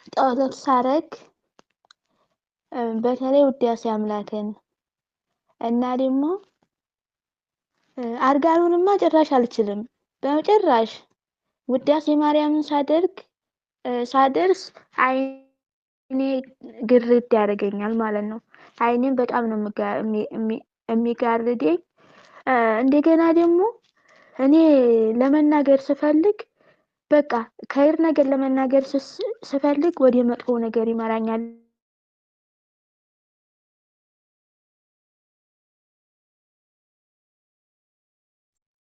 ጸሎት ሳረግ በተለይ ውዳሴ አምላክን እና ደግሞ አርጋኑንማ ጭራሽ አልችልም በጭራሽ ውዳሴ ማርያምን ሳደርስ አይኔ ግርድ ያደርገኛል ማለት ነው። አይኔን በጣም ነው የሚጋርደኝ። እንደገና ደግሞ እኔ ለመናገር ስፈልግ በቃ ከይር ነገር ለመናገር ስፈልግ ወደ መጥፎ ነገር ይመራኛል።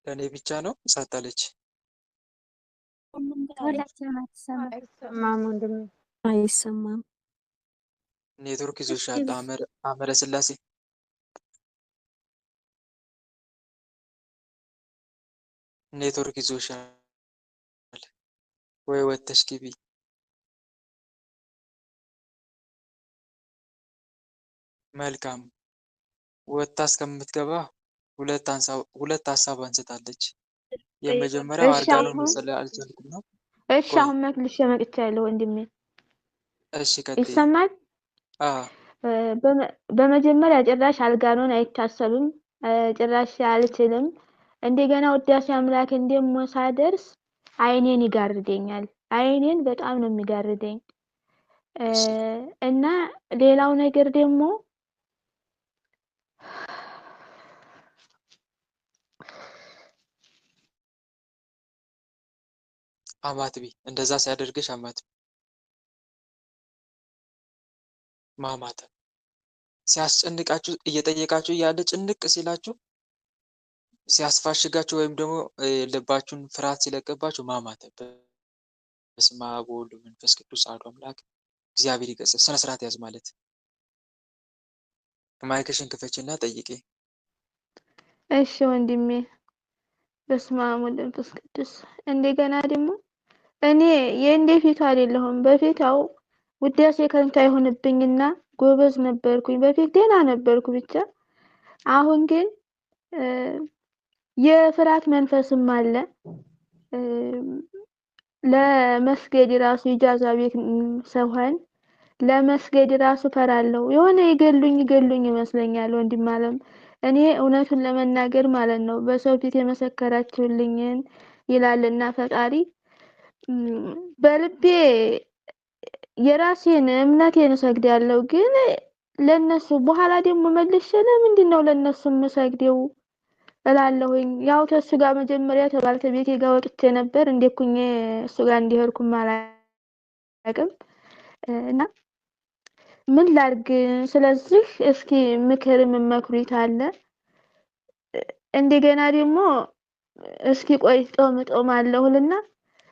ለእኔ ብቻ ነው ሳታለች አይሰማም። ኔትወርክ ይዞሻል። አመረ ስላሴ ኔትወርክ ይዞሻል ወይ ወተሽ ግቢ። መልካም ወታ እስከምትገባ ሁለት ሀሳብ አንስታለች። የመጀመሪያው አርጋኑን መጸለይ አልቻልኩም ነው። እሺ አሁን መልሼ መጥቻለሁ ወንድሜ። እሺ ቀጥይ። ይሰማል? በመጀመሪያ ጭራሽ አርጋኑን አይታሰብም፣ ጭራሽ አልችልም። እንደገና ውዳሴ አምላክን ደግሞ ሳደርስ አይኔን ይጋርደኛል። አይኔን በጣም ነው የሚጋርደኝ። እና ሌላው ነገር ደግሞ አማትቢ እንደዛ ሲያደርግሽ አማትቢ ማማተብ ሲያስጨንቃችሁ እየጠየቃችሁ እያለ ጭንቅ ሲላችሁ ሲያስፋሽጋችሁ ወይም ደግሞ ልባችሁን ፍርሃት ሲለቅባችሁ ማማተብ። በስመ አብ ወወልድ ወመንፈስ ቅዱስ አሐዱ አምላክ እግዚአብሔር ይገስጽ። ስነ ስርዓት ያዝ ማለት። ማይክሽን ክፈችና ጠይቄ። እሺ ወንድሜ። በስመ አብ ወወልድ ወመንፈስ ቅዱስ። እንደገና ደግሞ እኔ የእንደፊቱ አይደለሁም። በፊት ያው ውዳሴ ከንቱ አይሆንብኝና ጎበዝ ነበርኩኝ። በፊት ደህና ነበርኩ ብቻ። አሁን ግን የፍርሃት መንፈስም አለ። ለመስገድ ራሱ ኢጃዛ ቤት ሰውሃን ለመስገድ ራሱ ፈራለሁ። የሆነ ይገሉኝ ይመስለኛል ወንድም አለም። እኔ እውነቱን ለመናገር ማለት ነው በሰው ፊት የመሰከራችሁልኝን ይላልና ፈጣሪ በልቤ የራሴን እምነቴን እሰግዳለሁ። ግን ለነሱ በኋላ ደግሞ መልሼ ለምንድነው ለነሱ የምሰግደው እላለሁኝ። ያው ተሱ ጋር መጀመሪያ ከባለቤቴ ጋር ወጥቼ ነበር። እንደኩኝ እሱ ጋር እንዲሄድኩም አላውቅም እና ምን ላድርግ? ስለዚህ እስኪ ምክር የምመክሩት አለ። እንደገና ደግሞ እስኪ ቆይ ጦማለሁልና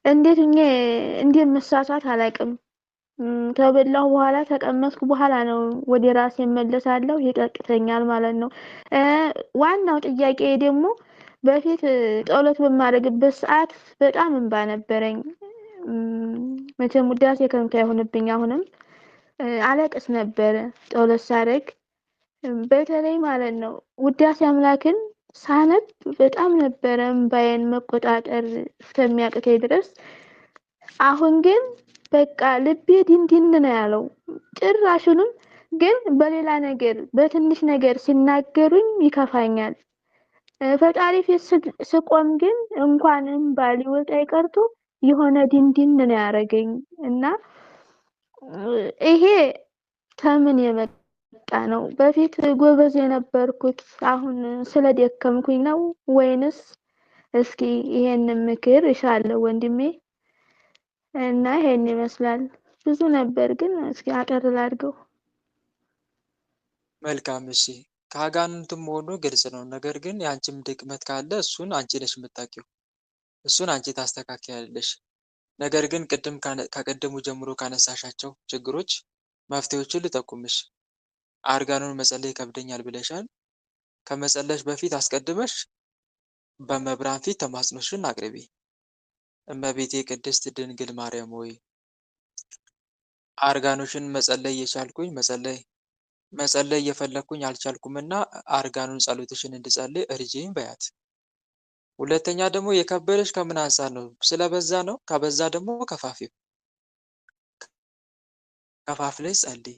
እንዴት እንደምሳሳት አላውቅም። ከበላሁ በኋላ ተቀመስኩ በኋላ ነው ወደ ራሴ እመለሳለሁ፣ ይቀጥተኛል ማለት ነው። ዋናው ጥያቄ ደግሞ በፊት ጸሎት በማድረግበት ሰዓት በጣም እንባ ነበረኝ። መቼም ውዳሴ ከንቱ አይሆንብኝ። አሁንም አለቅስ ነበረ ጸሎት ሳደርግ፣ በተለይ ማለት ነው ውዳሴ አምላክን ሳነብ በጣም ነበረ እንባዬን መቆጣጠር እስከሚያቅተኝ ድረስ። አሁን ግን በቃ ልቤ ድንድን ነው ያለው። ጭራሹንም ግን በሌላ ነገር በትንሽ ነገር ሲናገሩኝ ይከፋኛል። ፈጣሪ ፊት ስቆም ግን እንኳንም ባሊወጣ ይቀርቶ የሆነ ድንድን ነው ያረገኝ እና ይሄ ከምን የመጣ ነው? በፊት ጎበዝ የነበርኩት አሁን ስለደከምኩኝ ነው ወይንስ? እስኪ ይሄንን ምክር እሻለሁ ወንድሜ። እና ይሄን ይመስላል። ብዙ ነበር ግን እስኪ አጠር ላድርገው። መልካም እሺ። ከአጋንንቱም ሆኖ ግልጽ ነው። ነገር ግን የአንቺም ድክመት ካለ እሱን አንቺ ነሽ የምታውቂው። እሱን አንቺ ታስተካክያለሽ። ነገር ግን ከቀደሙ ጀምሮ ካነሳሻቸው ችግሮች መፍትሄዎችን ልጠቁምሽ። አርጋኑን መጸለይ ይከብደኛል ብለሻል። ከመጸለሽ በፊት አስቀድመሽ በመብራን ፊት ተማጽኖሽን አቅርቢ። እመቤቴ ቅድስት ድንግል ማርያም ሆይ አርጋኖሽን መጸለይ የቻልኩኝ መጸለይ እየፈለኩኝ አልቻልኩምና አርጋኑን ጸሎትሽን እንድጸልይ እርጂኝ በያት። ሁለተኛ ደግሞ የከበደሽ ከምን አንፃር ነው? ስለበዛ ነው? ከበዛ ደግሞ ከፋፊው። ከፋፍለሽ ጸልይ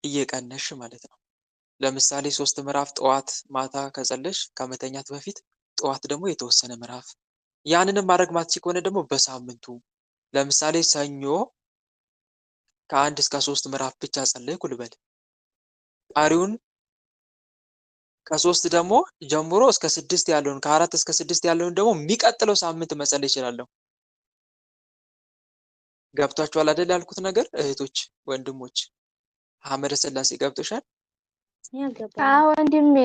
እየቀነሽ ማለት ነው። ለምሳሌ 3 ምዕራፍ ጠዋት ማታ ከጸለሽ ከመተኛት በፊት ጠዋት ደግሞ የተወሰነ ምዕራፍ። ያንንም ማድረግ ማትችይ ከሆነ ደግሞ በሳምንቱ ለምሳሌ ሰኞ ከ1 እስከ 3 ምዕራፍ ብቻ ጸለይኩ ልበል። ቀሪውን ከ3 ደግሞ ጀምሮ እስከ 6 ያለውን ከ4 እስከ 6 ያለውን ደግሞ የሚቀጥለው ሳምንት መጸለይ እችላለሁ። ገብቷችኋል አይደል ያልኩት ነገር እህቶች ወንድሞች? ሐመረ ሥላሴ ገብቶሻል? አዎ ወንድሜ፣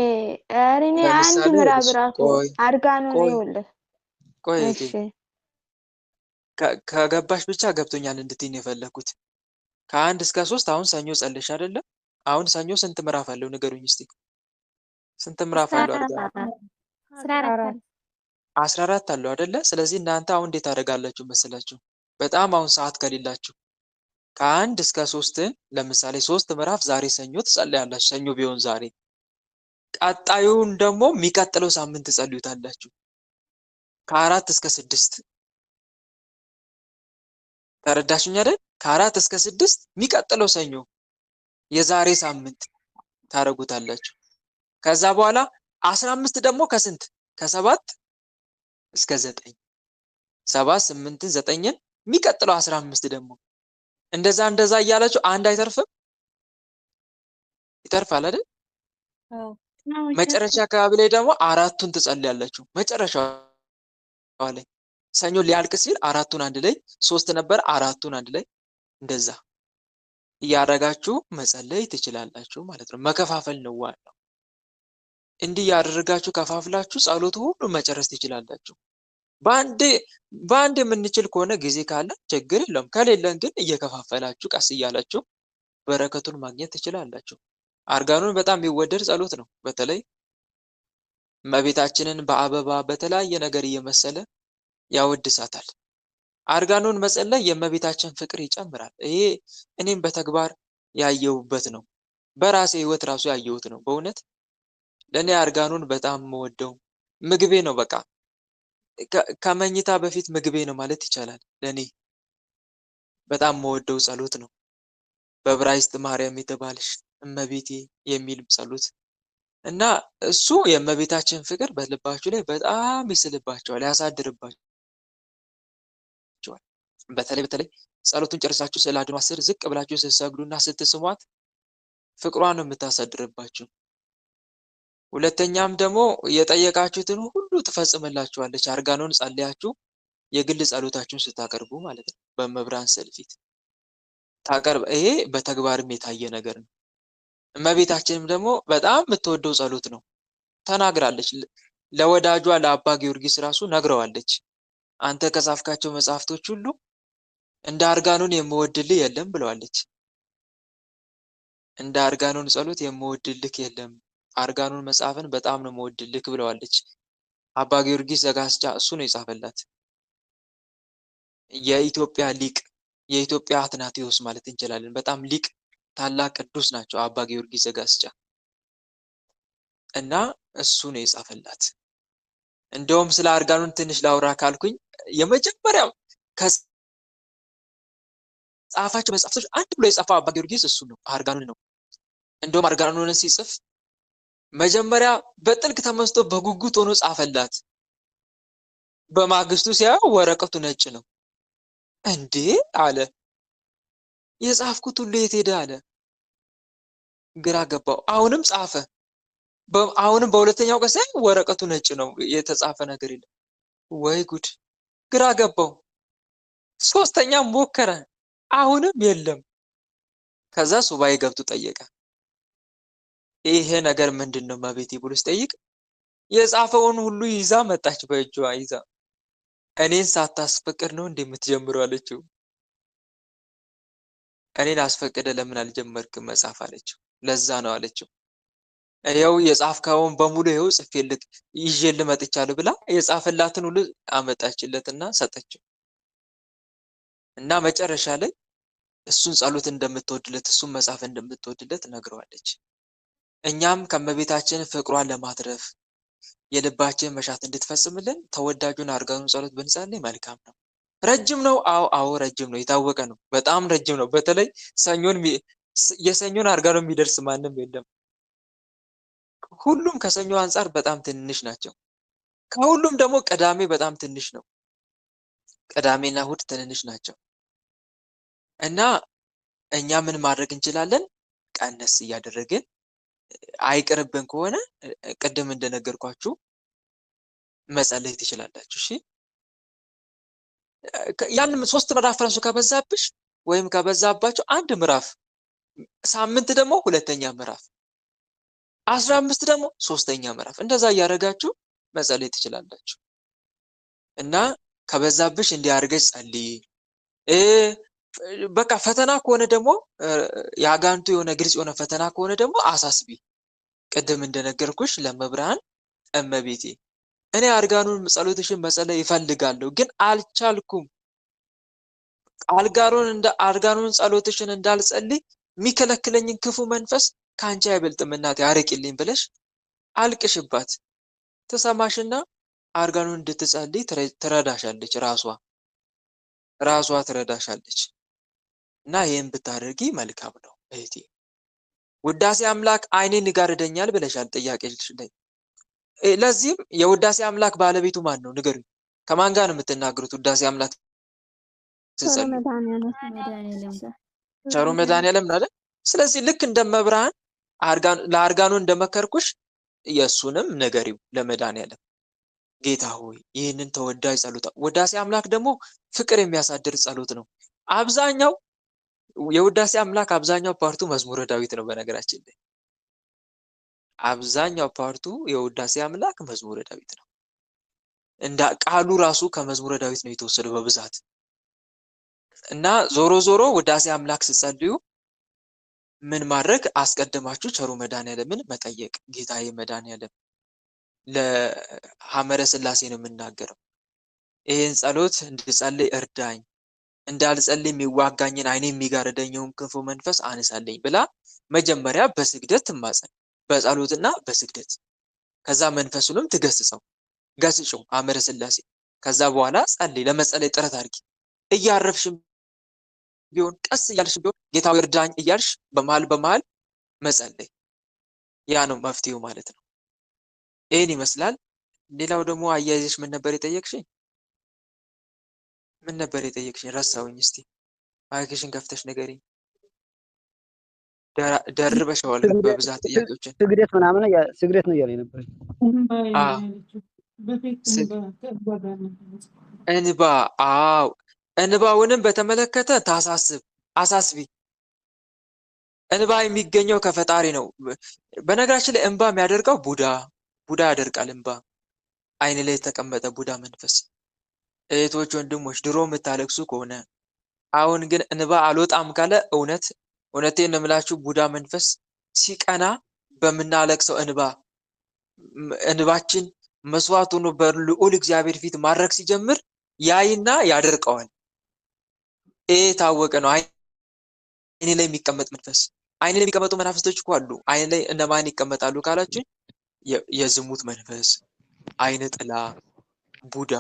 ኧረ እኔ አንድ ለምሳሌ ምዕራፍ ራሱ ቆይ አርጋኖ ነው ቆይ ይኸውልህ። ቆይ እህቴ እሺ ከገባሽ ብቻ ገብቶኛል እንድትይ ነው የፈለኩት። ከ1 እስከ 3 አሁን ሰኞ ጸለሽ አይደለ? አሁን ሰኞ ስንት ምዕራፍ አለው ንገሩኝ እስቲ። ስንት ምዕራፍ አለው አርጋኖ? 14 አለው አይደለ? ስለዚህ እናንተ አሁን እንዴት አደርጋላችሁ መሰላችሁ? በጣም አሁን ሰዓት ከሌላችሁ ከ1 እስከ 3ን ለምሳሌ 3 ምዕራፍ ዛሬ ሰኞ ትጸልያላችሁ። ሰኞ ቢሆን ዛሬ ቀጣዩን ደግሞ የሚቀጥለው ሳምንት ትጸልዩታላችሁ። ከ4 እስከ 6 ተረዳሽኝ አይደል? ከ4 እስከ 6 የሚቀጥለው ሰኞ የዛሬ ሳምንት ታረጉታላችሁ። ከዛ በኋላ 15 ደግሞ ከስንት ከ7 እስከ 9 7 8 9ን የሚቀጥለው 15 ደግሞ እንደዛ እያላችሁ አንድ አይተርፍም? ይተርፋል አይደል? መጨረሻ አካባቢ ላይ ደግሞ 4ቱን ትጸልያላችሁ። መጨረሻው ላይ ሰኞ ሊያልቅ ሲል 4ቱን አንድ ላይ 3 ነበር 4ቱን አንድ ላይ እንደዛ እያደረጋችሁ መጸለይ ትችላላችሁ ማለት ነው። መከፋፈል ነው ዋናው። እንዲህ ያደረጋችሁ ከፋፍላችሁ ጸሎቱ ሁሉ መጨረስ ትችላላችሁ። በአንድ የምንችል ከሆነ ጊዜ ካለ ችግር የለም። ከሌለን ግን እየከፋፈላችሁ ቀስ እያላችሁ በረከቱን ማግኘት ትችላላችሁ። አርጋኖን በጣም የሚወደድ ጸሎት ነው። በተለይ እመቤታችንን በአበባ በተለያየ ነገር እየመሰለ ያወድሳታል። አርጋኖን መጸለይ የእመቤታችን ፍቅር ይጨምራል። ይሄ እኔም በተግባር ያየሁበት ነው። በራሴ ህይወት ራሱ ያየሁት ነው። በእውነት ለእኔ አርጋኖን በጣም የምወደው ምግቤ ነው። በቃ ከመኝታ በፊት ምግቤ ነው ማለት ይቻላል። ለእኔ በጣም የምወደው ጸሎት ነው። በዕብራይስጥ ማርያም የተባለሽ እመቤቴ የሚል ጸሎት እና እሱ የእመቤታችን ፍቅር በልባችሁ ላይ በጣም ይስልባቸዋል፣ ያሳድርባቸዋል። በተለይ ጸሎቱን ጨርሳችሁ ስዕለ አድኖ ስር ዝቅ ብላችሁ ስትሰግዱና ስትስሟት ፍቅሯን ነው የምታሳድርባችሁ። ሁለተኛም ደግሞ የጠየቃችሁትን ሁሉ ትፈጽምላችኋለች። አርጋኖን ጸልያችሁ የግል ጸሎታችሁን ስታቀርቡ ማለት ነው። በመብራን ስዕል ፊት ታቀርብ። ይሄ በተግባርም የታየ ነገር ነው። እመቤታችንም ደግሞ በጣም የምትወደው ጸሎት ነው። ተናግራለች። ለወዳጇ ለአባ ጊዮርጊስ ራሱ ነግረዋለች። አንተ ከጻፍካቸው መጽሐፍቶች ሁሉ እንደ አርጋኖን የምወድልህ የለም ብለዋለች። እንደ አርጋኖን ጸሎት የምወድልህ የለም፣ አርጋኖን መጽሐፍን በጣም ነው የምወድልህ ብለዋለች። አባ ጊዮርጊስ ዘጋስጫ እሱ ነው የጻፈላት። የኢትዮጵያ ሊቅ፣ የኢትዮጵያ አትናቴዎስ ማለት እንችላለን። በጣም ሊቅ ታላቅ ቅዱስ ናቸው አባ ጊዮርጊስ ዘጋስጫ እና እሱ ነው የጻፈላት። እንደውም ስለ አርጋኖን ትንሽ ላውራ ካልኩኝ የመጀመሪያው ከጻፋቸው መጽሐፍቶች አንድ ብሎ የጻፈው አባ ጊዮርጊስ እሱ ነው፣ አርጋኖን ነው። እንደውም አርጋኖንን ሲጽፍ መጀመሪያ በጥልቅ ተመስጦ በጉጉት ሆኖ ጻፈላት። በማግስቱ ሲያየው ወረቀቱ ነጭ ነው። እንዴ አለ፣ የጻፍኩት ሁሉ የት ሄደ አለ። ግራ ገባው። አሁንም ጻፈ። አሁንም በሁለተኛው ቀን ሲያይ ወረቀቱ ነጭ ነው፣ የተጻፈ ነገር የለም። ወይ ጉድ! ግራ ገባው። ሶስተኛም ሞከረ፣ አሁንም የለም። ከዛ ሱባኤ ገብቶ ጠየቀ። ይሄ ነገር ምንድን ነው እመቤቴ ብሎ ሲጠይቅ የጻፈውን ሁሉ ይዛ መጣች፣ በእጇ ይዛ። እኔን ሳታስፈቅድ ነው እንደምትጀምረው አለችው። እኔን አስፈቅደ ለምን አልጀመርክም መጻፍ አለችው። ለዛ ነው አለችው። ይኸው የጻፍከውን በሙሉ ይኸው ጽፌልክ ይዤልህ መጥቻለሁ ብላ የጻፈላትን ሁሉ አመጣችለትና ሰጠችው። እና መጨረሻ ላይ እሱን ጸሎት እንደምትወድለት እሱን መጻፍ እንደምትወድለት ነግረዋለች። እኛም ከእመቤታችን ፍቅሯን ለማትረፍ የልባችን መሻት እንድትፈጽምልን ተወዳጁን አርጋኖን ጸሎት ብንጸልይ መልካም ነው። ረጅም ነው። አዎ ረጅም ነው፣ የታወቀ ነው። በጣም ረጅም ነው። በተለይ የሰኞን አርጋኖ የሚደርስ ማንም የለም። ሁሉም ከሰኞ አንጻር በጣም ትንሽ ናቸው። ከሁሉም ደግሞ ቅዳሜ በጣም ትንሽ ነው። ቅዳሜና እሑድ ትንንሽ ናቸው እና እኛ ምን ማድረግ እንችላለን? ቀነስ እያደረግን አይቅርብን ከሆነ ቅድም እንደነገርኳችሁ መጸለይ ትችላላችሁ። እሺ ያንም 3 ምዕራፍ ራሱ ከበዛብሽ ወይም ከበዛባችሁ 1 ምዕራፍ፣ ሳምንት ደግሞ 2ኛ ምዕራፍ፣ 15 ደግሞ 3ኛ ምዕራፍ፣ እንደዛ እያደረጋችሁ መጸለይ ትችላላችሁ። እና ከበዛብሽ እንዲያርገሽ ጸልይ። በቃ ፈተና ከሆነ ደግሞ የአጋንንቱ የሆነ ግልጽ የሆነ ፈተና ከሆነ ደግሞ አሳስቢ። ቅድም እንደነገርኩሽ ለመብርሃን እመቤቴ እኔ አርጋኑን ጸሎትሽን መጸለይ ይፈልጋለሁ ግን አልቻልኩም። አርጋኑን ጸሎትሽን እንዳልጸልይ የሚከለክለኝን ክፉ መንፈስ ካንቺ አይበልጥም እናቴ አርቂልኝ ብለሽ አልቅሽባት። ተሰማሽና አርጋኑን እንድትጸልይ ትረዳሻለች። ራሷ ትረዳሻለች። እና ይሄን ብታደርጊ መልካም ነው እህቴ። ውዳሴ አምላክ አይኔን ይጋርደኛል ብለሻል ጥያቄሽ ላይ። ለዚህም የውዳሴ አምላክ ባለቤቱ ማን ነው ንገሩኝ። ከማን ጋር ነው የምትናገሩት? ውዳሴ አምላክ ስትጸልዩ ቸሩ መድኃኒዓለም ነው አይደል? ስለዚህ ልክ እንደመብርሃን ለአርጋኑ እንደመከርኩሽ የሱንም ነገሪው ለመድኃኒዓለም ጌታ ሆይ ይህንን ተወዳጅ ጸሎት። ውዳሴ አምላክ ደግሞ ፍቅር የሚያሳድር ጸሎት ነው። አብዛኛው የውዳሴ አምላክ አብዛኛው ፓርቱ መዝሙረ ዳዊት ነው። በነገራችን ላይ አብዛኛው ፓርቱ የውዳሴ አምላክ መዝሙረ ዳዊት ነው። እንደ ቃሉ ራሱ ከመዝሙረ ዳዊት ነው የተወሰደው በብዛት። እና ዞሮ ውዳሴ አምላክ ስትጸልዩ ምን ማድረግ? አስቀድማችሁ ቸሩ መድኃኒዓለምን መጠየቅ። ጌታዬ መድኃኒዓለም ለሐመረ ሥላሴ ነው የምናገረው፣ ይህን ጸሎት እንድጸልይ እርዳኝ፣ እንዳልጸልይ የሚዋጋኝን አይኔ የሚጋርደኝውን ክፉ መንፈስ አንሳለኝ ብላ መጀመሪያ በስግደት ትማጸን፣ በጸሎትና በስግደት። ከዛ መንፈሱንም ገስጪው ሐመረ ሥላሴ። ከዛ በኋላ ጸልይ፣ ለመጸለይ ጥረት አድርጊ። እያረፍሽም ቢሆን ቀስ እያልሽ ቢሆን ጌታው እርዳኝ እያልሽ በመሃል መጸለይ፣ ያ ነው መፍትሄው ማለት ነው። ይህን ይመስላል። ሌላው ደግሞ አያይዘሽ ምን ነበር የጠየቅሽኝ? ረሳውኝ። እስቲ ማይክሽን ከፍተሽ ንገሪኝ። ደርበሽዋል በብዛት ጥያቄዎችን። ስግደት ነው እያለኝ ነበር። እንባ። አዎ እንባውንም በተመለከተ አሳስቢ። እንባ የሚገኘው ከፈጣሪ ነው። በነገራችን ላይ እንባ የሚያደርገው ቡዳ ያደርቃል። እንባ አይን ላይ የተቀመጠ ቡዳ መንፈስ። እህቶች ወንድሞች፣ ድሮ የምታለቅሱ ከሆነ አሁን ግን እንባ አልወጣም ካለ እውነቴን ነው የምላችሁ ቡዳ መንፈስ ሲቀና በምናለቅሰው እንባችን መስዋዕት ሆኖ በልዑል እግዚአብሔር ፊት ማድረግ ሲጀምር ያይና ያደርቀዋል። ይሄ ታወቀ ነው። አይኔ ላይ የሚቀመጥ መንፈስ፣ አይኔ ላይ የሚቀመጡ መናፍስቶች እኮ አሉ። አይኔ ላይ እነማን ይቀመጣሉ ካላችሁ የዝሙት መንፈስ፣ አይነ ጥላ፣ ቡዳ፣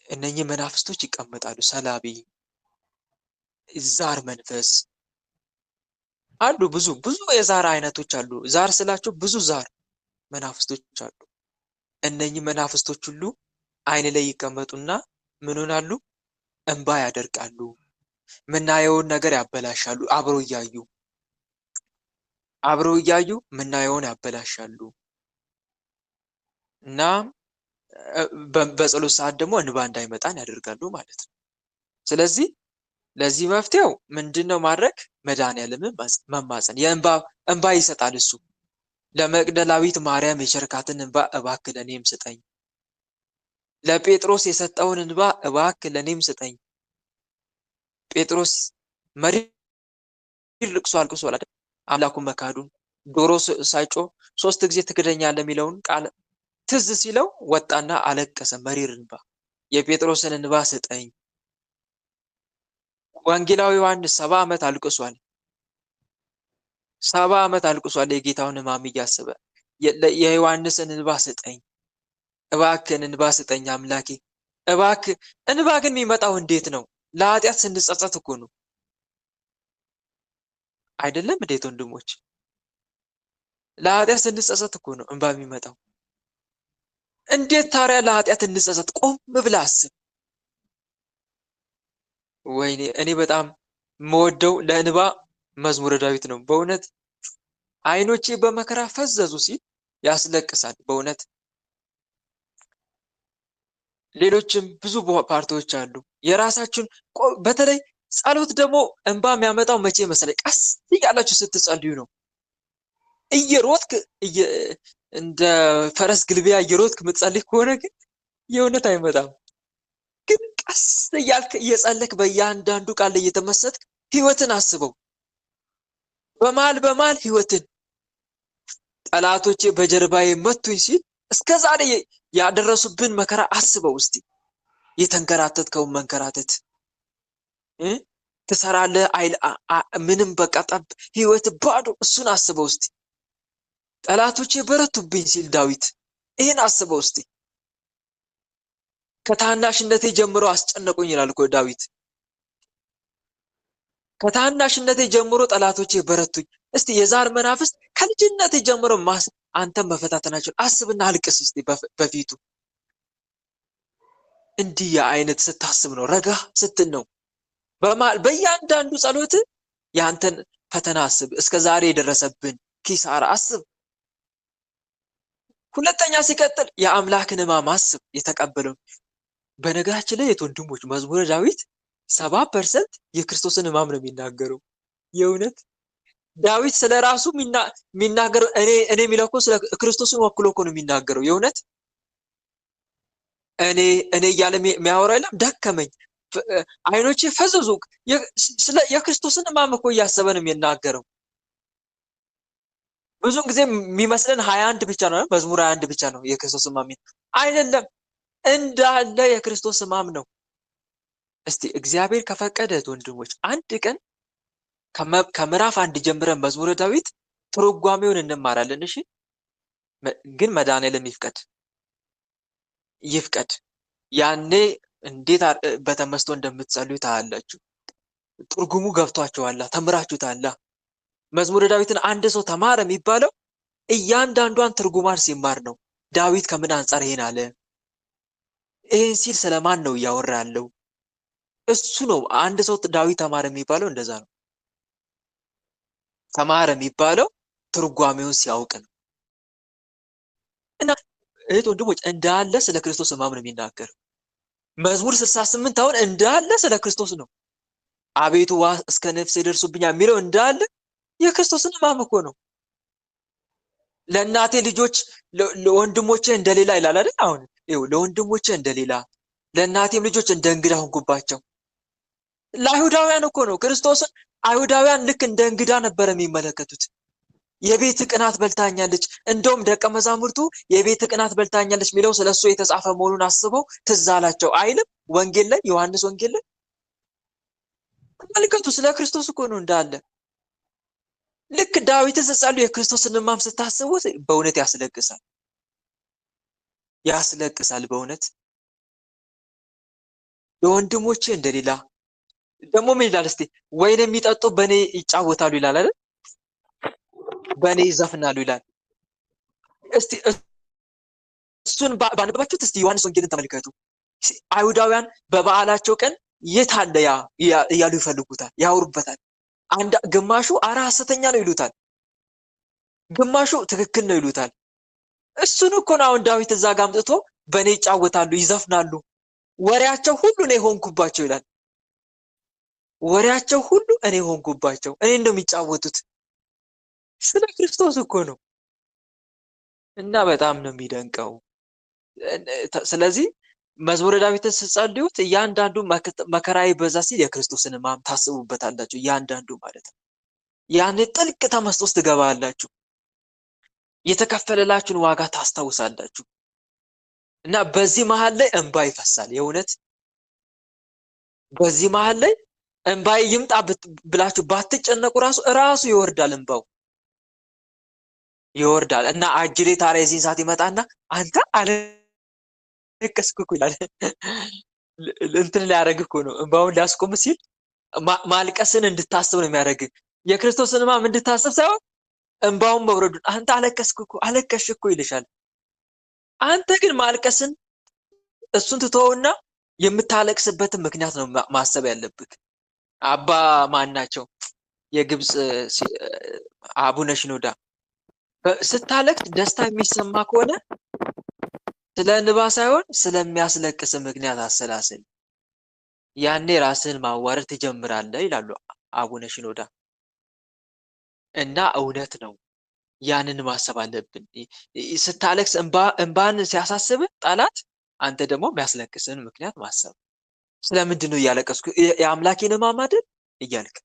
እነኚህ መናፍስቶች ይቀመጣሉ። ሰላቢ፣ ዛር መንፈስ አሉ። ብዙ የዛር አይነቶች አሉ። ዛር ስላቸው ብዙ ዛር መናፍስቶች አሉ። እነኚህ መናፍስቶች ሁሉ አይን ላይ ይቀመጡና ምን ሆናሉ? እንባ ያደርቃሉ። ምናየውን ነገር ያበላሻሉ። አብረው እያዩ ምናየውን ያበላሻሉ። እና በጸሎት ሰዓት ደግሞ እንባ እንዳይመጣን ያደርጋሉ ማለት ነው። ስለዚህ ለዚህ መፍትሄው ምንድነው ማድረግ? መድኃኒዓለምን መማፀን። እንባ ይሰጣል እሱ። ለመቅደላዊት ማርያም የቸርካትን እንባ እባክህ ለእኔም ስጠኝ። ለጴጥሮስ የሰጠውን እንባ እባክህ ለእኔም ስጠኝ። ጴጥሮስ መሪር ልቅሶ አልቅሷል አይደል? አምላኩን መካዱን፣ ዶሮ ሳይጮህ 3 ጊዜ ትክደኛለህ የሚለውን ቃል ትዝ ሲለው ወጣና አለቀሰ መሪር እንባ። የጴጥሮስን እንባ ስጠኝ። ወንጌላዊ ዮሐንስ 70 ዓመት አልቅሷል። 70 ዓመት አልቅሷል የጌታውን ሕማም እያሰበ። የዮሐንስን እንባ ስጠኝ እባክህን፣ እንባ ስጠኝ አምላኬ፣ እባክህ እንባ ግን የሚመጣው እንዴት ነው? ለኃጢአት ስንጸጸት እኮ ነው አይደለም? እንዴት ወንድሞች፣ ለኃጢአት ስንጸጸት እኮ ነው እንባ የሚመጣው። እንዴት ታዲያ ለኃጢአት እንጸጸት? ቆም ብለህ አስብ። ወይኔ እኔ በጣም የምወደው ለእንባ መዝሙረ ዳዊት ነው በእውነት። አይኖቼ በመከራ ፈዘዙ ሲል ያስለቅሳል በእውነት። ሌሎችም ብዙ ፓርቲዎች አሉ የራሳችሁን። በተለይ ጸሎት ደግሞ እንባ የሚያመጣው መቼ መሰለኝ? ቀስ እያላችሁ ስትጸልዩ ነው። እየሮጥክ እንደ ፈረስ ግልቢያ እየሮጥክ የምትጸልይ ከሆነ ግን የእውነት አይመጣም። ግን ቀስ እያልክ እየጸለክ በእያንዳንዱ ቃል ላይ እየተመሰጥክ ህይወትን አስበው። በመሃል ህይወትን ጠላቶቼ በጀርባዬ መቱኝ ሲል እስከ ዛሬ ያደረሱብን መከራ አስበው እስቲ። የተንከራተትከውን መንከራተት ትሰራለህ ምንም በቃ ጠብ ህይወት ባዶ፣ እሱን አስበው እስቲ። ጠላቶቼ በረቱብኝ ሲል ዳዊት ይህን አስበው እስቲ። ከታናሽነቴ ጀምሮ አስጨነቁኝ ይላል እኮ ዳዊት። ከታናሽነቴ ጀምሮ ጠላቶቼ በረቱኝ። እስቲ የዛር መናፍስት ከልጅነቴ ጀምሮ አንተም መፈታተናቸው አስብና አልቅስ እስቲ በፊቱ። እንዲህ አይነት ስታስብ ነው ረጋ ስትል ነው። በእያንዳንዱ ጸሎት ያንተን ፈተና አስብ፣ እስከ ዛሬ የደረሰብን ኪሳራ አስብ። ሁለተኛ ሲቀጥል የአምላክን ሕማም አስብ፣ የተቀበለውን። በነገራችን ላይ ወንድሞች መዝሙረ ዳዊት 70% የክርስቶስን ሕማም ነው የሚናገረው። የእውነት ዳዊት ስለ ራሱ የሚናገረው እኔ የሚለው እኮ ስለ ክርስቶስን ወክሎ እኮ ነው የሚናገረው። የእውነት እኔ እያለ የሚያወራው የለም። ደከመኝ፣ አይኖቼ ፈዘዙ። ስለ የክርስቶስን ሕማም እኮ እያሰበ ነው የሚናገረው። ብዙን ጊዜ የሚመስለን 21 ብቻ ነው፣ መዝሙር 21 ብቻ ነው የክርስቶስ ሕማም አይደለም፣ እንዳለ የክርስቶስ ሕማም ነው። እስቲ እግዚአብሔር ከፈቀደ ወንድሞች አንድ ቀን ከምዕራፍ 1 ጀምረን መዝሙረ ዳዊት ትርጓሜውን እንማራለን። እሺ፣ ግን መድኃኒዓለም ይፍቀድ። ያኔ እንዴት በተመስጦ እንደምትጸልዩ ታያላችሁ። ትርጉሙ ገብቷችኋል፣ ተምራችሁታል። መዝሙረ ዳዊትን አንድ ሰው ተማረ የሚባለው እያንዳንዷን ትርጉማን ሲማር ነው። ዳዊት ከምን አንጻር ይሄን አለ? ይሄን ሲል ስለማን ነው እያወራ ያለው? እሱ ነው። አንድ ሰው ዳዊት ተማረ የሚባለው እንደዛ ነው። ተማረ የሚባለው ትርጓሜውን ሲያውቅ ነው። እና እህት ወንድሞች እንዳለ ስለ ክርስቶስ ሕማም ነው የሚናገር። መዝሙር 68 አሁን እንዳለ ስለ ክርስቶስ ነው። አቤቱ ዋ እስከ ነፍሴ ደርሱብኛል የሚለው እንዳለ የክርስቶስን ሕማም እኮ ነው። ለእናቴ ልጆች ለወንድሞቼ እንደሌላ ይላል አይደል? አሁን ይኸው ለወንድሞቼ እንደሌላ ለእናቴም ልጆች እንደ እንግዳ ሆንኩባቸው። ለአይሁዳውያን እኮ ነው ክርስቶስን አይሁዳውያን ልክ እንደ እንግዳ ነበር የሚመለከቱት። የቤት ቅናት በልታኛለች። እንደውም ደቀ መዛሙርቱ የቤት ቅናት በልታኛለች የሚለው ስለሱ የተጻፈ መሆኑን አስበው ትዝ አላቸው አይልም? ወንጌል ላይ ዮሐንስ ወንጌል ላይ ተመልከቱ። ስለ ክርስቶስ እኮ ነው እንዳለ። ልክ ዳዊት ስትጸልዩ የክርስቶስን ሕማም ስታስቡት በእውነት ያስለቅሳል። በእውነት ለወንድሞቼ እንደሌላ ደግሞ ምን ይላል እስቲ? ወይን የሚጠጡ በእኔ ይጫወታሉ ይላል አይደል? በእኔ ይዘፍናሉ ይላል። እስቲ እሱን ባነበባችሁት እስቲ ዮሐንስ ወንጌልን ተመልከቱ። አይሁዳውያን በበዓላቸው ቀን የት አለ ያ እያሉ ይፈልጉታል፣ ያወሩበታል። ግማሹ አረ ሐሰተኛ ነው ይሉታል፣ ግማሹ ትክክል ነው ይሉታል። እሱን እኮ ነው አሁን ዳዊት እዛ ጋር አምጥቶ በእኔ ይጫወታሉ፣ ይዘፍናሉ፣ ወሬያቸው ሁሉ እኔ ሆንኩባቸው ይላል። ወሬያቸው ሁሉ እኔ ሆንኩባቸው፣ እኔ እንደሚጫወቱት ስለ ክርስቶስ እኮ ነው። እና በጣም ነው የሚደንቀው። ስለዚህ መዝሙረ ዳዊትን ስትጸልዩት እያንዳንዱ መከራ ይበዛ ሲል የክርስቶስን ሕማም ታስቡበታላችሁ። እያንዳንዱ ማለት ነው። ያኔ ጥልቅ ተመስጦ ውስጥ ትገባላችሁ። የተከፈለላችሁን ዋጋ ታስታውሳላችሁ። እና በዚህ መሃል ላይ እንባ ይፈሳል። የእውነት በዚህ መሃል ላይ እንባ ይምጣ ብላችሁ ባትጨነቁ ራሱ ይወርዳል፣ እንባው ይወርዳል። እና አጅሬ ታዲያ የዚህን ሰዓት ይመጣና አንተ አለ አለቀስኩ እኮ ይላል። እንትን ሊያደርግ እኮ ነው እንባውን ሊያስቆም ሲል ማልቀስን እንድታስብ ነው የሚያደርግ። የክርስቶስን ሕማም እንድታስብ ሳይሆን እንባውን መውረዱን። አንተ አለቀስክ እኮ አለቀስሽ እኮ ይልሻል። አንተ ግን ማልቀስን እሱን ትተውና የምታለቅስበትን ምክንያት ነው ማሰብ ያለብህ። አባ ማን ናቸው? የግብፅ አቡነ ሽኖዳ ስታለቅስ ደስታ የሚሰማ ከሆነ ስለ እንባ ሳይሆን ስለሚያስለቅስ ምክንያት አሰላስል፣ ያኔ ራስህን ማዋረድ ትጀምራለህ ይላሉ አቡነ ሽኖዳ። እና እውነት ነው፣ ያንን ማሰብ አለብን። ስታለቅስ እንባን ሲያሳስብ ጠላት፣ አንተ ደግሞ የሚያስለቅስን ምክንያት ማሰብ። ስለምንድን ነው እያለቀስኩ? የአምላኬን ሕማም አይደል እያልክ።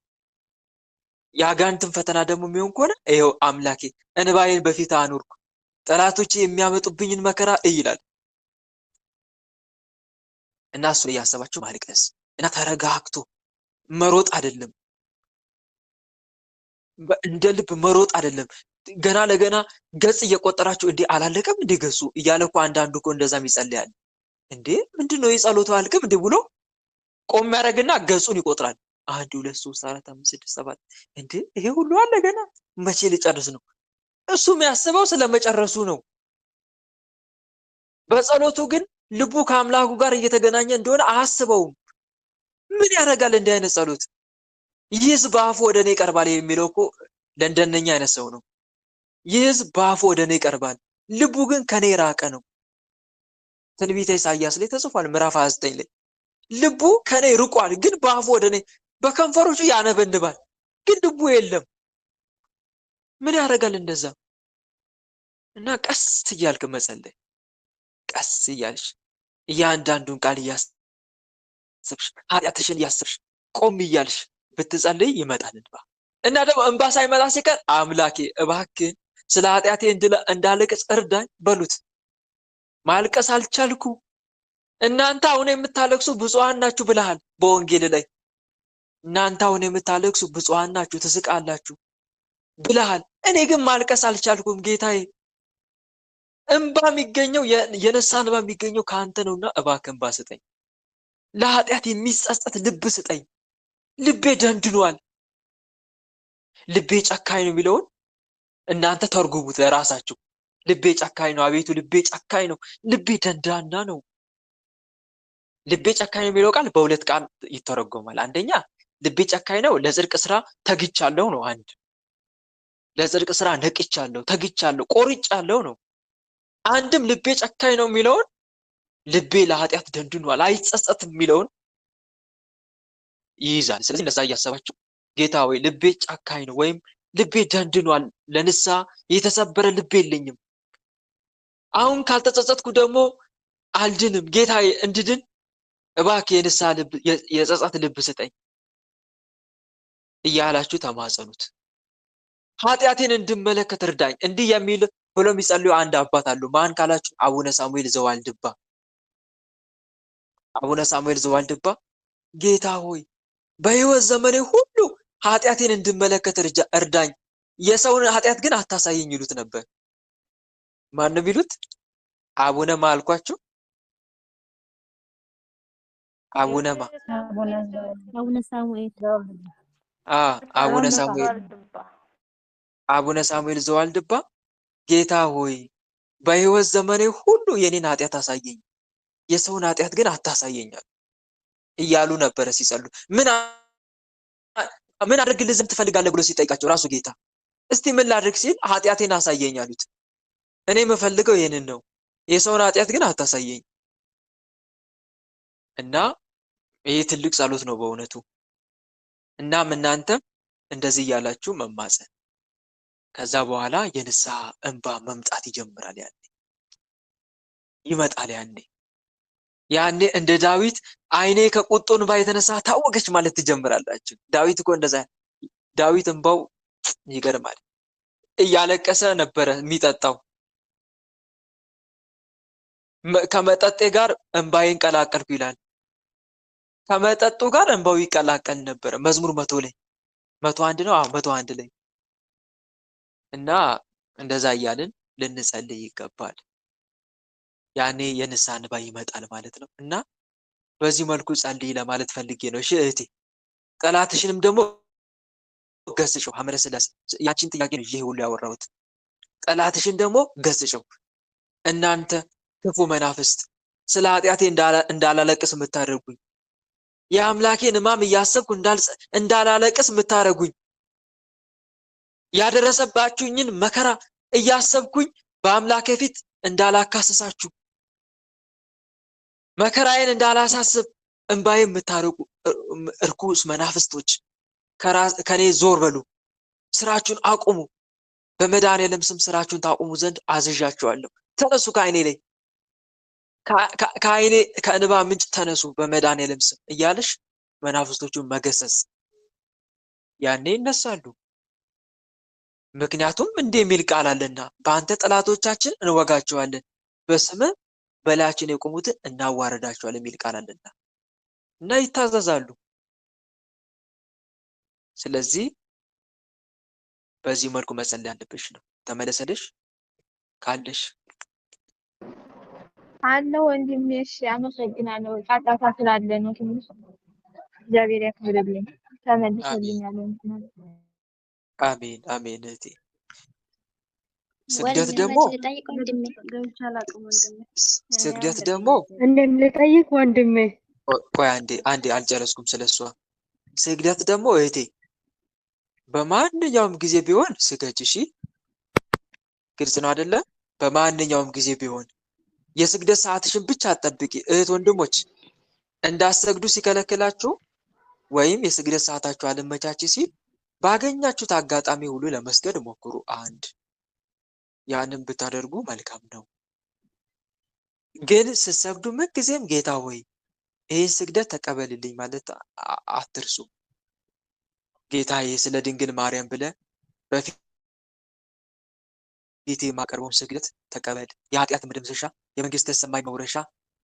የአጋንንትን ፈተና ደግሞ የሚሆን ከሆነ ይኸው አምላኬ እንባዬን በፊት አኖርኩ፣ ጠላቶቼ የሚያመጡብኝን መከራ ይላል። እና እሱ እያሰባችሁ ማልቀስ እና ተረጋግቶ መሮጥ አይደለም፣ እንደ ልብ መሮጥ አይደለም። ገና ለገና ገጽ እየቆጠራችሁ እንዴ አላለቀም እንዴ ገጹ እያለ እኮ አንዳንዱ እኮ እንደዛም ይጸልያል። እንዴ ምንድነው የጸሎቱ አልቅም እንዴ ብሎ ቆም ያደርግና ገጹን ይቆጥራል። 1 2 3 4 5 6 7 እንዴ ይሄ ሁሉ አለ ገና መቼ ሊጨርስ ነው? እሱ የሚያስበው ስለመጨረሱ ነው። በጸሎቱ ግን ልቡ ከአምላኩ ጋር እየተገናኘ እንደሆነ አያስበውም። ምን ያደርጋል እንዲህ አይነት ጸሎት? ይህስ በአፉ ወደ እኔ ይቀርባል የሚለው እኮ ለእንደነኛ አይነት ሰው ነው። ይህስ በአፉ ወደ እኔ ይቀርባል፣ ልቡ ግን ከኔ የራቀ ነው። ትንቢተ ኢሳይያስ ላይ ተጽፏል፣ ምዕራፍ 29 ላይ ልቡ ከኔ ርቋል፣ ግን በአፉ ወደ እኔ፣ በከንፈሮቹ ያነበንባል፣ ግን ልቡ የለም። ምን ያደርጋል እንደዛ? እና ቀስ እያልክ መጸለይ፣ ቀስ እያልሽ እያንዳንዱን ቃል እያሰብሽ ኃጢአትሽን እያሰብሽ ቆም እያልሽ ብትጸልይ ይመጣል እንባ። እና ደግሞ እንባ ሳይመጣ ሲቀር አምላኬ እባክህን ስለ ኃጢአቴ እንዳለቅስ እርዳኝ በሉት። ማልቀስ አልቻልኩ። እናንተ አሁን የምታለቅሱ ብፁዓን ናችሁ ብለሃል በወንጌል ላይ። እናንተ አሁን የምታለቅሱ ብፁዓን ናችሁ ትስቃላችሁ ብለሃል። እኔ ግን ማልቀስ አልቻልኩም ጌታዬ። እንባ የሚገኘው የነሳ እንባ የሚገኘው ከአንተ ነውና እባክህ እንባ ስጠኝ። ለኃጢአት የሚጸጸት ልብ ስጠኝ። ልቤ ደንድኗል። ልቤ ጨካኝ ነው የሚለውን እናንተ ተርጉሙት ለራሳችሁ። ልቤ ጨካኝ ነው፣ አቤቱ ልቤ ጨካኝ ነው፣ ልቤ ደንዳና ነው። ልቤ ጨካኝ ነው የሚለው ቃል በሁለት ቃል ይተረጎማል። አንደኛ ልቤ ጨካኝ ነው ለጽድቅ ስራ ተግቻለሁ ነው። አንድ ለጽድቅ ስራ ነቅቻለሁ፣ ተግቻለሁ፣ ቆርጫለሁ ነው። አንድም ልቤ ጨካኝ ነው የሚለውን ልቤ ለኃጢአት ደንድኗል አይጸጸትም የሚለውን ይይዛል። ስለዚህ እንደዛ እያሰባችሁ ጌታ ወይ ልቤ ጨካኝ ነው ወይም ልቤ ደንድኗል፣ ለንስሐ የተሰበረ ልቤ የለኝም፣ አሁን ካልተጸጸትኩ ደግሞ አልድንም፣ ጌታዬ እንድድን እባክህ የንስሐ ልብ የጸጸት ልብ ስጠኝ እያላችሁ ተማጸኑት። ኃጢአቴን እንድመለከት እርዳኝ እንዲህ የሚል ብሎ የሚጸልዩ አንድ አባት አሉ። ማን ካላችሁ አቡነ ሳሙኤል ዘዋልድባ። አቡነ ሳሙኤል ዘዋልድባ ጌታ ሆይ በሕይወት ዘመኔ ሁሉ ኃጢአቴን እንድመለከት እርዳኝ፣ የሰውን ኃጢአት ግን አታሳየኝ ይሉት ነበር። ማን ነው ቢሉት? አቡነ ማ አልኳችሁ? አቡነ ማ? አቡነ ሳሙኤል አቡነ ሳሙኤል አቡነ ሳሙኤል ዘዋልድባ ጌታ ሆይ በሕይወት ዘመኔ ሁሉ የኔን ኃጢአት አሳየኝ፣ የሰውን ኃጢአት ግን አታሳየኛል እያሉ ነበረ ሲጸሉ። ምን አድርግልህ ዘንድ ትፈልጋለህ ብሎ ሲጠይቃቸው ራሱ ጌታ እስቲ ምን ላድርግ ሲል ኃጢአቴን አሳየኝ አሉት። እኔ የምፈልገው ይሄንን ነው፣ የሰውን ኃጢአት ግን አታሳየኝ። እና ይሄ ትልቅ ጸሎት ነው በእውነቱ። እናም እናንተም እንደዚህ እያላችሁ መማፀን፣ ከዛ በኋላ የንስሐ እንባ መምጣት ይጀምራል። ያኔ ይመጣል። ያኔ እንደ ዳዊት ዓይኔ ከቁጡ እንባ የተነሳ ታወከች ማለት ትጀምራላችሁ። ዳዊት እኮ እንደዛ፣ ዳዊት እንባው ይገርማል። እያለቀሰ ነበረ የሚጠጣው። ከመጠጤ ጋር እንባዬን ቀላቀልኩ ይላል። ከመጠጡ ጋር እንባው ይቀላቀል ነበረ። መዝሙር 100 ላይ 101 ነው። 101 ላይ እና እንደዛ እያልን ልንጸልይ ይገባል። ያኔ የንስሐ እንባ ይመጣል ማለት ነው። እና በዚህ መልኩ ጸልይ ለማለት ፈልጌ ነው። እሺ እህቴ፣ ጠላትሽንም ደግሞ ገስጨው። ሐመረ ሥላሴ ያቺን ጥያቄ ነው ይሄ ሁሉ ያወራሁት። ጠላትሽን ደግሞ ገስጨው። እናንተ ክፉ መናፍስት ስለ ኃጢአቴ እንዳላለቅስ የምታደርጉኝ፣ የአምላኬን ሕማም እያሰብኩ እንዳላለቅስ የምታደርጉኝ፣ ያደረሰባችሁኝን መከራ እያሰብኩኝ በአምላኬ ፊት እንዳላካስሳችሁ፣ መከራዬን እንዳላሳስብ እንባዬ የምታርቁ እርኩስ መናፍስቶች ከኔ ዞር በሉ፣ ስራችሁን አቁሙ፣ በመድኃኔዓለም ስም ስራችሁን ታቁሙ ዘንድ አዝዣችኋለሁ። ተነሱ ከዓይኔ ላይ ከዓይኔ ከእንባ ምንጭ ተነሱ በመድኃኔዓለም ስም እያለሽ መናፍስቶቹን መገሰጽ። ያኔ ይነሳሉ። ምክንያቱም እንዲህ የሚል ቃል አለና በአንተ ጠላቶቻችን እንወጋቸዋለን፣ በስምህ በላያችን የቆሙትን እናዋረዳቸዋለን የሚል ቃል አለና እና ይታዘዛሉ። ስለዚህ በዚህ መልኩ መጸለይ ያለብሽ ነው። ተመለሰልሽ ካለሽ አለ ወንድሜ። እሺ አመሰግናለሁ። ጫጫታ ስላለ ነው ትንሽ። እግዚአብሔር ያክብርልኝ። ተመልሶልኛል ወንድሜ። አሜን አሜን እህቴ። ስግደት ደግሞ ስግደት ደግሞ እንደም ልጠይቅ ወንድሜ። ቆይ አንዴ አልጨረስኩም ስለሷ። ስግደት ደግሞ እህቴ በማንኛውም ጊዜ ቢሆን ስገጂ። እሺ ግልጽ ነው አይደለ? በማንኛውም ጊዜ ቢሆን የስግደት ሰዓትሽን ብቻ አትጠብቂ። እህት ወንድሞች እንዳሰግዱ ሲከለክላችሁ ወይም የስግደት ሰዓታችሁ አልመቻች ሲል ባገኛችሁት አጋጣሚ ሁሉ ለመስገድ ሞክሩ። ያንን ብታደርጉ መልካም ነው። ግን ስትሰግዱ ምንጊዜም ጌታ ሆይ ይህን ስግደት ተቀበልልኝ ማለት አትርሱ። ጌታዬ ስለ ድንግል ማርያም ብለህ በፊት የማቀርበውን ስግደት ተቀበል፣ የኃጢአት መደምሰሻ የመንግስተ ሰማይ መውረሻ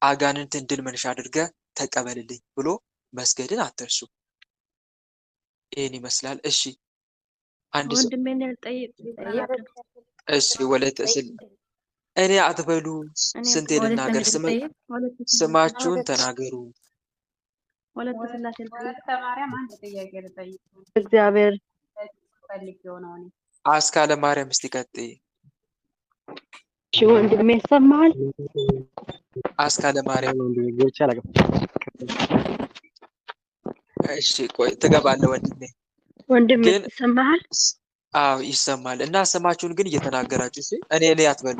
አጋንንትን ድል መንሻ አድርገህ ተቀበልልኝ ብሎ መስገድን አትርሱ። ይህን ይመስላል። እሺ አንድ ሰው እሺ ወለተ እኔ አትበሉ፣ ስንቴ ልናገር? ስማችሁን ተናገሩ። እግዚአብሔር አስካለ ማርያም እስቲ ቀጥይ። እሺ ወንድሜ ይሰማሃል? አስካለ ማርያም ይቻላል። እሺ ቆይ ትገባለህ ወንድሜ ይሰማሃል? አዎ ይሰማል። እና ስማችሁን ግን እየተናገራችሁ እሺ። እኔ አትበሉ።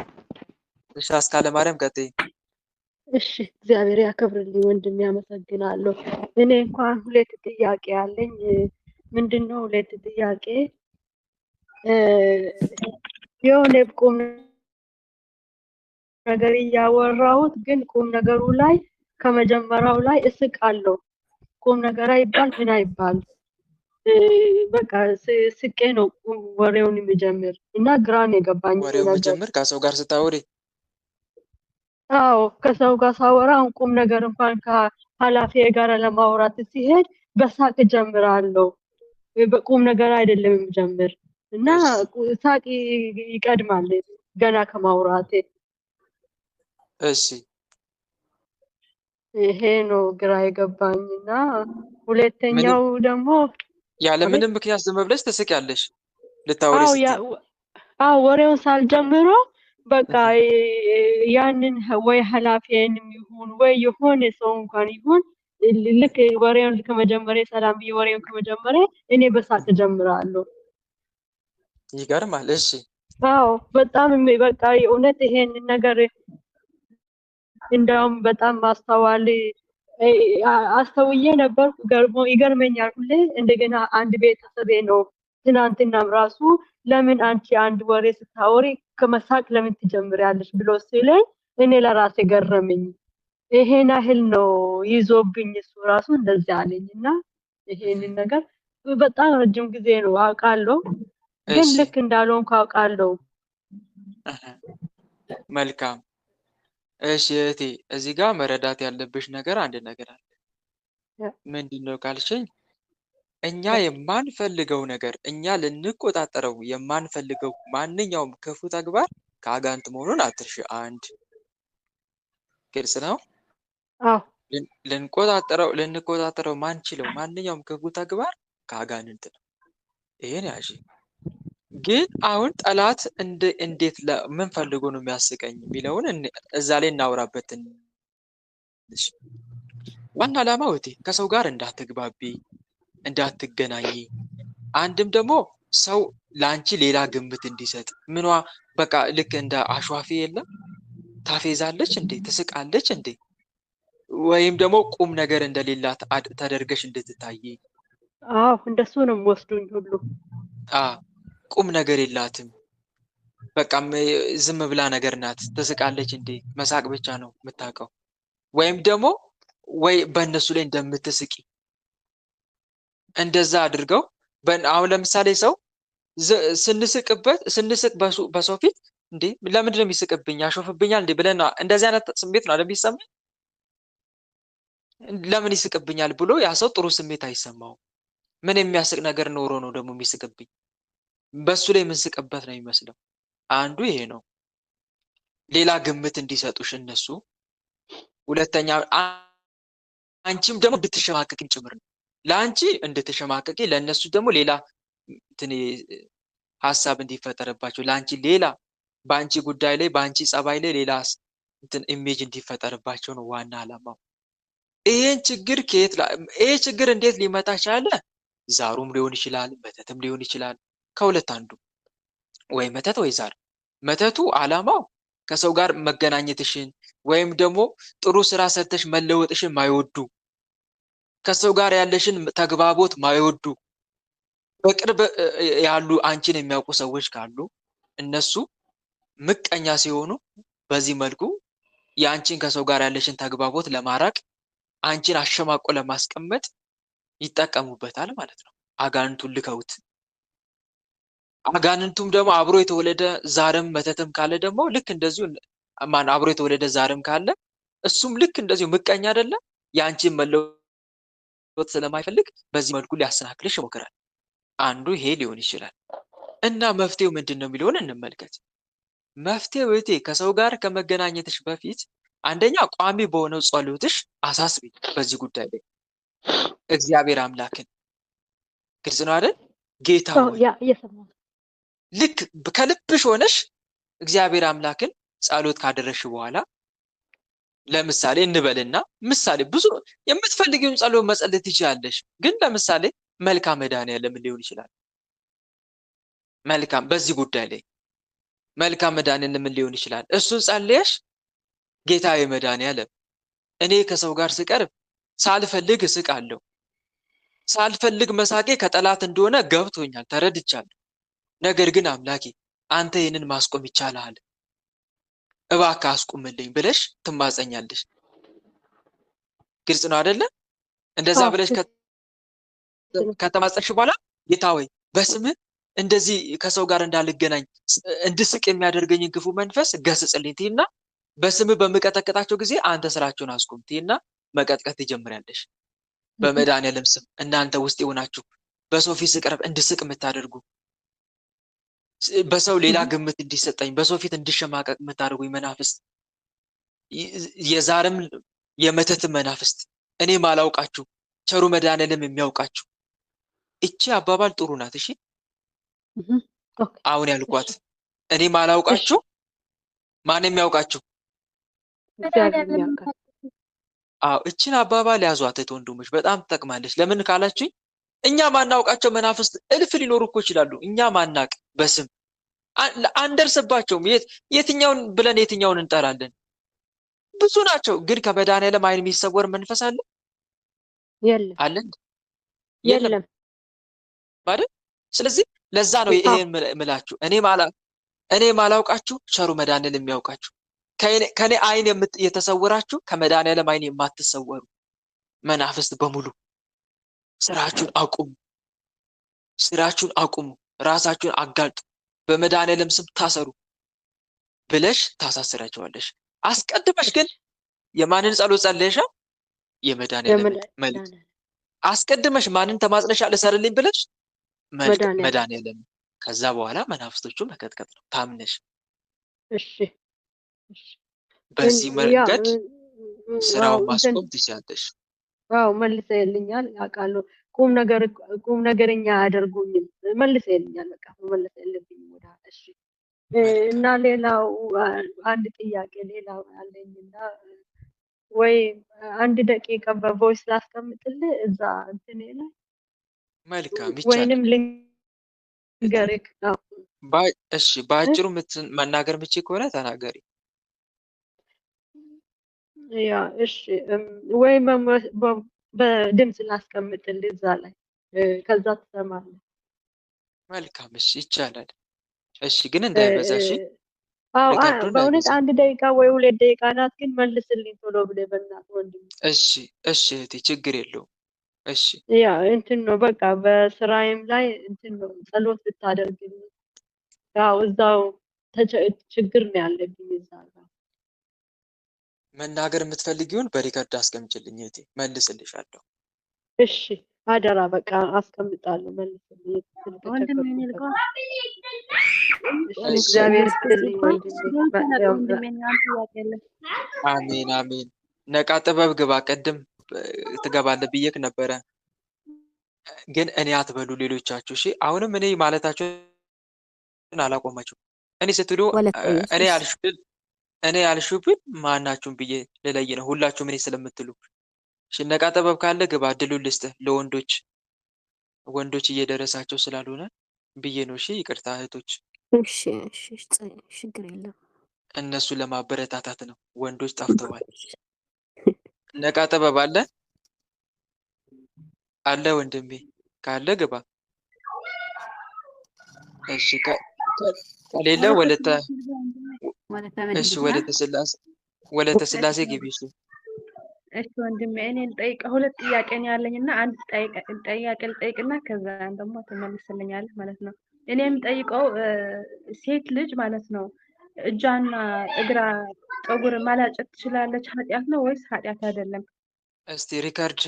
እሺ አስካለ ማርያም ቀጥይ። እሺ እግዚአብሔር ያከብርልኝ ወንድሜ፣ አመሰግናለሁ። እኔ እንኳን ሁለት ጥያቄ አለኝ። ምንድነው ሁለት ጥያቄ? የሆነ ቁም ነገር እያወራሁት ግን ቁም ነገሩ ላይ ከመጀመሪያው ላይ እስቃለሁ። ቁም ነገር አይባል ምን አይባል በቃ ስቄ ነው ወሬውን የሚጀምር እና ግራን የገባኝ ወሬውን የሚጀምር ከሰው ጋር ስታወሪ? አዎ ከሰው ጋር ሳወራ ቁም ነገር እንኳን ከኃላፊዬ ጋር ለማውራት ሲሄድ በሳቅ ጀምራለሁ። በቁም ነገር አይደለም የምጀምር እና ሳቅ ይቀድማል ገና ከማውራቴ። እሺ ይሄ ነው ግራ የገባኝና ሁለተኛው ደግሞ ያለምንም ምክንያት ዝም ብለሽ ትስቂያለሽ ልታወሪ ስትይ? አዎ ወሬውን ሳልጀምሮ በቃ ያንን ወይ ኃላፊዬንም ይሁን ወይ የሆነ ሰው እንኳን ይሁን ልክ ወሬውን ከመጀመሪያ ሰላም ብዬ ወሬውን ከመጀመሪያ እኔ በሳቅ ጀምራለሁ። ይገርማል። እሺ አዎ በጣም በቃ እውነት ይሄንን ነገር እንደውም በጣም ማስተዋል አስተውዬ ነበር። ይገርመኛል ሁሌ። እንደገና አንድ ቤተሰቤ ነው ትናንትናም ራሱ ለምን አንቺ አንድ ወሬ ስታወሪ ከመሳቅ ለምን ትጀምሪያለሽ ብሎ ሲለኝ እኔ ለራሴ ገረመኝ። ይሄን ያህል ነው ይዞብኝ እሱ ራሱ እንደዚህ አለኝና ይሄንን ነገር በጣም ረጅም ጊዜ ነው አውቃለሁ፣ ግን ልክ እንዳልሆንኩ አውቃለሁ። መልካም። እሺ እህቴ እዚህ ጋር መረዳት ያለብሽ ነገር አንድ ነገር አለ። ምንድነው ካልሽኝ እኛ የማንፈልገው ነገር እኛ ልንቆጣጠረው የማንፈልገው ማንኛውም ክፉ ተግባር ከአጋንንት መሆኑን አትርሺ። አንድ ግልጽ ነው። አዎ ልንቆጣጠረው ማንችለው ማንኛውም ክፉ ተግባር ከአጋንንት ነው። ይሄን ያዥ። ግን አሁን ጠላት እንዴት ምን ፈልጎ ነው የሚያስቀኝ የሚለውን እዛ ላይ እናውራበት ትንሽ። ዋና ዓላማው ከሰው ጋር እንዳትግባቢ፣ እንዳትገናኝ፣ አንድም ደግሞ ሰው ለአንቺ ሌላ ግምት እንዲሰጥ ምኗ በቃ ልክ እንደ አሿፊ የለም ታፌዛለች እንዴ ትስቃለች እንዴ ወይም ደግሞ ቁም ነገር እንደሌላት ተደርገሽ እንድትታይ። አዎ እንደሱ ነው የሚወስዱኝ ሁሉ። ቁም ነገር የላትም በቃ ዝም ብላ ነገር ናት፣ ትስቃለች እንዴ መሳቅ ብቻ ነው የምታውቀው። ወይም ደግሞ ወይ በእነሱ ላይ እንደምትስቂ እንደዛ አድርገው። አሁን ለምሳሌ ሰው ስንስቅ በሰው ፊት እንዴ ለምንድን ነው የሚስቅብኝ ያሾፍብኛል እንዴ ብለን እንደዚህ አይነት ስሜት ነው አይደል የሚሰማው። ለምን ይስቅብኛል ብሎ ያ ሰው ጥሩ ስሜት አይሰማውም። ምን የሚያስቅ ነገር ኖሮ ነው ደግሞ የሚስቅብኝ? በሱ ላይ የምንስቅበት ነው የሚመስለው። አንዱ ይሄ ነው፣ ሌላ ግምት እንዲሰጡሽ እነሱ። ሁለተኛ አንቺም ደግሞ እንድትሸማቀቂም ጭምር ነው። ለአንቺ እንድትሸማቀቂ፣ ለእነሱ ደግሞ ሌላ ሀሳብ እንዲፈጠርባቸው፣ ለአንቺ ሌላ በአንቺ ጉዳይ ላይ በአንቺ ጸባይ ላይ ሌላ ኢሜጅ እንዲፈጠርባቸው ነው ዋና ዓላማው። ይሄን ችግር ይሄ ችግር እንዴት ሊመጣ ቻለ? ዛሩም ሊሆን ይችላል፣ መተትም ሊሆን ይችላል። ከሁለት አንዱ፣ ወይ መተት ወይ ዛር። መተቱ ዓላማው ከሰው ጋር መገናኘትሽን ወይም ደግሞ ጥሩ ስራ ሰርተሽ መለወጥሽን ማይወዱ፣ ከሰው ጋር ያለሽን ተግባቦት ማይወዱ፣ በቅርብ ያሉ አንቺን የሚያውቁ ሰዎች ካሉ እነሱ ምቀኛ ሲሆኑ በዚህ መልኩ የአንቺን ከሰው ጋር ያለሽን ተግባቦት ለማራቅ አንቺን አሸማቆ ለማስቀመጥ ይጠቀሙበታል ማለት ነው። አጋንንቱን ልከውት። አጋንንቱም ደግሞ አብሮ የተወለደ ዛርም መተትም ካለ ደግሞ ልክ እንደዚሁ አብሮ የተወለደ ዛርም ካለ እሱም ልክ እንደዚሁ ምቀኛ አይደለ? የአንቺን መለወጥ ስለማይፈልግ በዚህ መልኩ ሊያሰናክልሽ ይሞክራል። አንዱ ይሄ ሊሆን ይችላል። እና መፍትሄው ምንድን ነው የሚለውን እንመልከት። መፍትሄው ከሰው ጋር ከመገናኘትሽ በፊት አንደኛ ቋሚ በሆነው ጸሎትሽ አሳስቢ በዚህ ጉዳይ ላይ እግዚአብሔር አምላክን። ግልጽ ነው አይደል? ጌታ ሆይ ልክ ከልብሽ ሆነሽ እግዚአብሔር አምላክን ጸሎት ካደረሽ በኋላ ለምሳሌ እንበልና ምሳሌ ብዙ የምትፈልጊውን ጸሎት መጸለይ ትችላለሽ። ግን ለምሳሌ መልካም መድኃኒዓለም ሊሆን ይችላል። መልካም በዚህ ጉዳይ ላይ መልካም መድኃኒዓለም ሊሆን ይችላል። እሱን ጸልየሽ ጌታዬ መድኃኒዓለም እኔ ከሰው ጋር ስቀርብ ሳልፈልግ እስቃለሁ። ሳልፈልግ መሳቄ ከጠላት እንደሆነ ገብቶኛል፣ ተረድቻለሁ። ነገር ግን አምላኬ አንተ ይህንን ማስቆም ይቻላል፣ እባክህ አስቁምልኝ ብለሽ ትማጸኛለሽ። ግልጽ ነው አይደለ? እንደዛ ብለሽ ከተማጸንሽ በኋላ ጌታ ሆይ በስምህ እንደዚህ ከሰው ጋር እንዳልገናኝ እንድስቅ የሚያደርገኝን ክፉ መንፈስ ገስጽልኝ ትይና በስምህ በምቀጠቅጣቸው ጊዜ አንተ ስራቸውን አስቁም ትይና መቀጥቀጥ ትጀምሪያለሽ። በመድኃኒዓለም ስም እናንተ ውስጥ የሆናችሁ በሰው ፊት ስቀርብ እንድስቅ የምታደርጉ፣ በሰው ሌላ ግምት እንዲሰጠኝ፣ በሰው ፊት እንድሸማቀቅ የምታደርጉኝ መናፍስት፣ የዛርም የመተትም መናፍስት እኔ ማላውቃችሁ ቸሩ መድኃኒዓለም የሚያውቃችሁ። እቺ አባባል ጥሩ ናት። እሺ አሁን ያልኳት እኔ ማላውቃችሁ ማን የሚያውቃችሁ? እችን አባባል ያዟት ወንድሞች፣ በጣም ትጠቅማለች። ለምን ካላችሁኝ እኛ ማናውቃቸው መናፍስት እልፍ ሊኖሩ እኮ ይችላሉ። እኛ ማናቅ በስም አንደርስባቸውም። የትኛውን ብለን የትኛውን እንጠራለን? ብዙ ናቸው። ግን ከመድኃኒዓለም ዓይን የሚሰወር መንፈስ አለ? አለ? የለም ማለት። ስለዚህ ለዛ ነው ይሄን ምላችሁ እኔ ማላውቃችሁ ቸሩ መድኃኒዓለም የሚያውቃችሁ፣ ከኔ ዓይን የተሰወራችሁ ከመድኃኒዓለም ዓይን የማትሰወሩ መናፍስት በሙሉ ስራችሁን አቁሙ፣ ስራችሁን አቁሙ፣ ራሳችሁን አጋልጡ፣ በመድኃኒዓለም ስም ታሰሩ ብለሽ ታሳስራቸዋለሽ። አስቀድመሽ ግን የማንን ጸሎት ጸለይሻ? የመድኃኒዓለም መልእክት። አስቀድመሽ ማንን ተማጽነሻል? እሰርልኝ ብለሽ መድኃኒዓለም። ከዛ በኋላ መናፍስቶቹ መቀጥቀጥ ነው ታምነሽ። እሺ በዚህ መንገድ ስራውን እንትን ማስቆም ትችያለሽ። መልሰህልኛል አውቃለሁ። ቁም ነገረኛ አያደርጉኝም። መልሰህልኛል። በቃ መመለስ የለብኝም ወደ ኋላ። እሺ መልካም እና ሌላው አንድ ጥያቄ ሌላው አለኝና ወይ አንድ ደቂቃ በቮይስ ላስቀምጥልህ እዛ እንትኔ ላይ መልካም ይቻላል። ወይንም ልንገርህ? እሺ በአጭሩ መናገር የምትችይ ከሆነ ተናገሪ። ያ እሺ ወይ በድምፅ ላስቀምጥልህ እዛ ላይ ከዛ ትሰማለህ። መልካም እሺ ይቻላል። እሺ ግን እንዳይበዛ እሺ፣ ሪከርዱ በእውነት እንዳይበዛ። 1 ደቂቃ ወይ 2 ደቂቃ ናት፣ ግን መልስልኝ ቶሎ ብለህ በእናትህ ወንድም። እሺ እሺ እህቴ ችግር የለውም። እሺ ያ እንትን ነው በቃ በስራዬም ላይ እንትን ነው ጸሎት ብታደርግልኝ። ያው እዛው ችግር ነው ያለብኝ እዛ ጋር። መናገር የምትፈልጊውን በሪከርድ አስቀምጭልኝ እህቴ፣ መልስልሻለሁ። እሺ አደራ በቃ አስቀምጣለሁ፣ መልስልኝ። ወንድሜ እኔ ልግባ። እሺ እግዚአብሔር ይስጥልኝ ወንድሜ። አሜን አሜን። ነቃ ጥበብ ግባ። ቅድም ትገባለህ ብዬክ ነበረ፣ ግን እኔ አትበሉ ሌሎቻችሁ። እሺ አሁንም እኔ ማለታችሁን አላቆማችሁ። እኔ ስትሉ እኔ ያልሽብን ማናችሁም ብዬ ልለይ ነው፣ ሁላችሁም እኔ ስለምትሉ። እሺ ነቃ ጥበብ ካለ ግባ፣ እድሉን ልስጥህ። ወንዶች እየደረሳቸው ስላልሆነ ብዬ ነው። እሺ ይቅርታ እህቶች። እሺ ችግር የለም። እነሱ ለማበረታታት ነው። ወንዶች ጠፍተዋል። ነቃ ጥበብ አለ ወንድሜ ካለ ግባ። እሺ ከሌለ ወለተ ስላሴ ግቢ። እሺ ወንድሜ እኔን ጠይቀ 2 ጥያቄ ነው ያለኝና አንድ ጥያቄ ልጠይቅና ከዛ ደግሞ ትመልስልኛለህ ማለት ነው። እኔ የምጠይቀው ሴት ልጅ ማለት ነው እጇና እግራ ፀጉር ማላጨት ትችላለች፣ ኃጢአት ነው ወይስ ኃጢአት አይደለም? እስቲ ሪካርድ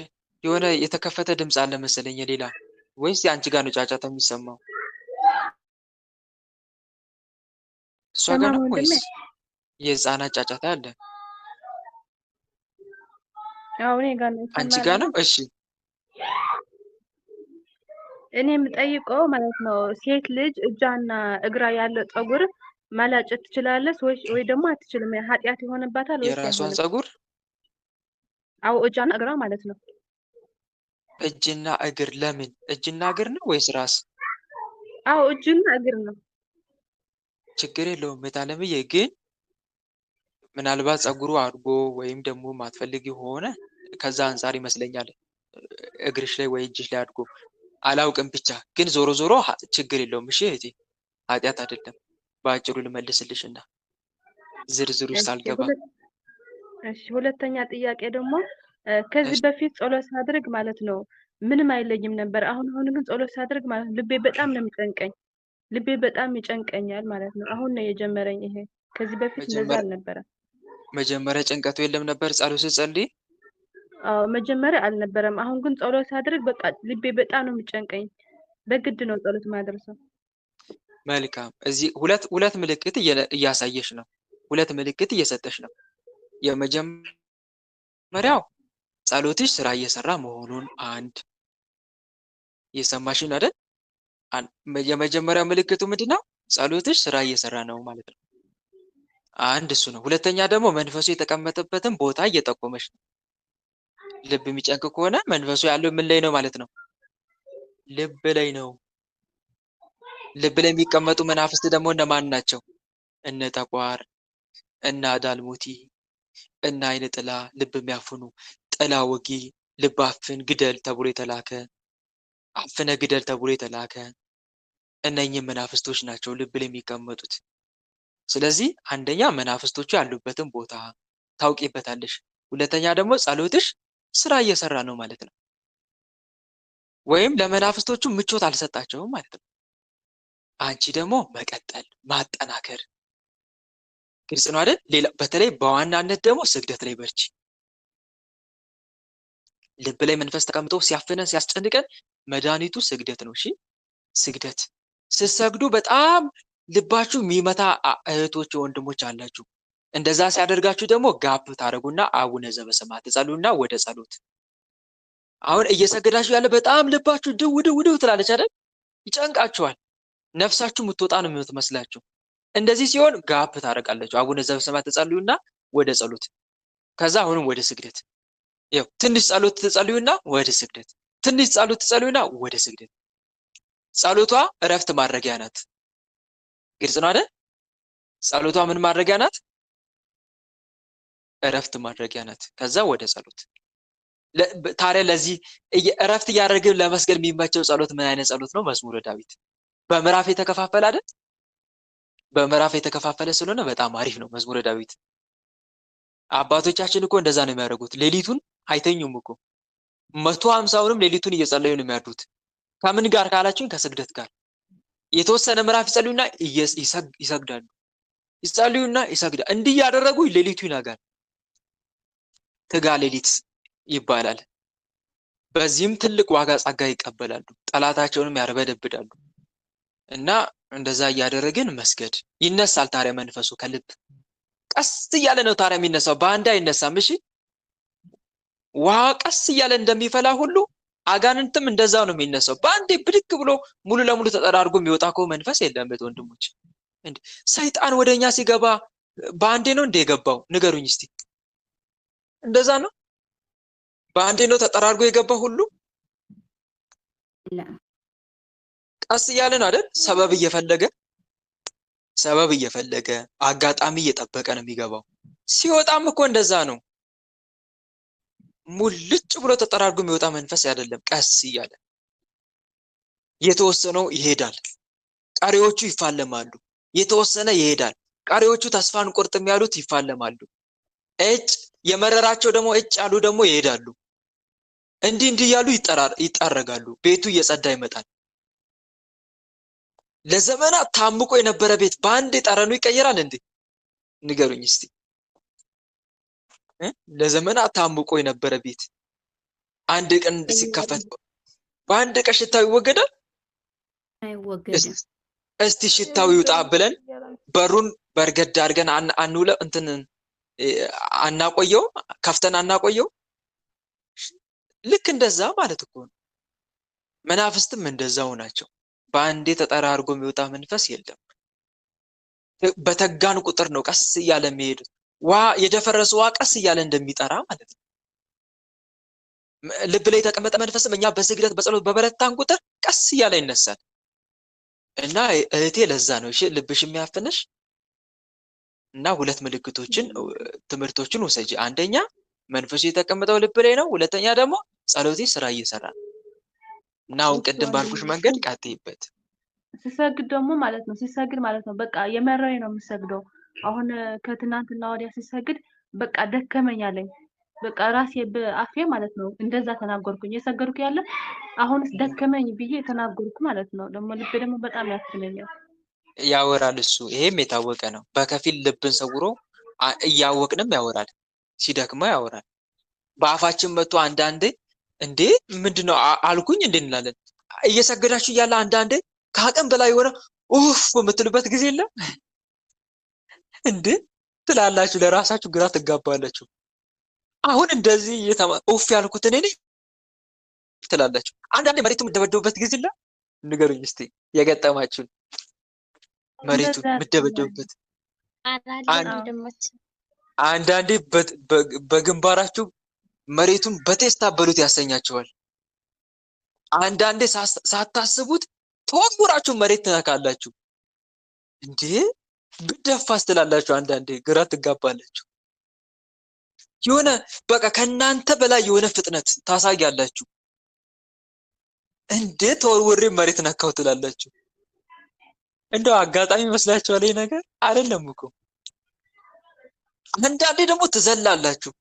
የሆነ የተከፈተ ድምፅ አለ መሰለኝ ሌላ፣ ወይስ የአንቺ ጋር ነው ጫጫታ የሚሰማው? እሷ ጋር ነው ወይስ የህፃናት ጫጫታ አለ? አዎ እኔ ጋር ነው። አንቺ ጋር ነው? እሺ እኔ የምጠይቀው ማለት ነው ሴት ልጅ እጇና እግራ ያለው ፀጉር ማላጨት ትችላለች ወይ ደግሞ አትችልም? ኃጢአት ይሆንባታል ወይስ የራሷን ፀጉር? አዎ እጇና እግራ ማለት ነው። እጅና እግር ለምን? እጅና እግር ነው ወይስ ራስ? አዎ እጅና እግር ነው። ችግር የለውም እህታለምዬ፣ ግን ምናልባት ፀጉሩ አድጎ ወይም ደግሞ ማትፈልጊ ሆነ ከዛ አንጻር ይመስለኛል እግርሽ ላይ ወይ እጅሽ ላይ አድጎ አላውቅም። ብቻ ግን ዞሮ ዞሮ ችግር የለውም። እሺ እህቴ ኃጢአት አይደለም። በአጭሩ ልመልስልሽና ዝርዝር ውስጥ አልገባ። እሺ ሁለተኛ ጥያቄ ደግሞ ከዚህ በፊት ጸሎት ሳድርግ ማለት ነው ምንም አይለኝም ነበር። አሁን ግን ጸሎት ሳድርግ ማለት ነው ልቤ በጣም ነው የሚጨንቀኝ። ልቤ በጣም ይጨንቀኛል ማለት ነው። አሁን ነው የጀመረኝ ይሄ። ከዚህ በፊት እንደዛ አልነበረም። መጀመሪያ ጭንቀቱ የለም ነበር ጸሎት ስትጸልይ? አዎ መጀመሪያ አልነበረም። አሁን ግን ጸሎት ሳድርግ በቃ ልቤ በጣም ነው የሚጨንቀኝ። በግድ ነው ጸሎት ማድረሰው። መልካም። እዚህ ሁለት ምልክት እያሳየሽ ነው። ሁለት ምልክት እየሰጠሽ ነው። የመጀመሪያው ጸሎትሽ ስራ እየሰራ መሆኑን አንድ እየሰማሽን አይደል? የመጀመሪያው ምልክቱ ምንድነው? ጸሎትሽ ስራ እየሰራ ነው ማለት ነው። አንድ እሱ ነው። ሁለተኛ ደግሞ መንፈሱ የተቀመጠበትን ቦታ እየጠቆመሽ ነው። ልብ የሚጨንቅ ከሆነ መንፈሱ ያለው ምን ላይ ነው ማለት ነው? ልብ ላይ ነው። ልብ ላይ የሚቀመጡ መናፍስት ደግሞ እነማን ናቸው? እነ ጠቋር፣ እነ አዳልሙቲ፣ እነ አይነ ጥላ፣ ልብ የሚያፍኑ፣ ጥላ ወጊ፣ ልብ አፍን ግደል ተብሎ የተላከ፣ አፍነ ግደል ተብሎ የተላከ እነኚህ መናፍስቶች ናቸው ልብ ላይ የሚቀመጡት። ስለዚህ አንደኛ መናፍስቶቹ ያሉበትን ቦታ ታውቂበታለሽ። ሁለተኛ ደግሞ ጸሎትሽ ስራ እየሰራ ነው ማለት ነው። ወይም ለመናፍስቶቹ ምቾት አልሰጣቸውም ማለት ነው። አንቺ ደግሞ መቀጠል ማጠናከር። ግልጽ ነው አይደል? ሌላ በተለይ በዋናነት ደግሞ ስግደት ላይ በርቺ። ልብ ላይ መንፈስ ተቀምጦ ሲያፍነን ሲያስጨንቀን መድኃኒቱ ስግደት ነው። እሺ ስግደት ስትሰግዱ በጣም ልባችሁ የሚመታ እህቶች ወንድሞች አላችሁ። እንደዛ ሲያደርጋችሁ ደግሞ ጋፕ ታደርጉና አቡነ ዘበሰማያት ትጸልዩና ወደ ጸሎት። አሁን እየሰገዳችሁ ያለ በጣም ልባችሁ ድው ድው ድው ትላለች አይደል? ይጨንቃችኋል። ነፍሳችሁ የምትወጣ ነው የምትመስላችሁ። እንደዚህ ሲሆን ጋፕ ታደርጋላችሁ። አቡነ ዘበሰማያት ትጸልዩና ወደ ጸሎት። ከዛ አሁንም ወደ ስግደት። ይኸው ትንሽ ጸሎት ትጸልዩና ወደ ስግደት፣ ትንሽ ጸሎት ትጸልዩና ወደ ስግደት። ጸሎቷ እረፍት ማድረጊያ ናት። ግልጽ ነው አይደል? ጸሎቷ ምን ማድረጊያ ናት? እረፍት ማድረጊያ ናት። ከዛ ወደ ጸሎት። ታዲያ ለዚህ እረፍት እያደረግን ለመስገድ የሚመቸው ጸሎት ምን አይነት ጸሎት ነው? መዝሙረ ዳዊት በምዕራፍ የተከፋፈለ አይደል? በምዕራፍ የተከፋፈለ ስለሆነ በጣም አሪፍ ነው መዝሙረ ዳዊት። አባቶቻችን እኮ እንደዛ ነው የሚያደርጉት። ሌሊቱን አይተኙም እኮ 150ውንም ሌሊቱን እየጸለዩ ነው የሚያድሩት። ከምን ጋር ካላችሁኝ ከስግደት ጋር። የተወሰነ ምዕራፍ ይጸልዩና ይሰግዳሉ። ይጸልዩና ይሰግዳሉ። እንዲህ ያደረጉ ሌሊቱ ይነጋል። ትጋ ሌሊት ይባላል። በዚህም ትልቅ ዋጋ ጸጋ ይቀበላሉ። ጠላታቸውንም ያርበደብዳሉ። እና እንደዛ እያደረግን መስገድ ይነሳል። ታዲያ መንፈሱ ከልብ ቀስ እያለ ነው ታዲያ የሚነሳው፣ በአንድ አይነሳም። እሺ ውሃ ቀስ እያለ እንደሚፈላ ሁሉ አጋንንትም እንደዛው ነው የሚነሳው። በአንዴ ብድግ ብሎ ሙሉ ለሙሉ ተጠራርጎ የሚወጣ እኮ መንፈስ የለም ወንድሞች። እንዴ ሰይጣን ወደኛ ሲገባ በአንዴ ነው እንደ የገባው? ንገሩኝ እስቲ። እንደዛ ነው? በአንዴ ነው ተጠራርጎ የገባው ሁሉ? ቀስ እያለ ነው አይደል? ሰበብ እየፈለገ አጋጣሚ እየጠበቀ ነው የሚገባው። ሲወጣም እኮ እንደዛ ነው። ሙልጭ ብሎ ተጠራርጎ የሚወጣ መንፈስ አይደለም። ቀስ እያለ የተወሰነው ይሄዳል፣ ቀሪዎቹ ይፋለማሉ። የተወሰነ ይሄዳል፣ ቀሪዎቹ ተስፋን ቁርጥም ያሉት ይፋለማሉ። የመረራቸው ደግሞ ያሉ ደግሞ ይሄዳሉ። እንዲህ ያሉ ይጠረጋሉ። ቤቱ እየጸዳ ይመጣል። ለዘመናት ታምቆ የነበረ ቤት በአንድ ጠረኑ ይቀየራል እንዴ? ንገሩኝ እስቲ። ለዘመናት ታምቆ የነበረ ቤት አንድ ቀን ሲከፈት በአንድ ቀን ሽታው ይወገዳል? አይወገድም። እስቲ ሽታው ይውጣ ብለን በሩን በርገድ አድርገን አንውለ እንትን አናቆየው፣ ከፍተን አናቆየው። ልክ እንደዛ ማለት እኮ ነው። መናፍስትም እንደዛው ናቸው። በአንዴ ተጠራርጎ የሚወጣ መንፈስ የለም። በተጋን ቁጥር ነው ቀስ እያለ የሚሄድ የደፈረሰ ውሃ ቀስ እያለ እንደሚጠራ ማለት ነው። ልብ ላይ የተቀመጠ መንፈስም እኛ በስግደት በጸሎት በበረታን ቁጥር ቀስ እያለ ይነሳል። እና እህቴ ለዛ ነው እሺ ልብሽ የሚያፍንሽ። እና ሁለት ምልክቶችን ትምህርቶችን ወሰጂ። አንደኛ መንፈሱ የተቀመጠው ልብ ላይ ነው። ሁለተኛ ደግሞ ጸሎቴ ስራ እየሰራ ነው። እና አሁን ቅድም ባልኩሽ መንገድ ቀጥይበት። ሲሰግድ ደግሞ ማለት ነው ሲሰግድ ማለት ነው በቃ የመረረኝ ነው የምሰግደው። አሁን ከትናንትና ወዲያ ሲሰግድ በቃ ደከመኝ አለኝ። በቃ ራሴ በአፌ ማለት ነው እንደዛ ተናገርኩኝ። የሰገድኩ ያለ አሁንስ ደከመኝ ብዬ ተናገርኩ ማለት ነው። ደግሞ ልብ ደግሞ በጣም ያፍነኛል። ያወራል እሱ። ይሄም የታወቀ ነው። በከፊል ልብን ሰውሮ እያወቅንም ያወራል። ሲደክመው ያወራል። በአፋችን መጥቶ አንዳንዴ እንዴ ምንድነው አልኩኝ እንዴ እንላለን። እየሰገዳችሁ እያለ አንዳንዴ ከአቅም በላይ የሆነ ኡፍ የምትሉበት ጊዜ የለም እንዴ ትላላችሁ። ለራሳችሁ ግራ ትጋባላችሁ። አሁን እንደዚህ ኡፍ ያልኩት እኔ ነኝ ትላላችሁ። አንዳንዴ መሬቱ የምትደበደቡበት ጊዜ የለም? ንገሩኝ እስቲ የገጠማችሁን። መሬቱ የምትደበደቡበት አንዳንዴ በግንባራችሁ መሬቱን በቴስታ በሉት ያሰኛችኋል። አንዳንዴ ሳታስቡት ተወርውራችሁ መሬት ትነካላችሁ። እንዴ ብደፋስ ትላላችሁ። አንዳንዴ ግራ ትጋባላችሁ። የሆነ በቃ ከናንተ በላይ የሆነ ፍጥነት ታሳያላችሁ። እንዴ ተወርውሬ መሬት ነካው ትላላችሁ። እንደው አጋጣሚ መስላችኋል? ይሄ ነገር አይደለም እኮ። አንዳንዴ ደግሞ ትዘላላችሁ።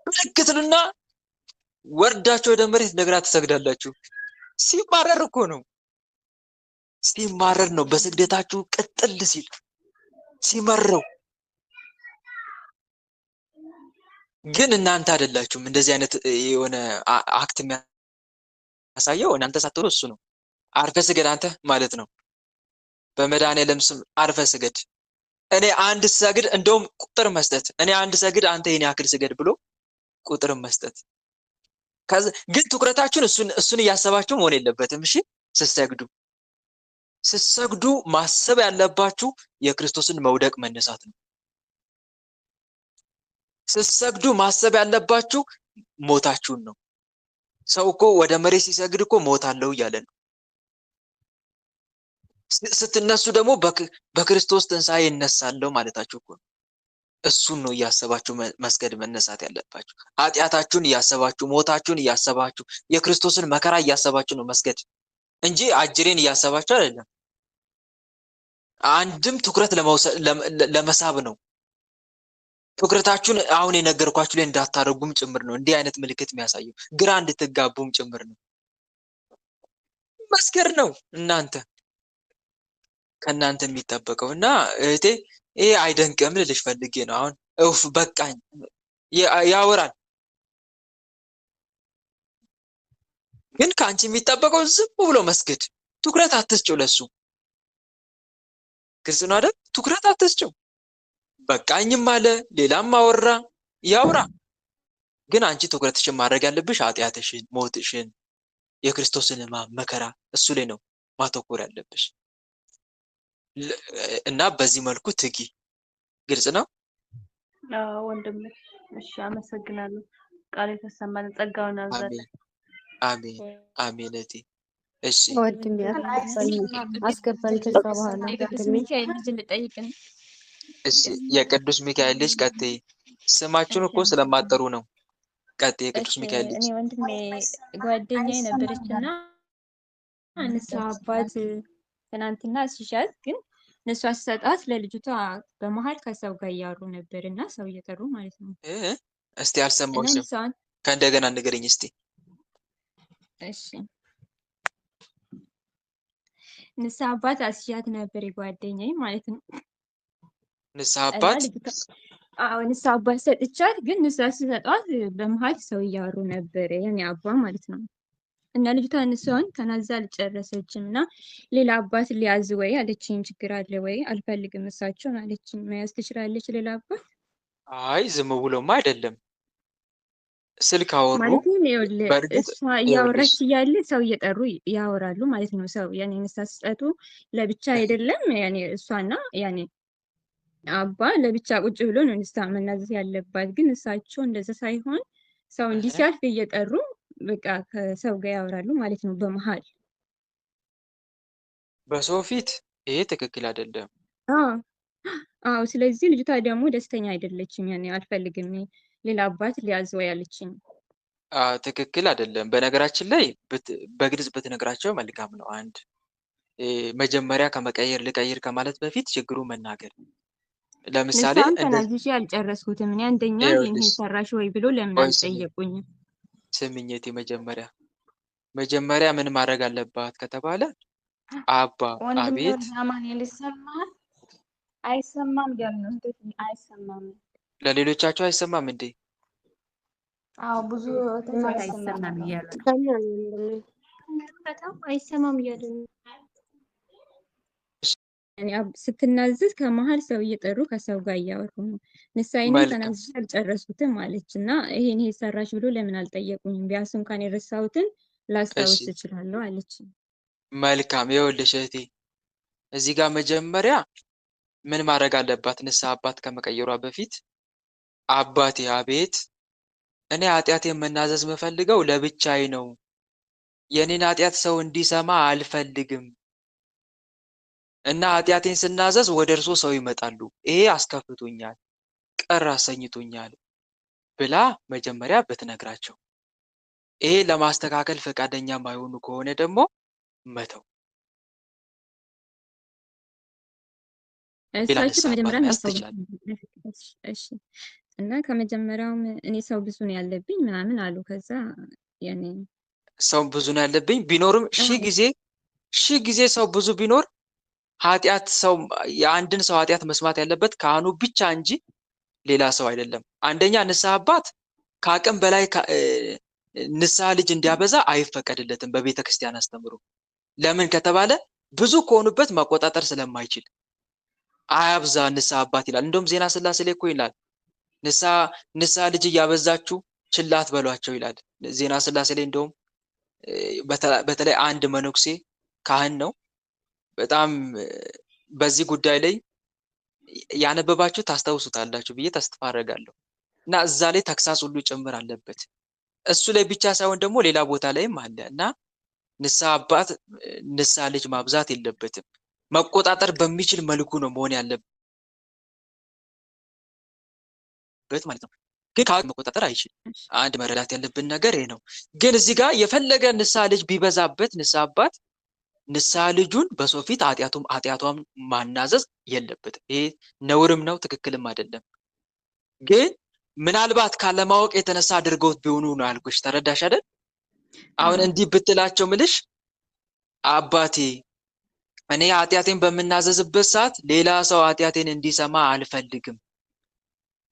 ምልክትና ወርዳችሁ ወደ መሬት እንደገና ትሰግዳላችሁ። ሲማረር እኮ ነው። ሲማረር ነው። በስግደታችሁ ቅጥል ሲል ሲመረው። ግን እናንተ አይደላችሁም እንደዚህ አይነት የሆነ አክት የሚያሳየው እናንተ ሳትሆኑ እሱ ነው። አርፈ ስገድ አንተ ማለት ነው። በመድኃኒዓለም ስም አርፈ ስገድ። እኔ አንድ ሰግድ እንደውም ቁጥር መስጠት እኔ አንድ ሰግድ አንተ የኔ ያክል ስገድ ብሎ ቁጥር መስጠት። ግን ትኩረታችሁን እሱን እያሰባችሁ መሆን የለበትም። እሺ ስትሰግዱ ማሰብ ያለባችሁ የክርስቶስን መውደቅ መነሳት ነው። ስትሰግዱ ማሰብ ያለባችሁ ሞታችሁን ነው። ሰው እኮ ወደ መሬት ሲሰግድ እኮ ሞታለሁ እያለ ነው። ስትነሱ ደግሞ በክርስቶስ ትንሣኤ እነሳለሁ ማለታችሁ እኮ ነው። እሱን ነው እያሰባችሁ መስገድ መነሳት ያለባችሁ። ኃጢአታችሁን እያሰባችሁ፣ ሞታችሁን እያሰባችሁ፣ የክርስቶስን መከራ እያሰባችሁ ነው መስገድ እንጂ አጅሬን እያሰባችሁ አይደለም። አንድም ትኩረት ለመሳብ ነው። ትኩረታችሁን አሁን የነገርኳችሁ ላይ እንዳታደርጉም ጭምር ነው እንዲህ አይነት ምልክት የሚያሳየው። ግራ እንድትጋቡም ጭምር ነው። መስገድ ነው ከእናንተ የሚጠበቀው። እና እህቴ ይሄ አይደንቅም ልልሽ ፈልጌ ነው። አሁን በቃኝ ያወራል፣ ግን ከአንቺ የሚጠበቀው ዝም ብሎ መስገድ። ትኩረት አትስጭው ለሱ። ግልጽ ነው አይደል? ትኩረት አትስጭው። በቃኝም አለ ሌላም አወራ ያውራ፣ ግን አንቺ ትኩረትሽን ማድረግ ያለብሽ ኃጢአትሽን፣ ሞትሽን፣ የክርስቶስን መከራ እሱ ላይ ነው ማተኮር ያለብሽ። እና በዚህ መልኩ ትጊ። ግልጽ ነው ወንድም። እሺ አመሰግናለሁ። ቃል የተሰማን ጸጋውን አብዛለን። አሜን አሜን። እህቴ እሺ ወንድም አስገባኝ። ከዛ በኋላ ሚካኤል ልጅ ልጠይቅን። እሺ የቅዱስ ሚካኤል ልጅ ቀጥይ። ስማችሁን እኮ ስለማጠሩ ነው። ቀጥይ የቅዱስ ሚካኤል ልጅ። እኔ ወንድሜ ጓደኛዬ ነበረችና ንስሐ አባት ትናንትና ሲሻት፣ ግን ንሷ ሲሰጣት ለልጅቷ በመሀል ከሰው ጋር እያወሩ ነበርና ሰው እየጠሩ ማለት ነው። እስቲ አልሰማሁሽም፣ ከእንደገና ንገረኝ እስቲ። እሺ ንስሐ አባት አስያት ነበር የጓደኛዬ ማለት ነው። ንስሐ አባት? አዎ ንስሐ አባት ሰጥቻት፣ ግን ንስሐ ሲሰጧት በመሀል ሰው እያወሩ ነበር፣ የኔ አባ ማለት ነው። እና ልጅቷ ንስሐውን ተናዛ አልጨረሰችም እና ሌላ አባት ሊያዝ ወይ አለችኝ። ችግር አለ ወይ? አልፈልግም እሳቸውን አለችኝ። መያዝ ትችላለች ሌላ አባት? አይ ዝም ብሎማ አይደለም፣ ስልክ አወሩ ማለት ነው። እሷ እያወራች እያለ ሰው እየጠሩ ያወራሉ ማለት ነው። ሰው ያኔ ንስሐ ሲሰጡ ለብቻ አይደለም። ያኔ እሷና ያኔ አባ ለብቻ ቁጭ ብሎ ነው ንስሐ መናዘዝ ያለባት። ግን እሳቸው እንደዛ ሳይሆን ሰው እንዲህ ሲያልፍ እየጠሩ በቃ ከሰው ጋር ያወራሉ ማለት ነው በመሀል። በሰው ፊት ይሄ ትክክል አይደለም። አዎ ስለዚህ ልጅቷ ደግሞ ደስተኛ አይደለችም። ያኔ አልፈልግም ሌላ አባት ሊያዝ ወይ አለችኝ። ትክክል አይደለም። በነገራችን ላይ በግልጽ ብትነግራቸው መልካም ነው። አንድ መጀመሪያ ልቀይር ከማለት በፊት ችግሩ መናገር። ለምሳሌ ተናዝዤ አልጨረስኩትም እኔ አንደኛ ይሄን ሰራሽ ወይ ብሎ ለምን አልጠየቁኝም? ስምኝቴ መጀመሪያ ምን ማድረግ አለባት ከተባለ አባ አቤት አይሰማም ያለ ነው። እንዴት አይሰማም? ለሌሎቻቸው አይሰማም እንዴ? አዎ ብዙ አይሰማም እያሉ ነው። አይሰማም እያሉ ነው። ስትናዘዝ ከመሀል ሰው እየጠሩ ከሰው ጋር እያወሩ ነው። ንስሐዬን ተናዝዤ አልጨረስኩትም አለች እና ይሄን ሰራሽ ብሎ ለምን አልጠየቁኝም? ቢያንስ እንኳን የረሳሁትን ላስታውስ እችላለሁ አለች። መልካም። ይኸውልሽ እህቴ እዚህ ጋር መጀመሪያ ምን ማድረግ አለባት? ንስሐ አባት ከመቀየሯ በፊት አባቴ አቤት፣ እኔ ኃጢአቴን መናዘዝ የምፈልገው ለብቻዬ ነው። የኔን ኃጢአት ሰው እንዲሰማ አልፈልግም እና ኃጢአቴን ስናዘዝ ወደ እርሶ ሰው ይመጣሉ፣ ይሄ አስከፍቶኛል፣ ቀር አሰኝቶኛል ብላ መጀመሪያ ብትነግራቸው፣ ይሄ ለማስተካከል ፈቃደኛ ማይሆኑ ከሆነ ደግሞ መተው። እና ከመጀመሪያውም እኔ ሰው ብዙ ነው ያለብኝ ምናምን አሉ። ከዛ ያኔ ሰው ብዙ ነው ያለብኝ ቢኖርም ሺህ ጊዜ ሰው ብዙ ቢኖር የአንድን ሰው ኃጢአት መስማት ያለበት ካህኑ ብቻ እንጂ ሌላ ሰው አይደለም። አንደኛ ንስሐ አባት ከአቅም በላይ ንስሐ ልጅ እንዲያበዛ አይፈቀድለትም በቤተ ክርስቲያን አስተምሮ። ለምን ከተባለ ብዙ ከሆኑበት መቆጣጠር ስለማይችል። አያብዛ ንስሐ አባት ይላል። እንደውም ዜና ስላሴ ላይ እኮ ይላል ንስሐ ልጅ እያበዛችሁ ችላ አትበሏቸው ይላል ዜና ስላሴ ላይ። እንደውም በተለይ አንድ መነኩሴ ካህን ነው በጣም በዚህ ጉዳይ ላይ ያነበባችሁ ታስታውሱታላችሁ ብዬ ተስፋ አደርጋለሁ። እና እዛ ላይ ተግሳጽ ሁሉ ጭምር አለበት። እሱ ላይ ብቻ ሳይሆን ደግሞ ሌላ ቦታ ላይም አለ። እና ንስሐ አባት ንስሐ ልጅ ማብዛት የለበትም። መቆጣጠር በሚችል መልኩ ነው መሆን ያለበት ማለት ነው። ግን ካህን መቆጣጠር አይችልም። አንድ መረዳት ያለብን ነገር ይሄ ነው። ግን እዚህ ጋር የፈለገ ንስሐ ልጅ ቢበዛበት ንስሐ አባት ንስሐ ልጁን በሰው ፊት ኃጢአቷን ማናዘዝ የለበትም። ይሄ ነውርም ነው፣ ትክክልም አይደለም። ግን ምናልባት ካለማወቅ የተነሳ አድርገውት ቢሆኑ ነው ያልኩሽ። ተረዳሽ አይደል? አሁን እንዲህ ብትላቸው ምልሽ አባቴ እኔ ኃጢአቴን በምናዘዝበት ሰዓት ሌላ ሰው ኃጢአቴን እንዲሰማ አልፈልግም።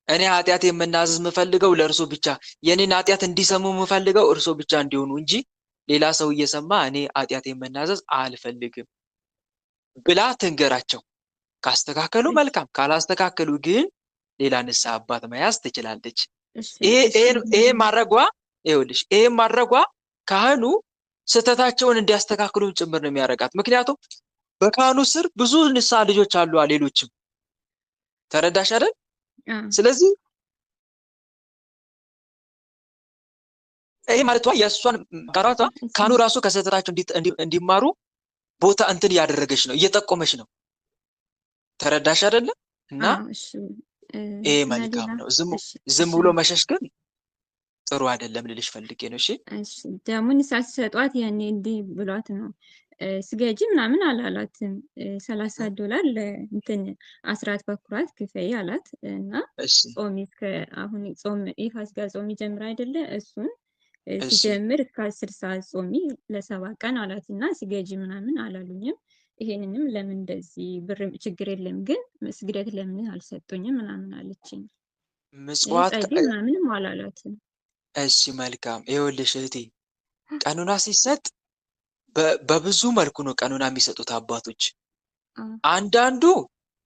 እኔ ኃጢአቴን የምናዘዝ የምፈልገው ለእርሶ ብቻ፣ የኔን ኃጢአት እንዲሰሙ የምፈልገው እርሶ ብቻ እንዲሆኑ እንጂ ሌላ ሰው እየሰማ እኔ ኃጢአቴን መናዘዝ አልፈልግም ብላ ትንገራቸው። ካስተካከሉ መልካም፣ ካላስተካከሉ ግን ሌላ ንስሐ አባት መያዝ ትችላለች። ይሄ ማድረጓ ይኸውልሽ፣ ይሄ ማድረጓ ካህኑ ስህተታቸውን እንዲያስተካክሉ ጭምር ነው የሚያደርጋት። ምክንያቱም በካህኑ ስር ብዙ ንስሐ ልጆች አሉ፣ ሌሎችም። ተረዳሽ አይደል? ስለዚህ ይሄ ማለቷ የእሷን ጋራቷ ካህኑ ራሱ ከስህተታቸው እንዲማሩ ቦታ እንትን እያደረገች ነው፣ እየጠቆመች ነው። ተረዳሽ አይደለ? እና ይሄ መልካም ነው። ዝም ብሎ መሸሽ ግን ጥሩ አይደለም ልልሽ ፈልጌ ነው። እሺ ደግሞ ንስሐ ሲሰጧት ያኔ እንዲህ ብሏት ነው ስገጂ ምናምን አላላትም። $30 ለእንትን አስራት በኩራት ክፈይ አላት። እና ጾም አሁን ጾም የፋሲካ ጾም ይጀምር አይደለ? እሱን ሲጀምር እስከ 10 ሰዓት ጾሚ ለ7 ቀን አላት። እና ስገጂ ምናምን አላሉኝም። ይሄንንም ለምን እንደዚህ ብር ችግር የለም ግን ስግደት ለምን አልሰጡኝም ምናምን አለችኝ። ምጽዋት ምናምንም አላላትም። እሺ መልካም። ይኸውልሽ እህቴ ቀኑና ሲሰጥ በብዙ መልኩ ነው ቀኑና የሚሰጡት አባቶች። አንዳንዱ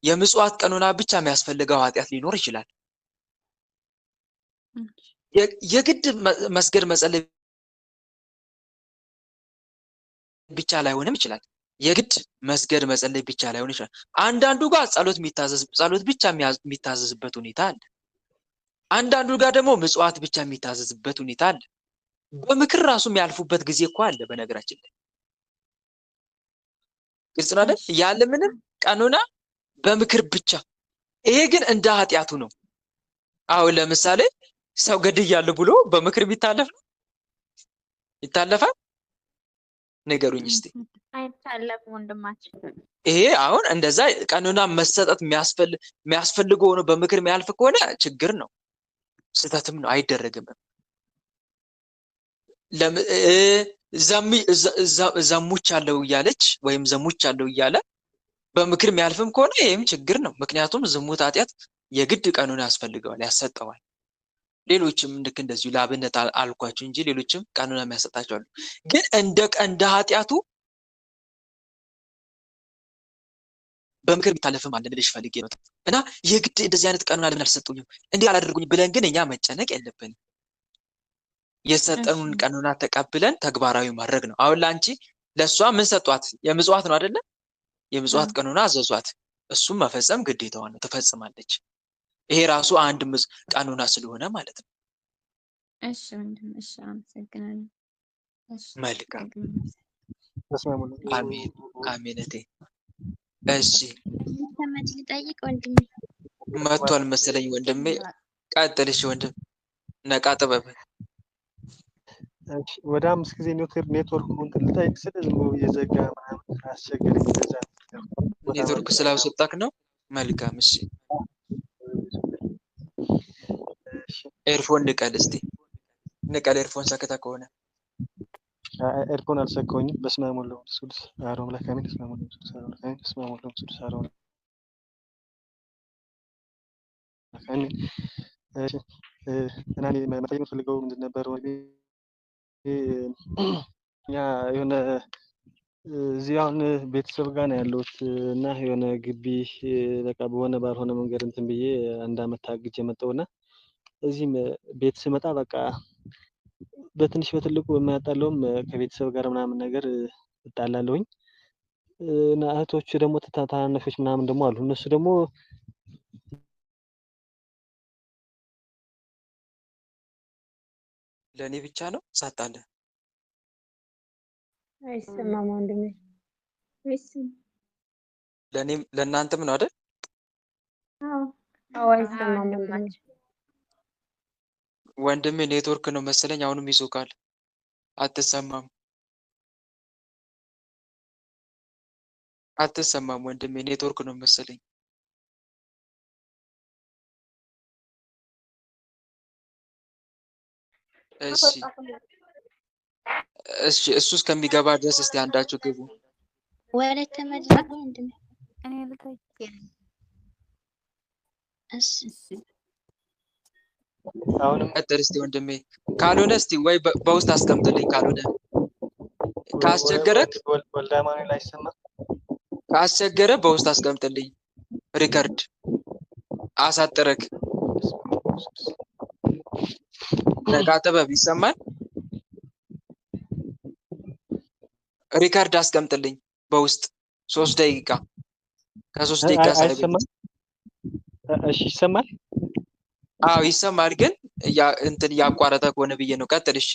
የምጽዋት ቀኑና ብቻ የሚያስፈልገው ኃጢአት ሊኖር ይችላል። የግድ መስገድ መጸለይ ብቻ ላይሆንም ይችላል። የግድ መስገድ መጸለይ ብቻ ላይሆን ይችላል። አንዳንዱ ጋር ጸሎት ብቻ የሚታዘዝበት ሁኔታ አለ። አንዳንዱ ጋር ደግሞ ምጽዋት ብቻ የሚታዘዝበት ሁኔታ አለ። በምክር ራሱ የሚያልፉበት ጊዜ እኮ አለ። በነገራችን ላይ ግልጽ ነው አይደል? ያለ ምንም ቀኑና በምክር ብቻ። ይሄ ግን እንደ ኃጢአቱ ነው። አሁን ለምሳሌ ሰው ገድያለሁ ብሎ በምክር ቢታለፍ ነው ይታለፋል? ንገሩኝ እስቲ። አይታለፍም ወንድማችን። ይሄ አሁን እንደዛ ቀኑና መሰጠት የሚያስፈልገው ነው በምክር የሚያልፍ ከሆነ ችግር ነው፣ ስህተትም ነው፣ አይደረግም። ዘሙች አለው እያለች ወይም ዘሙች አለው እያለ በምክር የሚያልፍም ከሆነ ይህም ችግር ነው። ምክንያቱም ዝሙት ኃጢአት የግድ ቀኑን ያስፈልገዋል፣ ያሰጠዋል። ሌሎችም ልክ እንደዚሁ ለአብነት አልኳቸው እንጂ ሌሎችም ቀኑን የሚያሰጣቸው አሉ። ግን እንደ ኃጢአቱ በምክር የሚታለፍም አለ ልልሽ ፈልጌ ነው። እና የግድ እንደዚህ አይነት ቀኑን ለምን አልሰጡኝም እንዲህ አላደረጉኝም ብለን ግን እኛ መጨነቅ የለብንም። የሰጠኑን ቀኑና ተቀብለን ተግባራዊ ማድረግ ነው። አሁን ለአንቺ ለእሷ ምን ሰጧት? የምጽዋት ነው አይደለ? የምጽዋት ቀኑና አዘዟት። እሱም መፈጸም ግዴታዋ ነው፣ ትፈጽማለች። ይሄ ራሱ አንድ ቀኑና ስለሆነ ማለት ነው። እሺ ወንድም፣ እሺ አመሰግናለሁ። መልካም አሜን አሜን። እቴ እሺ ተመድ ልጠይቅ ወንድሜ መጥቷል መሰለኝ። ወንድሜ ቀጥል። እሺ ወንድም ነቃ ጥበብ። እሺ ወደ 5 ጊዜ ኔትወርክ እንትን ልጠይቅ ስለ ዝም ብሎ እየዘጋ ምናምን አስቸገረኝ። እንደዛ ኔትወርክ ስላልሰጣክ ነው። መልካም እሺ። ኤርፎን ንቀል እስቲ ንቀል። ኤርፎን ሰከታ ከሆነ ኤርፎን አልሰካሁኝም። በስመ አብ ወወልድ ወመንፈስ ቅዱስ አሐዱ አምላክ አሜን። በስመ አብ ወወልድ ወመንፈስ ቅዱስ አሐዱ አምላክ አሜን። በስመ አብ ወወልድ ወመንፈስ ቅዱስ አሐዱ አምላክ አሜን። እሺ እና እኔ መጠየቅ የምፈልገው ምንድን ነበር? እኛ የሆነ እዚህ አሁን ቤተሰብ ጋር ነው ያለሁት እና የሆነ ግቢ በቃ በሆነ ባልሆነ መንገድ እንትን ብዬ 1 ዓመት ታግጄ መጣሁና እዚህም ቤት ስመጣ በቃ በትንሽ በትልቁ የማያጣለውም ከቤተሰብ ጋር ምናምን ነገር እጣላለሁኝ እና እህቶቹ ደግሞ ታናናሾች ምናምን ደግሞ አሉ። እነሱ ደግሞ ለእኔ ብቻ ነው ሳጣለ አይሰማም ወንድሜ። ለእኔም ለእናንተም ነው አይደል? አዎ አይሰማም ወንድሜ። ወንድሜ ኔትወርክ ነው መሰለኝ አሁንም ይዞካል። አትሰማም ወንድሜ ኔትወርክ ነው መሰለኝ። እሺ እሱ እስከሚገባ ድረስ እስቲ አንዳችሁ ግቡ። ወለተ መድረክ ወንድሜ እኔ ልጠይቅ። እሺ አሁንም ቀጥል እስቲ ወንድሜ። ካልሆነ እስቲ ወይ በውስጥ አስቀምጥልኝ። ካልሆነ ካስቸገረክ ወልደ አማኑኤል አይሰማም። ካስቸገረ በውስጥ አስቀምጥልኝ። ሪከርድ አሳጥረክ ነጋ ጥበብ ይሰማል። ሪከርድ አስቀምጥልኝ በውስጥ 3 ደቂቃ ከ3 ደቂቃ አይሰማም። እሺ ይሰማል። አዎ ይሰማል፣ ግን እንትን ያቋረጠ ከሆነ ብዬ ነው። ቀጥል እሺ።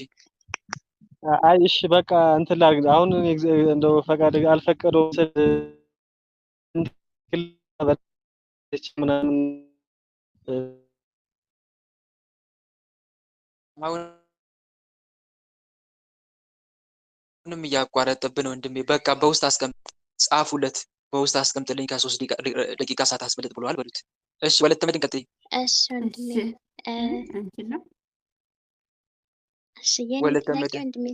አይ እሺ በቃ እንትን ላድርግ አሁን እንደው ፈቃድ አልፈቀደው ምናምን አሁንም እያቋረጠብን ወንድሜ። በቃ በውስጥ አስቀምጥ፣ ጻፉለት። በውስጥ አስቀምጥልኝ ከ3 ደቂቃ ሳታስበልጥ ብለዋል በሉት። እሺ ወለተ መድን ቀጥይ። እሺ ወንድሜ እሺ የኔ ወለተ ጥያቄ መድን ወንድሜ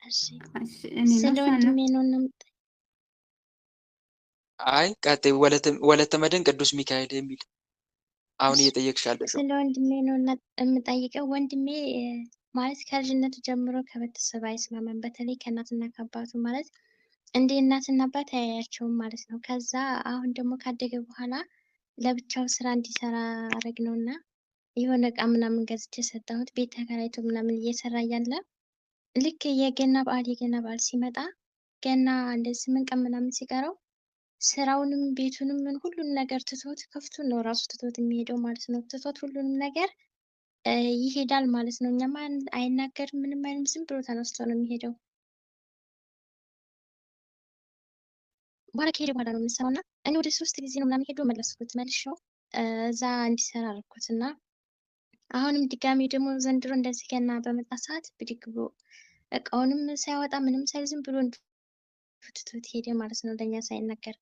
እሺ ስለ ወንድሜ ነው አይ ቀጥይ። ወለተ መድን ቅዱስ ሚካኤል የሚል አሁን እየጠየቅሻለሽ። ስለ ወንድሜ ነው የምጠይቀው። ወንድሜ ማለት ከልጅነቱ ጀምሮ ከቤተሰብ አይስማማም። በተለይ ከእናትና ከአባቱ ማለት እንደ እናትና አባት አያያቸውም ማለት ነው። ከዛ አሁን ደግሞ ካደገ በኋላ ለብቻው ስራ እንዲሰራ አረግነውና የሆነ እቃ ምናምን ገዝቼ ሰጠሁት። ቤት ተከራይቶ ምናምን እየሰራ እያለ ልክ የገና በዓል ሲመጣ ገና እንደዚህ 8 ቀን ምናምን ሲቀረው ስራውንም ቤቱንም ሁሉንም ነገር ትቶት ከፍቱን ነው ራሱ ትቶት የሚሄደው ማለት ነው። ትቶት ሁሉንም ነገር ይሄዳል ማለት ነው። እኛማ አይናገርም ምንም አይልም፣ ዝም ብሎ ተነስቶ ነው የሚሄደው። በኋላ ከሄደ በኋላ ነው የምንሰራው እና እኔ ወደ 3 ጊዜ ነው ምናምን ሄዶ መለስኩት። መልሼው እዛ እንዲሰራ አደረኩት እና አሁንም ድጋሚ ደግሞ ዘንድሮ እንደዚህ ገና በመጣ ሰዓት ብድግ ብሎ እቃውንም ሳያወጣ ምንም ሳይል ዝም ብሎ ትቶት ሄደ ማለት ነው፣ ለእኛ ሳይናገር።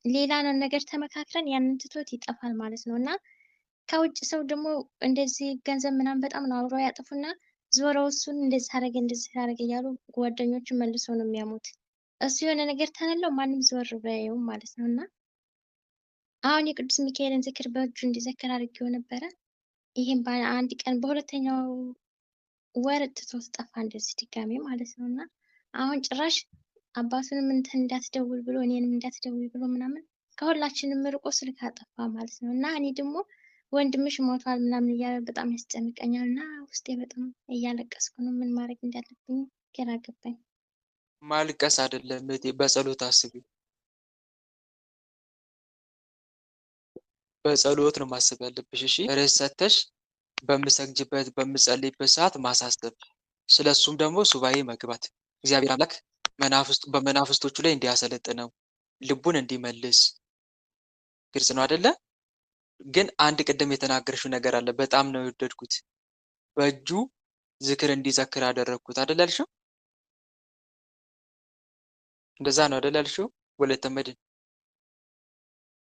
ሌላ ነው ነገር ተመካክረን ያንን ትቶት ይጠፋል ማለት ነው። እና ከውጭ ሰው ደግሞ እንደዚህ ገንዘብ ምናምን በጣም ነው አብረው ያጠፉና ዞረው እሱን እንደዚህ አደረገ እያሉ ጓደኞቹን መልሰው ነው የሚያሙት። እሱ የሆነ ነገር ተነለው ማንም ዞር በየውም ማለት ነው። እና አሁን የቅዱስ ሚካኤልን ዝክር በእጁ እንዲዘክር አድርጌው ነበረ። ይህም በአንድ ቀን በሁለተኛው ወር ትቶት ጠፋ እንደዚህ ድጋሜ ማለት ነው። እና አሁን ጭራሽ አባቱንም እንትን እንዳትደውል ብሎ እኔንም እንዳትደውል ብሎ ምናምን ከሁላችንም ርቆ ስልክ አጠፋ ማለት ነው። እና እኔ ደግሞ ወንድምሽ ሞቷል ምናምን እያለ በጣም ያስጨንቀኛል እና ውስጤ በጣም እያለቀስኩ ነው። ምን ማድረግ እንዳለብኝ ግራ ገባኝ። ማልቀስ አይደለም እህቴ፣ በጸሎት አስቢ። በጸሎት ነው ማሰብ ያለብሽ። እሺ ርዕስ ሰተሽ በምሰግጅበት በምጸልይበት ሰዓት ማሳሰብ፣ ስለሱም ደግሞ ሱባኤ መግባት፣ እግዚአብሔር አምላክ በመናፍስቶቹ ላይ እንዲያሰለጥነው ልቡን እንዲመልስ። ግልጽ ነው አይደለ? ግን አንድ ቅድም የተናገርሽው ነገር አለ፣ በጣም ነው የወደድኩት። በእጁ ዝክር እንዲዘክር አደረግኩት አይደል ያልሽው? እንደዛ ነው አይደል ያልሽው? ወለተ መድን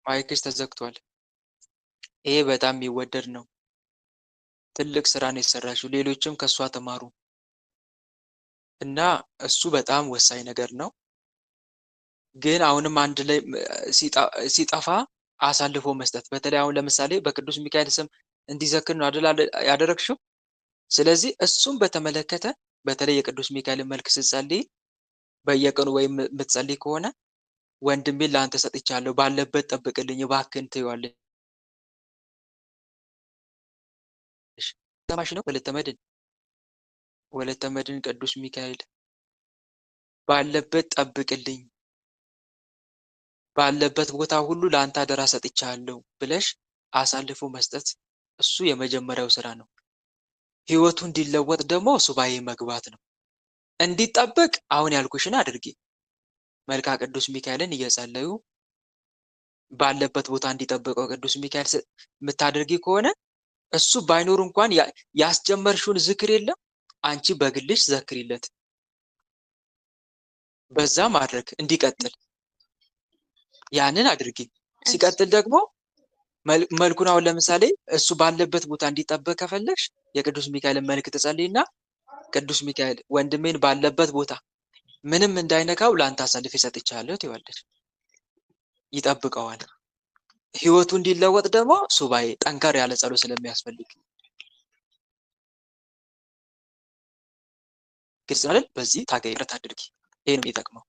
ማይክሽ ተዘግቷል። ይሄ በጣም የሚወደድ ነው። ትልቅ ስራ ነው የሰራሽው። ሌሎችም ከሷ ተማሩ እና እሱ በጣም ወሳኝ ነገር ነው። ግን አሁንም አንድ ላይ ሲጠፋ አሳልፎ መስጠት፣ በተለይ አሁን ለምሳሌ በቅዱስ ሚካኤል ስም እንዲዘክር ነው አይደል ያደረግሽው? ስለዚህ እሱም በተመለከተ በተለይ የቅዱስ ሚካኤልን መልክ ስትጸልይ በየቀኑ ወይም የምትጸልይ ከሆነ ወንድሜን ለአንተ ሰጥቻለሁ ባለበት ጠብቅልኝ እባክህን ትይዋለሽ። ሰማሽ ነው ወለተ መድን ቅዱስ ሚካኤል ባለበት ጠብቅልኝ ባለበት ቦታ ሁሉ ለአንተ አደራ ሰጥቻለሁ ብለሽ አሳልፎ መስጠት እሱ የመጀመሪያው ስራ ነው። ህይወቱ እንዲለወጥ ደግሞ ሱባኤ መግባት ነው። እንዲጠበቅ አሁን ያልኩሽን አድርጊ። መልካ ቅዱስ ሚካኤልን እየጸለዩ ባለበት ቦታ እንዲጠብቀው ቅዱስ ሚካኤል የምታደርጊ ከሆነ እሱ ባይኖር እንኳን ያስጀመርሽውን ዝክር የለም አንቺ በግልሽ ዘክሪለት። በዛ ማድረግ እንዲቀጥል ያንን አድርጊ። ሲቀጥል ደግሞ መልኩን አሁን ለምሳሌ እሱ ባለበት ቦታ እንዲጠበቅ ከፈለግሽ የቅዱስ ሚካኤልን መልክ ትጸልይና ቅዱስ ሚካኤል ወንድሜን ባለበት ቦታ ምንም እንዳይነካው ለአንተ አሳልፌ ሰጥቻለሁ ትይዋለሽ። ይጠብቀዋል። ህይወቱ እንዲለወጥ ደግሞ ሱባኤ ጠንከር ያለ ጸሎት ስለሚያስፈልግ ግልጽ አይደል? በዚህ ታገይረት አድርጊ። ይሄ ነው የሚጠቅመው።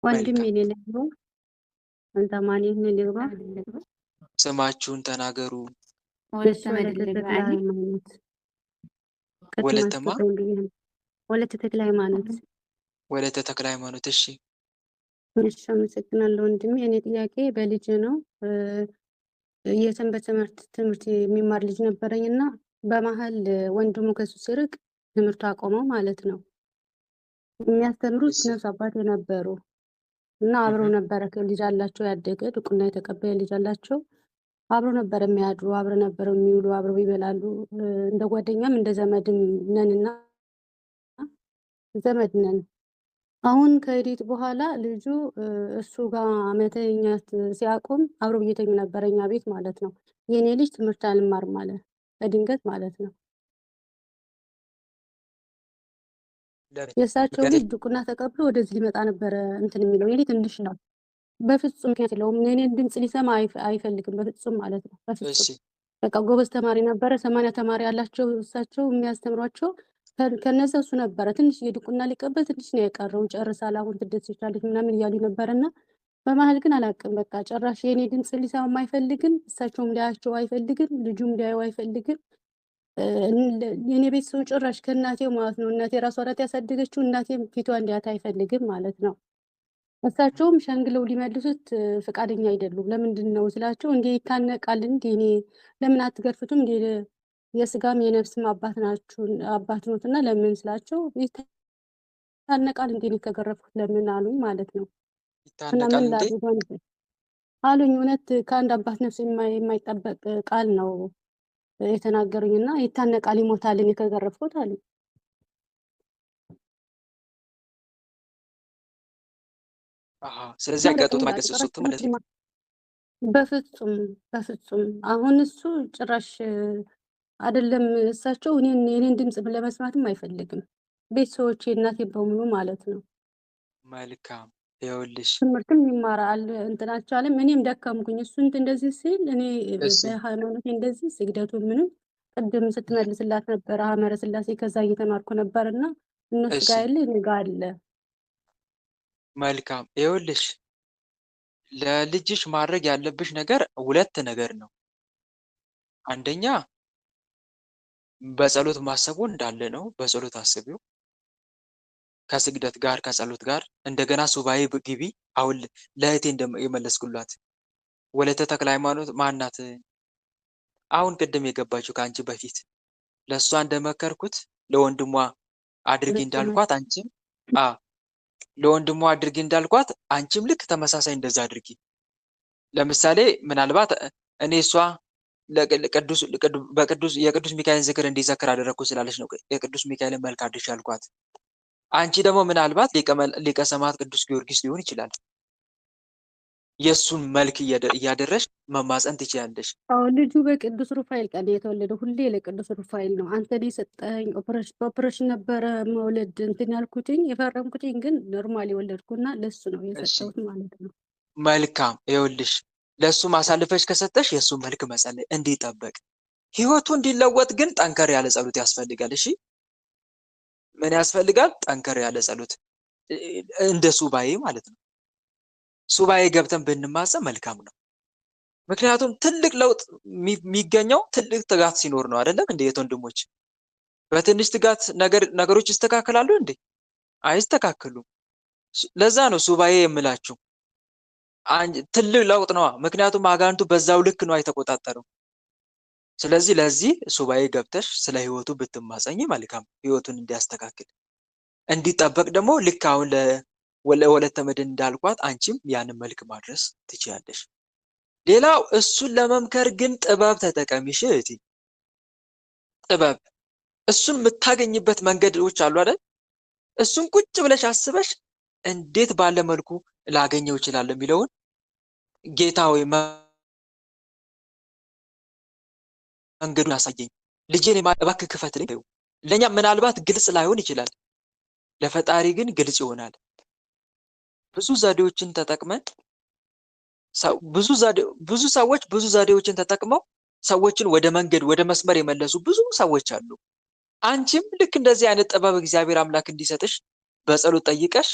ወንድም የሌለው አንተ ማን ይሄን ሊግባ ስማችሁን ተናገሩ። ወለተማ ወለተ ተክለ ሃይማኖት ወለተ ተክለ ሃይማኖት። እሺ እሺ፣ አመሰግናለሁ ወንድሜ። የኔ ጥያቄ በልጅ ነው። የሰንበት ትምህርት የሚማር ልጅ ነበረኝና በመሀል ወንድሙ ከሱ ሲርቅ ትምህርቱ አቆመው ማለት ነው። የሚያስተምሩት ነፍስ አባት የነበሩ እና አብረው ነበረ። ልጅ አላቸው፣ ያደገ ድቁና የተቀበለ ልጅ አላቸው። አብረው ነበር የሚያድሩ፣ አብረው ነበር የሚውሉ፣ አብረው ይበላሉ። እንደ ጓደኛም እንደ ዘመድም ነንና ዘመድ ነን። አሁን ከሄዲት በኋላ ልጁ እሱ ጋር መተኛት ሲያቆም አብረው እየተኙ ነበር እኛ ቤት ማለት ነው። የኔ ልጅ ትምህርት አልማርም ማለት በድንገት ማለት ነው። የእሳቸው ልጅ ድቁና ተቀብሎ ወደዚህ ሊመጣ ነበረ እንትን የሚለው የኔ ትንሽ ነው። በፍጹም ምክንያት የለውም። የኔን ድምፅ ሊሰማ አይፈልግም በፍጹም ማለት ነው። በፍጹም በቃ ጎበዝ ተማሪ ነበረ። 80 ተማሪ ያላቸው እሳቸው የሚያስተምሯቸው ከነዛ እሱ ነበረ። ትንሽ የድቁና ሊቀበል ትንሽ ነው የቀረው ጨርሳል። አሁን ትደርሳለች ምናምን እያሉ ነበርና በመሀል ግን አላውቅም በቃ ጭራሽ የኔ ድምፅ ሊሰማ አይፈልግም። እሳቸውም ሊያያቸው አይፈልግም። ልጁም ሊያየው አይፈልግም። የኔ ቤተሰብ ጭራሽ ከእናቴው ማለት ነው እናቴ ራሷ ናት ያሳደገችው። እናቴም ፊቷ እንዲያት አይፈልግም ማለት ነው። እሳቸውም ሸንግለው ሊመልሱት ፈቃደኛ አይደሉም። ለምንድን ነው ስላቸው እንዴ ይታነቃል እንዴ እኔ ለምን አትገርፍቱም እንዴ የስጋም የነፍስም አባት ናችሁ አባት ነውና ለምን ስላቸው ይታነቃል እንዴ ከገረፍኩት ለምን አሉኝ ማለት ነው። እና ምን ላድርግ አሉኝ። እውነት ከአንድ አባት ነፍስ የማይጠበቅ ቃል ነው የተናገሩኝና ይታነቃል ይሞታል እኔ ከገረፍኩት አሉኝ። ስለዚህ አጋጦት ማገሰሱት ማለት ነው። በፍጹም አሁን እሱ ጭራሽ አይደለም እሳቸው የኔን ድምጽ ለመስማትም አይፈልግም። ቤተሰቦቼ እናቴ በሙሉ ማለት ነው። መልካም ይኸውልሽ ትምህርትም ይማራል እንትናቸው አለም እኔም ደከምኩኝ። እሱ እንደዚህ ሲል እኔ በሃይማኖቴ እንደዚህ ስግደቱ ምንም ቅድም ስትመልስላት ነበር ሐመረ ሥላሴ ከዛ እየተማርኩ ነበርና እነሱ ጋር ያለ እኔ ጋር አለ። መልካም ይኸውልሽ ለልጅሽ ማድረግ ያለብሽ ነገር ሁለት ነገር ነው። አንደኛ በጸሎት ማሰቡ እንዳለ ነው። በጸሎት አስቢው ከስግደት ጋር ከጸሎት ጋር እንደገና ሱባኤ ግቢ። አሁን ለእህቴ የመለስኩላት ወለተ ተክለ ሃይማኖት ማናት? አሁን ቅድም የገባችው ከአንቺ በፊት ለእሷ እንደመከርኩት ለወንድሟ አድርጊ እንዳልኳት አንቺም ለወንድሟ አድርጊ እንዳልኳት አንቺም ልክ ተመሳሳይ እንደዛ አድርጊ። ለምሳሌ ምናልባት እኔ እሷ የቅዱስ ሚካኤልን ዝክር እንዲዘክር አደረግኩ ስላለች ነው የቅዱስ ሚካኤልን መልክ አድርሽ ያልኳት። አንቺ ደግሞ ምናልባት ሊቀ ሰማዕት ቅዱስ ጊዮርጊስ ሊሆን ይችላል። የእሱን መልክ እያደረሽ መማፀን ትችያለሽ። ልጁ በቅዱስ ሩፋኤል ቀን የተወለደው ሁሌ ለቅዱስ ሩፋኤል ነው። አንተ ሰጠኝ ኦፕሬሽን ነበረ መውለድ እንትን ያልኩትኝ የፈረምኩትኝ ግን ኖርማል የወለድኩና ለሱ ነው የሰጠሁት ማለት ነው። መልካም ይኸውልሽ ለሱ ማሳልፈሽ ከሰጠሽ የሱ መልክ መጸለይ እንዲጠበቅ ህይወቱ እንዲለወጥ ግን ጠንከር ያለ ጸሎት ያስፈልጋል። እሺ ምን ያስፈልጋል? ጠንከር ያለ ጸሎት እንደ ሱባኤ ማለት ነው። ሱባኤ ገብተን ብንማጸን መልካም ነው። ምክንያቱም ትልቅ ለውጥ የሚገኘው ትልቅ ትጋት ሲኖር ነው አይደለም እንዴ? ወንድሞች በትንሽ ትጋት ነገሮች ይስተካከላሉ እንዴ? አይስተካከሉም። ለዛ ነው ሱባኤ የምላችሁ ትልቅ ለውጥ ነው። ምክንያቱም አጋንንቱ በዛው ልክ ነው የተቆጣጠረው። ስለዚህ ለዚህ ሱባኤ ገብተሽ ስለ ህይወቱ ብትማጸኝ መልካም፣ ህይወቱን እንዲያስተካክል እንዲጠበቅ ደግሞ ልክ አሁን ለወለተ መድን እንዳልኳት አንቺም ያንን መልክ ማድረስ ትችያለሽ። ሌላው እሱን ለመምከር ግን ጥበብ ተጠቀሚሽ እህቴ። ጥበብ እሱን የምታገኝበት መንገዶች አሉ አይደል? እሱን ቁጭ ብለሽ አስበሽ እንዴት ባለ መልኩ ላገኘው ይችላል የሚለውን ጌታ ሆይ መንገዱን አሳየኝ፣ ልጄን እባክህ ክፈትልኝ። ለኛ ምናልባት ግልጽ ላይሆን ይችላል፣ ለፈጣሪ ግን ግልጽ ይሆናል። ብዙ ዘዴዎችን ተጠቅመን ብዙ ሰዎች ብዙ ዘዴዎችን ተጠቅመው ሰዎችን ወደ መንገድ ወደ መስመር የመለሱ ብዙ ሰዎች አሉ። አንቺም ልክ እንደዚህ አይነት ጥበብ እግዚአብሔር አምላክ እንዲሰጥሽ በጸሎት ጠይቀሽ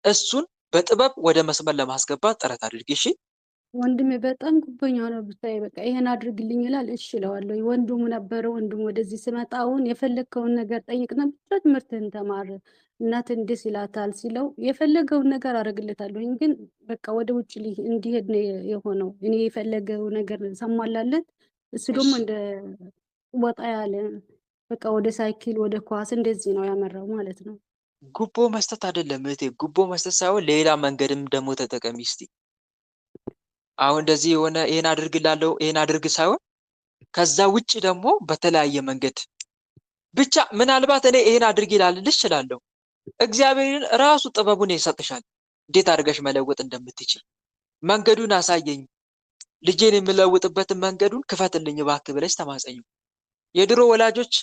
እሱን በጥበብ ወደ መስመር ለማስገባት ጥረት አድርጊ። እሺ ወንድሜ በጣም ጉበኛ ነው ብታይ፣ በቃ ይሄን አድርግልኝ ይላል፣ እሺ እለዋለሁ። ወንድሙ ነበረ። ወንድሙ ወደዚህ ስመጣ አሁን የፈለግከውን ነገር ጠይቅና ብቻ ትምህርትህን ተማር፣ እናት እንዲህ ይላታል ሲለው የፈለገውን ነገር አደርግለታለሁ። ግን በቃ ወደ ውጭ እንዲሄድ ነው የሆነው። እኔ የፈለገው ነገር ሰሟላለት፣ እሱ ደግሞ እንደ ወጣ ያለ በቃ ወደ ሳይክል ወደ ኳስ እንደዚህ ነው ያመራው ማለት ነው። ጉቦ መስጠት አይደለም እህቴ፣ ጉቦ መስጠት ሳይሆን ሌላ መንገድም ደግሞ ተጠቀሚ እስቲ። አሁን እንደዚህ የሆነ ይሄን አድርግላለሁ ይሄን አድርግ ሳይሆን ከዛ ውጪ ደግሞ በተለያየ መንገድ ብቻ ምናልባት እኔ ይሄን አድርግ ይላልልሽ እችላለሁ። እግዚአብሔርን ራሱ ጥበቡን ይሰጥሻል፣ እንዴት አድርገሽ መለወጥ እንደምትችል። መንገዱን አሳየኝ፣ ልጄን የምለውጥበትን መንገዱን ክፈትልኝ እባክህ ብለሽ ተማጸኙ። የድሮ ወላጆች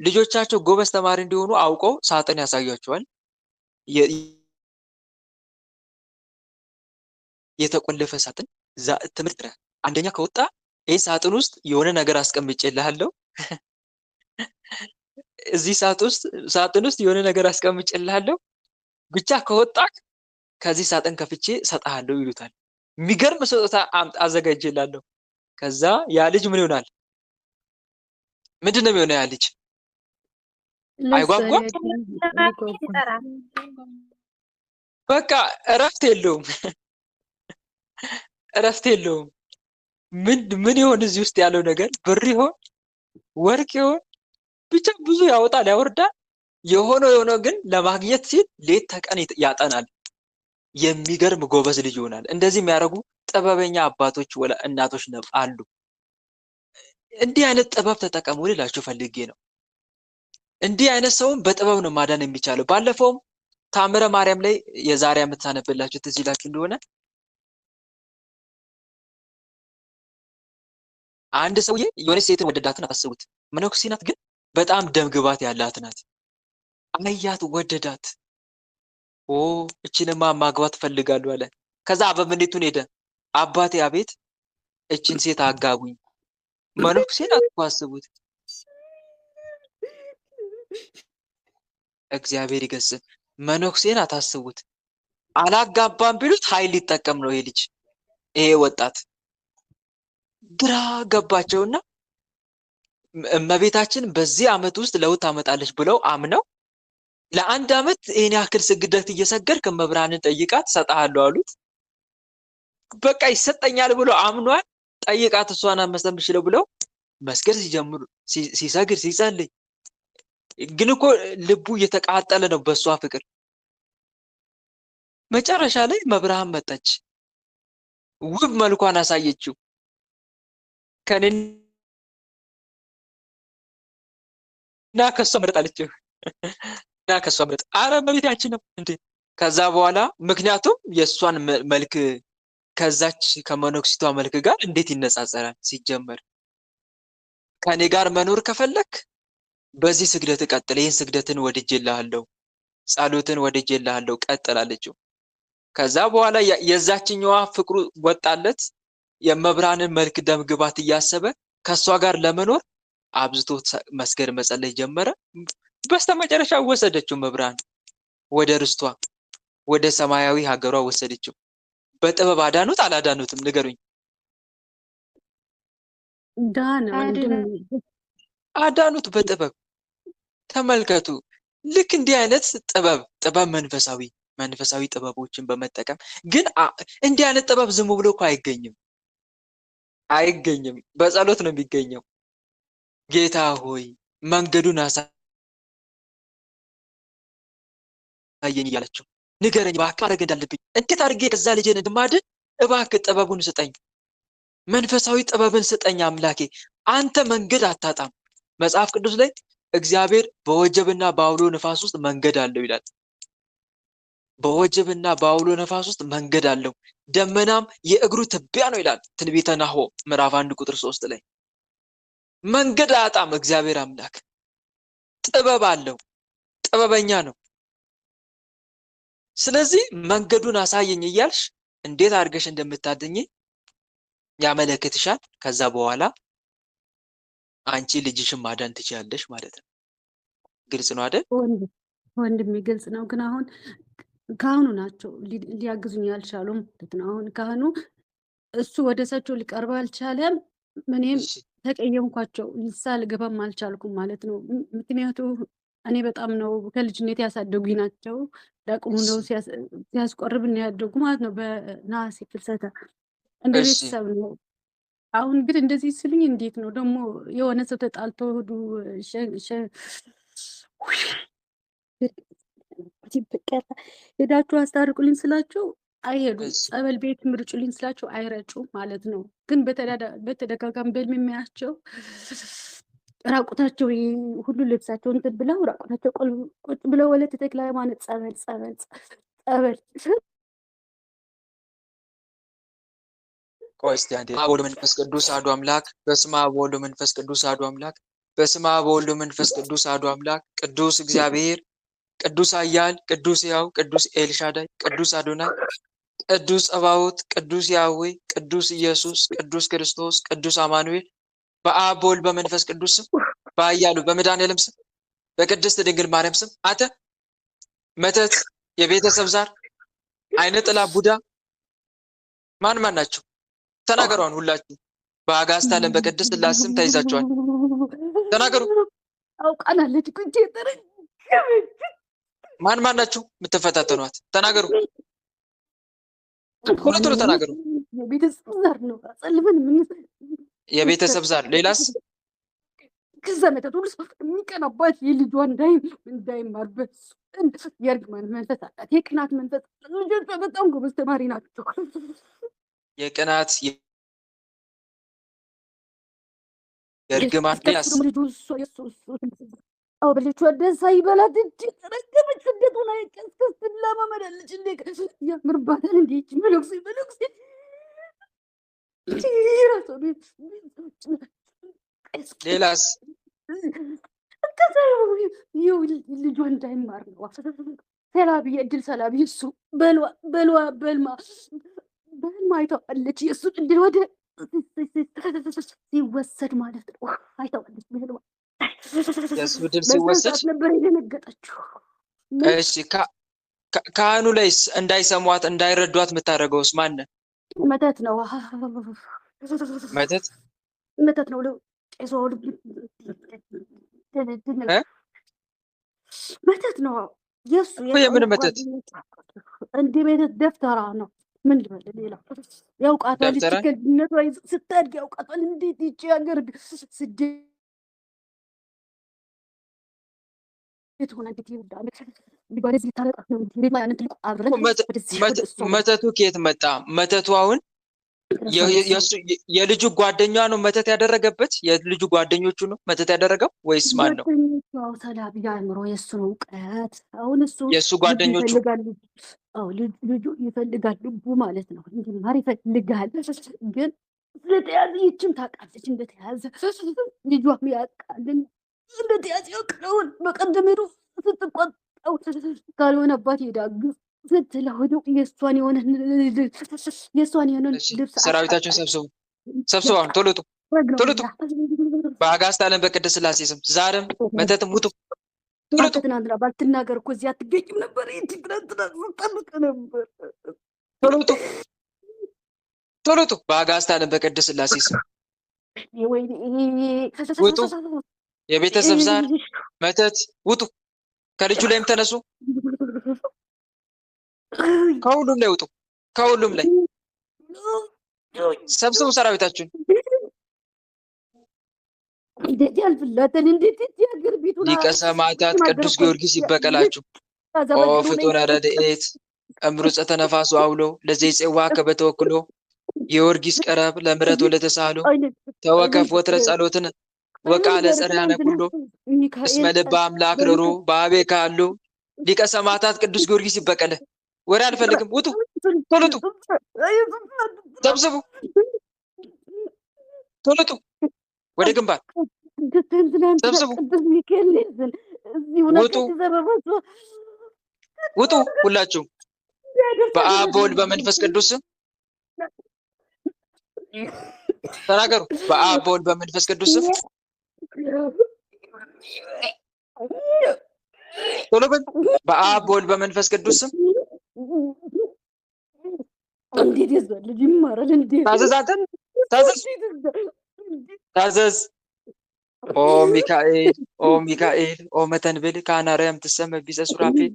ልጆቻቸው ጎበዝ ተማሪ እንዲሆኑ አውቀው ሳጥን ያሳያቸዋል። የተቆለፈ ሳጥን ትምህርት አንደኛ ከወጣ ይህ ሳጥን ውስጥ የሆነ ነገር አስቀምጬልሃለሁ፣ እዚህ ሳጥን ውስጥ የሆነ ነገር አስቀምጬልሃለሁ፣ ብቻ ከወጣክ ከዚህ ሳጥን ከፍቼ ሰጣሃለሁ ይሉታል። የሚገርም ስጦታ አዘጋጅላለሁ። ከዛ ያ ልጅ ምን ይሆናል? ምንድን ነው የሚሆነው? ያ ልጅ አይጓጓም። በቃ እረፍት የለውም፣ እረፍት የለውም። ምን ይሆን እዚህ ውስጥ ያለው ነገር? ብር ይሆን ወርቅ ይሆን? ብቻ ብዙ ያወጣል ያወርዳል። የሆነው ግን ለማግኘት ሲል ሌት ተቀን ያጠናል። የሚገርም ጎበዝ ልጅ ይሆናል። እንደዚህ የሚያደርጉ ጥበበኛ አባቶች እናቶች አሉ። እንዲህ አይነት ጥበብ ተጠቀሙ ልላችሁ ፈልጌ ነው። እንዲህ አይነት ሰውን በጥበብ ነው ማዳን የሚቻለው። ባለፈውም ታምረ ማርያም ላይ የዛሬ ዓመት ሳነብላችሁ ትዝ ይላችሁ እንደሆነ አንድ ሰውዬ የሆነ ሴትን ወደዳትን አታስቡት። መነኩሴ ናት፣ ግን በጣም ደም ግባት ያላት ናት። አያት፣ ወደዳት። እችንማ ማግባት ፈልጋለሁ አለ። ከዛ አበምኔቱን ሄደ። አባቴ አቤት፣ እችን ሴት አጋቡኝ። መነኩሴ ናት እኮ አስቡት። እግዚአብሔር ይገስጽ። መነኩሴ ናት አስቡት። አላጋባም ቢሉት ኃይል ሊጠቀም ነው ይሄ ልጅ፣ ይሄ ወጣት። ግራ ገባቸውና እመቤታችን በዚህ ዓመት ውስጥ ለውጥ ታመጣለች ብለው አምነው ለአንድ ዓመት ይሄን ያክል ስግደት እየሰገድክ መብራንን ጠይቃት ሰጣሃለሁ አሉት። በቃ ይሰጠኛል ብሎ አምኗል። ጠይቃት እሷን መስጠት የምችለው ብለው መስገድ ሲጀምሩ ሲሰግድ ሲጸልይ ግን እኮ ልቡ እየተቃጠለ ነው በእሷ ፍቅር። መጨረሻ ላይ መብርሃን መጣች፣ ውብ መልኳን አሳየችው። ከኔና ከሷ መረጣለች እና ከሷ መረጥ። አረ እመቤታችን ነው እንዴ! ከዛ በኋላ ምክንያቱም የእሷን መልክ ከዛች ከመነኩሲቷ መልክ ጋር እንዴት ይነጻጸራል? ሲጀመር ከኔ ጋር መኖር ከፈለክ በዚህ ስግደት ቀጥል፣ ይህን ስግደትን ወድጄልሃለሁ፣ ጸሎትን ወድጄልሃለሁ ቀጥል አለችው። ከዛ በኋላ የዛችኛዋ ፍቅሩ ወጣለት። የመብራንን መልክ ደም ግባት እያሰበ ከሷ ጋር ለመኖር አብዝቶ መስገድ መጸለይ ጀመረ። በስተመጨረሻ ወሰደችው መብራን ወደ ርስቷ ወደ ሰማያዊ ሀገሯ ወሰደችው። በጥበብ አዳኑት አላዳኑትም? ንገሩኝ። ዳነ ወንድም አዳኑት በጥበብ። ተመልከቱ። ልክ እንዲህ አይነት ጥበብ መንፈሳዊ ጥበቦችን በመጠቀም ግን እንዲህ አይነት ጥበብ ዝም ብሎ እኮ አይገኝም። በጸሎት ነው የሚገኘው። ጌታ ሆይ መንገዱን አሳየኝ እያለችው ንገረኝ እባክህ ማድረግ እንዳለብኝ፣ እንዴት አድርጌ ከዛ ልጄን እንድማድን እባክህ ጥበቡን ስጠኝ፣ መንፈሳዊ ጥበብን ስጠኝ አምላኬ። አንተ መንገድ አታጣም። መጽሐፍ ቅዱስ ላይ እግዚአብሔር በወጀብና በአውሎ ነፋስ ውስጥ መንገድ አለው ይላል። በወጀብና በአውሎ ነፋስ ውስጥ መንገድ አለው፣ ደመናም የእግሩ ትቢያ ነው ይላል ትንቢተ ናሆም ምዕራፍ 1 ቁጥር 3 ላይ። መንገድ አያጣም እግዚአብሔር አምላክ። ጥበብ አለው፣ ጥበበኛ ነው። ስለዚህ መንገዱን አሳየኝ እያልሽ እንዴት አድርገሽ እንደምታድኝ ያመለክትሻል። ከዛ በኋላ አንቺ ልጅሽን ማዳን ትችያለሽ ማለት ነው። ግልጽ ነው አይደል? ወንድሜ ግልጽ ነው። ግን አሁን ካህኑ ናቸው ሊያግዙኝ ያልቻሉም ማለት ነው። አሁን ካህኑ እሱ ወደ እሳቸው ሊቀርብ አልቻለም። እኔም ተቀየምኳቸው፣ ልገባም አልቻልኩም ማለት ነው። ምክንያቱ እኔ በጣም ነው ከልጅነት ያሳደጉኝ ናቸው። ዳቁሙ ነው ሲያስቆርብን ያደጉ ማለት ነው። በነሐሴ ፍልሰታ እንደ ቤተሰብ ነው። አሁን ግን እንደዚህ ስልኝ እንዴት ነው ደግሞ የሆነ ሰው ተጣልቶ ሄዳችሁ አስታርቁልኝ ስላቸው አይሄዱም። ጸበል ቤት ምርጩልኝ ስላቸው አይረጩም ማለት ነው። ግን በተደጋጋሚ በህልም የሚያያቸው ራቁታቸው ሁሉ ልብሳቸው እንትን ብለው ራቁታቸው ቁጭ ብለው ወለተ ተክለ ሃይማኖት ጸበል ቆይ እስቲ አንዴ። በስመ አብ ወወልድ ወመንፈስ ቅዱስ አሐዱ አምላክ። በስመ አብ ወወልድ ወመንፈስ ቅዱስ አሐዱ አምላክ። በስመ አብ ወወልድ ወመንፈስ ቅዱስ አሐዱ አምላክ። ቅዱስ እግዚአብሔር፣ ቅዱስ ኃያል፣ ቅዱስ ሕያው፣ ቅዱስ ኤልሻዳይ፣ ቅዱስ አዶናይ፣ ቅዱስ ጸባኦት፣ ቅዱስ ያህዌ፣ ቅዱስ ኢየሱስ፣ ቅዱስ ክርስቶስ፣ ቅዱስ አማኑኤል በአብ በወልድ በመንፈስ ቅዱስ ስም በኃያሉ በመድኃኒዓለም ስም በቅድስት ድንግል ማርያም ስም አንተ መተት፣ የቤተሰብ ዛር፣ አይነ ጥላ፣ ቡዳ ማን ናቸው? ተናገሯን። ሁላችሁ በአጋዕዝተ ዓለም በቅድስት ሥላሴ ስም ተይዛችኋል። ተናገሩ። አውቃናለች ቁንጭ ማን ናችሁ የምትፈታተኗት? ተናገሩ። ሁለቱ ተናገሩ። የቤተሰብ ዛር ነው አጸልፈን የቤተሰብ ዛር። ሌላስ? ከዛ መተት ሁሉ የሚቀናባት የልጇ እንዳይማርበት የእርግማን መንፈስ አላት። የቅናት መንፈስ። ልጆቿ በጣም ጎበዝ ተማሪ ናቸው። የቅናት የእርግማን ሌላስ? በልጇ ደስ ይበላት እንጂ ተረገመች። እንዴት ሆና የቀስከስ ለማመዳለች እንዴ ያምርባታል እንዴ መለክሴ ሌላስ? ልጇ እንዳይማር ነው። ሰላቢ እድል ሰላቢ እሱ በልማ አይተዋለች። የእሱ እድል ወደ ሲወሰድ ማለት ነው። አይተዋለች። በልማ የእሱ እድል ሲወሰድ ነበር የደነገጠችው። እሺ ካህኑ ላይ እንዳይሰሟት እንዳይረዷት የምታደርገውስ ማን? መተት ነው። መተት ነው። ቄሶ መተት ነው። የሱ የምን መተት? እንደ ቤት ደፍተራ ነው። ምን ልበል ሌላ? ያውቃታል። ከልጅነቷ ስታድግ ያውቃታል። እንዴት ይቺ ሀገር ስደት ሆና እንዴት ይወዳል። ሊባለዚህ ታረቃት ነው። መተቱ ከየት መጣ? መተቱ አሁን የልጁ ጓደኛ ነው መተት ያደረገበት? የልጁ ጓደኞቹ ነው መተት ያደረገው ወይስ ማን ነው? ሰላቢ አእምሮ የእሱን እውቀት አሁን እሱ የእሱ ጓደኞቹ ልጁ ይፈልጋል። ልቡ ማለት ነው እንዲማር ይፈልጋል። ግን ስለተያዘ ይችም ታውቃለች እንደተያዘ። ልጇም ያውቃልን እንደተያዘ ያውቃውን። በቀደም ሄዶ ስትቆጣው ካልሆነ አባት ሄዳግ ስትለው የእሷን የሆነ ልብስ ሰራዊታችሁን ሰብስቡ አሁን ቶሎ በአጋዕዝተ ዓለም በቅድስት ሥላሴ ስም ዛሬም መተትም ውጡ። አንተ ትናንትና ባልትናገር እኮ እዚህ አትገኝም ነበር። ይህቺ ትናንትና ስጠብቅ ነበር። ቶሎ ውጡ በአጋዕዝተ ዓለም በቅድስት ሥላሴ ስም ውጡ። የቤተሰብ ዛር መተት ውጡ። ከልጁ ላይም ተነሱ። ከሁሉም ላይ ውጡ። ከሁሉም ላይ ሰብስቡ ሰራዊታችሁን። ሊቀ ሰማዕታት ቅዱስ ጊዮርጊስ ይበቀላችሁ። ኦ ፍጡነ ረድኤት እምሩፀተ ነፋሱ አውሎ ለዘይፄዋ ከበተወክሎ ጊዮርጊስ ቀረብ ለምሕረት ወለተሳሎ ተወከፍ ወትረ ጸሎትን ወቃለ ጸርያነ ኩሎ እስመ ልበ አምላክ ርሩ በአቤ ካሉ ሊቀ ሰማዕታት ቅዱስ ጊዮርጊስ ይበቀለ። ወሬ አልፈልግም። ውጡ፣ ቶሎ ውጡ፣ ሰብስቡ፣ ቶሎ ውጡ፣ ወደ ግንባር ሰብስቡ፣ ውጡ፣ ውጡ፣ ሁላችሁ በአብ በወልድ በመንፈስ ቅዱስ ተናገሩ። በአብ በወልድ በመንፈስ ቅዱስ ቶሎ በል። በአብ በወልድ በመንፈስ ቅዱስ እንዴት ይዘል ልጅ ይማራል እንዴ? ታዘዝ፣ አንተ ታዘዝ፣ ታዘዝ። ኦ ሚካኤል፣ ኦ ሚካኤል፣ ኦ መተንብል ካናርያም ትሰመ ቢዘ ሱራፌል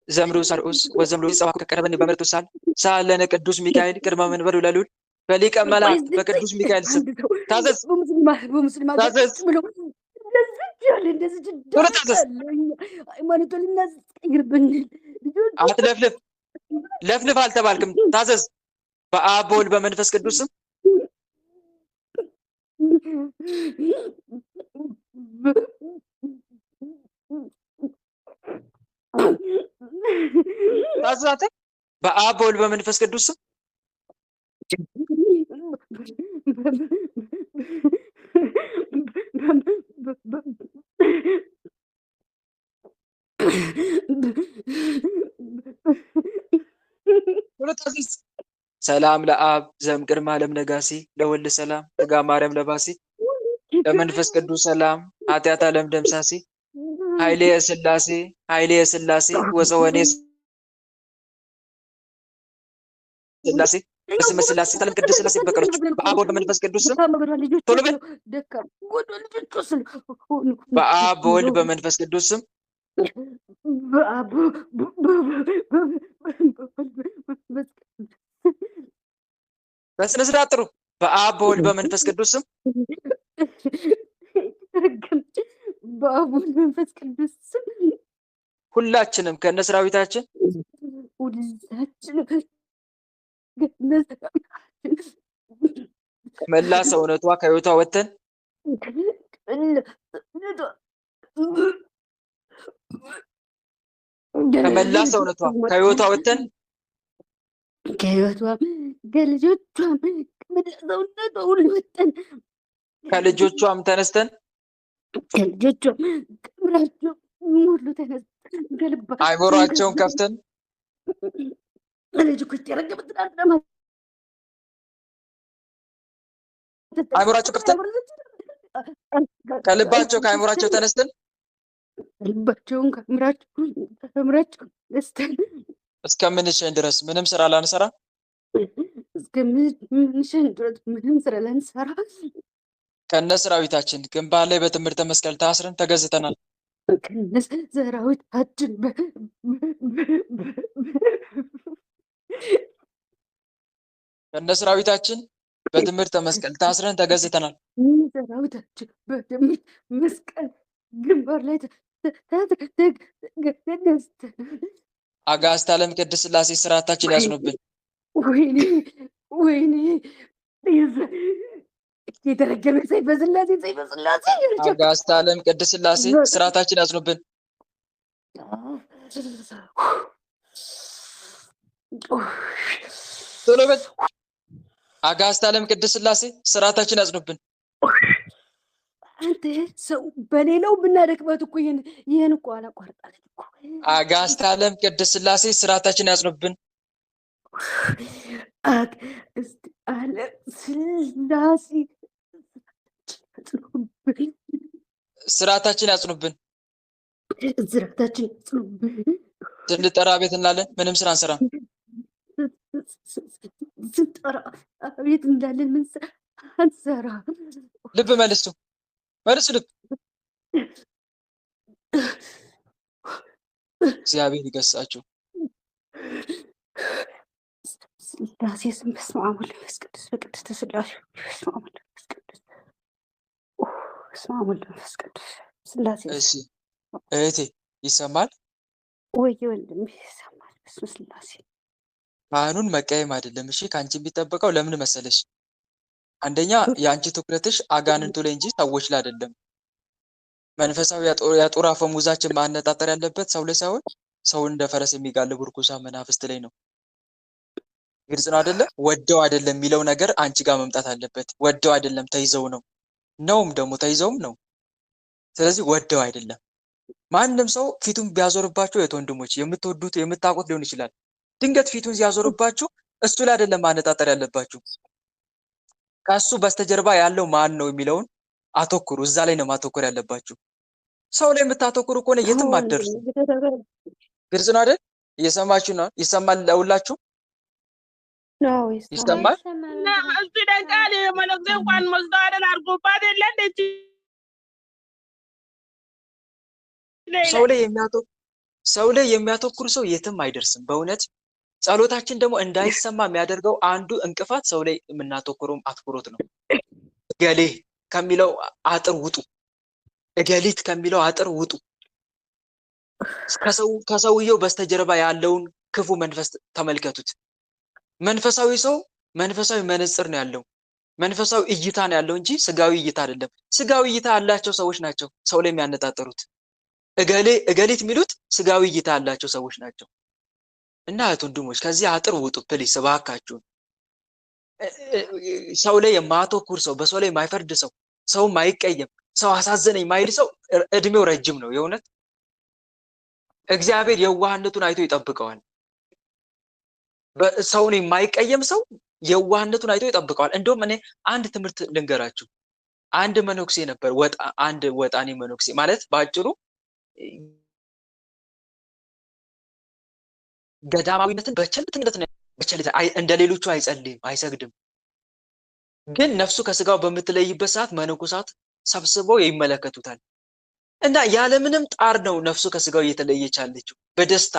ዘምሩ ሰርኡስ ወዘምሩ ይጻዋ ከቀረበን በመርቱ ሳል ሳለነ ቅዱስ ሚካኤል ቅድመ መንበሩ ለሉል በሊቀ መላእክት በቅዱስ ሚካኤል ስም ታዘዝ፣ ታዘዝ፣ አትለፍልፍ፣ ለፍልፍ አልተባልክም። ታዘዝ። በአብ በወልድ በመንፈስ ቅዱስ ስም ታዘዝ። በአብ በወልድ በመንፈስ ቅዱስ ስም ሰላም ለአብ ዘእምቅድመ ዓለም ነጋሲ ለወልድ ሰላም ሥጋ ማርያም ለባሲ ለመንፈስ ቅዱስ ሰላም ኃጢአት ዓለም ደምሳሲ ኃይሌ የሥላሴ ኃይሌ የሥላሴ ወሰወኔ ሥላሴ በስመ ሥላሴ ዓለም ቅድስት ሥላሴ ይበቀሎች በአብ በወልድ በመንፈስ ቅዱስ ስም ቶሎ በል። በአብ በወልድ በመንፈስ ቅዱስ ስም በስነ ስርዓት ጥሩ። በአብ በወልድ በመንፈስ ቅዱስ ስም በአብ በወልድ በመንፈስ ቅዱስ ስም ሁላችንም ከነ ሰራዊታችን ከመላ ሰውነቷ ከሕይወቷ ወጥተን ከመላ ሰውነቷ ከሕይወቷ ወጥተን ከሕይወቷም ከልጆቿም ሰውነቷ ሁሉ ወጥተን ከልጆቿም ተነስተን ከልጆቿም ከምራቸው ሁሉ ተነስተን ከልባቸው አይምሯቸውን ከፍተን ልጅ ኩት ያረገበትና አይምሯቸው ከፍተን ከልባቸው ከአይምሯቸው ተነስተን ልባቸውን ከምራቸው ተነስተን እስከምንሸን ድረስ ምንም ስራ ላንሰራ እስከምንሸን ድረስ ምንም ስራ ላንሰራ ከነ ሰራዊታችን ግንባር ላይ በትምህርተ መስቀል ታስረን ተገዝተናል። ከነ ሰራዊታችን ከነ ሰራዊታችን በትምህርተ መስቀል ታስረን ተገዝተናል። ሰራዊታችን በትምህርተ መስቀል ግንባር ላይ ተገዝተናል። አጋዕዝተ ዓለም ቅድስት ሥላሴ ስርዓታችን ያጽኑብን። ወይኔ ወይኔ የተረገመ ሰይፈ ሥላሴ ሰይፈ ሥላሴ አጋዕዝተ ዓለም ቅድስት ሥላሴ ስርዓታችን ያጽኑብን። ቶሎ በል። አጋዕዝተ ዓለም ቅድስት ሥላሴ ስርዓታችን ያጽኑብን። አንተ ሰው በሌላው ብናደክበት እኮ ይሄን እኮ አላቋርጣለች እኮ። አጋዕዝተ ዓለም ቅድስት ሥላሴ ስርዓታችን ያጽኑብን። አጋዕዝተ ዓለም ሥላሴ ስርዓታችን ያጽኑብን። ስርዓታችን ያጽኑብን። ስንጠራ ቤት እንላለን፣ ምንም ስራ አንሰራ። ስንጠራ ቤት እንዳለን ምን ስራ አንሰራ። ልብ መልሱ፣ መልሱ ልብ። እግዚአብሔር ይገሳችሁ። ስላሴ ስም በስመ አብ ወወልድ ወመንፈስ ቅዱስ በቅድስት ስላሴ በስመ አብ ወወልድ ወመንፈስ ቅዱስ በስመ አብ ወወልድ ወመንፈስ ቅዱስ ስላሴ። እሺ እህቴ ይሰማል ወይ? ወንድም ይሰማል። በስመ ስላሴ። ካህኑን መቀየም አይደለም። እሺ ከአንቺ የሚጠበቀው ለምን መሰለሽ? አንደኛ የአንቺ ትኩረትሽ አጋንንቱ ላይ እንጂ ሰዎች ላይ አይደለም። መንፈሳዊ የጦር አፈሙዛችን ማነጣጠር ያለበት ሰው ላይ ሳይሆን ሰውን እንደ ፈረስ የሚጋልቡ ርኩሳን መናፍስት ላይ ነው። ግልጽ ነው አይደለ? ወደው አይደለም የሚለው ነገር አንቺ ጋር መምጣት አለበት። ወደው አይደለም ተይዘው ነው፣ ነውም ደግሞ ተይዘውም ነው። ስለዚህ ወደው አይደለም። ማንም ሰው ፊቱን ቢያዞርባቸው ወንድሞች የምትወዱት የምታውቁት ሊሆን ይችላል። ድንገት ፊቱን ሲያዞርባችሁ እሱ ላይ አይደለም ማነጣጠር ያለባችሁ። ከሱ በስተጀርባ ያለው ማን ነው የሚለውን አተኩሩ። እዛ ላይ ነው ማተኮር ያለባችሁ። ሰው ላይ የምታተኩሩ ከሆነ የትም አትደርሱ። ግልጽ ነው አይደል? እየሰማችሁ ነው? ይሰማል ለሁላችሁ? ይሰማል? ሰው ላይ የሚያተኩር ሰው የትም አይደርስም። በእውነት ጸሎታችን ደግሞ እንዳይሰማ የሚያደርገው አንዱ እንቅፋት ሰው ላይ የምናተኩረውም አትኩሮት ነው። እገሌ ከሚለው አጥር ውጡ፣ እገሊት ከሚለው አጥር ውጡ። ከሰውየው በስተጀርባ ያለውን ክፉ መንፈስ ተመልከቱት። መንፈሳዊ ሰው መንፈሳዊ መነጽር ነው ያለው፣ መንፈሳዊ እይታ ነው ያለው እንጂ ስጋዊ እይታ አይደለም። ስጋዊ እይታ ያላቸው ሰዎች ናቸው ሰው ላይ የሚያነጣጥሩት። እገሌ እገሊት የሚሉት ስጋዊ እይታ ያላቸው ሰዎች ናቸው። እና እህት ወንድሞች ከዚህ አጥር ውጡ ፕሊስ እባካችሁን። ሰው ላይ የማያተኩር ሰው፣ በሰው ላይ የማይፈርድ ሰው፣ ሰው ማይቀየም ሰው፣ አሳዘነኝ ማይል ሰው እድሜው ረጅም ነው። የእውነት እግዚአብሔር የዋህነቱን አይቶ ይጠብቀዋል። ሰውን የማይቀየም ሰው የዋህነቱን አይቶ ይጠብቀዋል። እንደውም እኔ አንድ ትምህርት ልንገራችሁ። አንድ መነኩሴ ነበር፣ አንድ ወጣኔ መነኩሴ ማለት በአጭሩ ገዳማዊነትን በቸልተኝነት ነው። እንደ ሌሎቹ አይጸልይም፣ አይሰግድም። ግን ነፍሱ ከስጋው በምትለይበት ሰዓት መነኮሳት ሰብስበው ይመለከቱታል እና ያለምንም ጣር ነው ነፍሱ ከስጋው እየተለየች ያለችው በደስታ።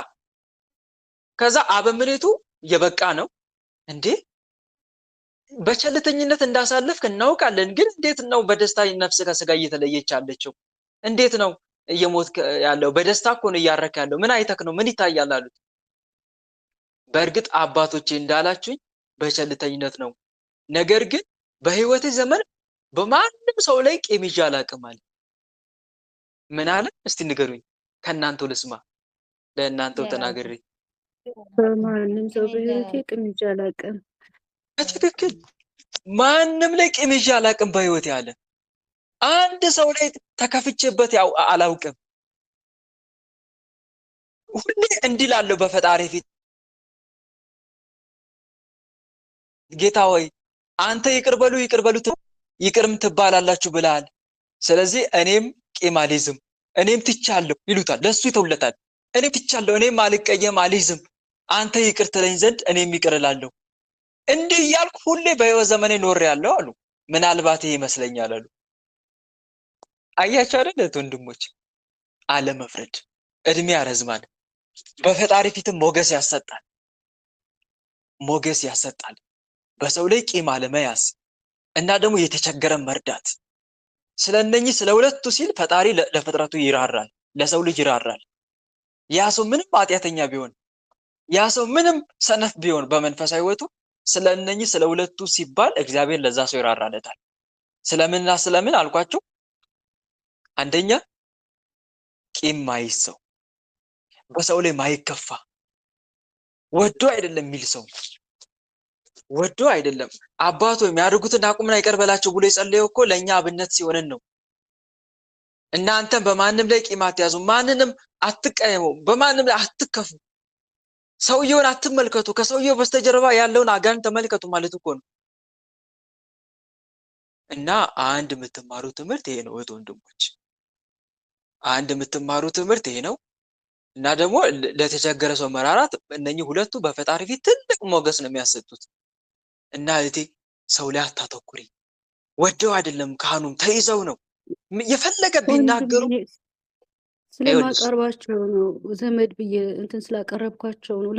ከዛ አበምኔቱ የበቃ ነው እንዴ በቸልተኝነት እንዳሳለፍክ እናውቃለን፣ ግን እንዴት ነው በደስታ ነፍስ ከስጋ እየተለየች ያለችው? እንዴት ነው እየሞት ያለው? በደስታ እኮ ነው እያረክ ያለው። ምን አይተክ ነው? ምን ይታያል አሉት። በእርግጥ አባቶቼ እንዳላችሁኝ በቸልተኝነት ነው። ነገር ግን በህይወት ዘመን በማንም ሰው ላይ ቂም ይዤ አላውቅም አለ። ምን አለ? እስቲ ንገሩኝ፣ ከእናንተው ልስማ፣ ለእናንተው ተናግሬ። በማንም ሰው በህይወቴ ቂም ይዤ አላውቅም። በትክክል ማንም ላይ ቂም ይዤ አላውቅም በህይወቴ አለ። አንድ ሰው ላይ ተከፍቼበት አላውቅም። ሁሌ እንዲህ እላለሁ በፈጣሪ ፊት፣ ጌታ ሆይ አንተ ይቅር በሉት ይቅርም ትባላላችሁ ብለሃል። ስለዚህ እኔም ቂም አልይዝም፣ እኔም ትቻለሁ ይሉታል። ለሱ ይተውለታል። እኔም ትቻለሁ፣ እኔም አልቀየም አልይዝም፣ አንተ ይቅር ትለኝ ዘንድ እኔም ይቅር እላለሁ። እንዲህ እያልኩ ሁሌ በህይወት ዘመኔ ኖሬያለሁ አሉ። ምናልባት ይሄ ይመስለኛል አሉ። አያችሁ አይደል ወንድሞች? አለመፍረድ እድሜ ያረዝማል፣ በፈጣሪ ፊትም ሞገስ ያሰጣል። ሞገስ ያሰጣል። በሰው ላይ ቂም አለመያዝ እና ደግሞ የተቸገረ መርዳት። ስለነኚህ ስለ ሁለቱ ሲል ፈጣሪ ለፍጥረቱ ይራራል፣ ለሰው ልጅ ይራራል። ያ ሰው ምንም ኃጢአተኛ ቢሆን፣ ያ ሰው ምንም ሰነፍ ቢሆን በመንፈሳዊ ህይወቱ ስለነኚህ ስለ ሁለቱ ሲባል እግዚአብሔር ለዛ ሰው ይራራለታል። ስለምንና ስለምን አልኳችሁ? አንደኛ ቂም ማይዝ ሰው፣ በሰው ላይ ማይከፋ፣ ወዶ አይደለም የሚል ሰው፣ ወዶ አይደለም። አባቶ የሚያደርጉትን አቁምና ይቅር በላቸው ብሎ የጸለየው እኮ ለእኛ አብነት ሲሆንን ነው። እናንተም በማንም ላይ ቂም አትያዙ፣ ማንንም አትቀየሙ፣ በማንም ላይ አትከፉ፣ ሰውየውን አትመልከቱ፣ ከሰውየው በስተጀርባ ያለውን አጋንንት ተመልከቱ ማለት እኮ ነው። እና አንድ የምትማሩ ትምህርት ይሄ ነው እህት ወንድሞች፣ አንድ የምትማሩ ትምህርት ይሄ ነው። እና ደግሞ ለተቸገረ ሰው መራራት እነኚህ ሁለቱ በፈጣሪ ፊት ትልቅ ሞገስ ነው የሚያሰጡት። እና እህቴ ሰው ላይ አታተኩሪ። ወደው አይደለም ካህኑም ተይዘው ነው የፈለገ ቢናገሩ ስለማቀርባቸው ነው። ዘመድ ብዬ እንትን ስላቀረብኳቸው ነው።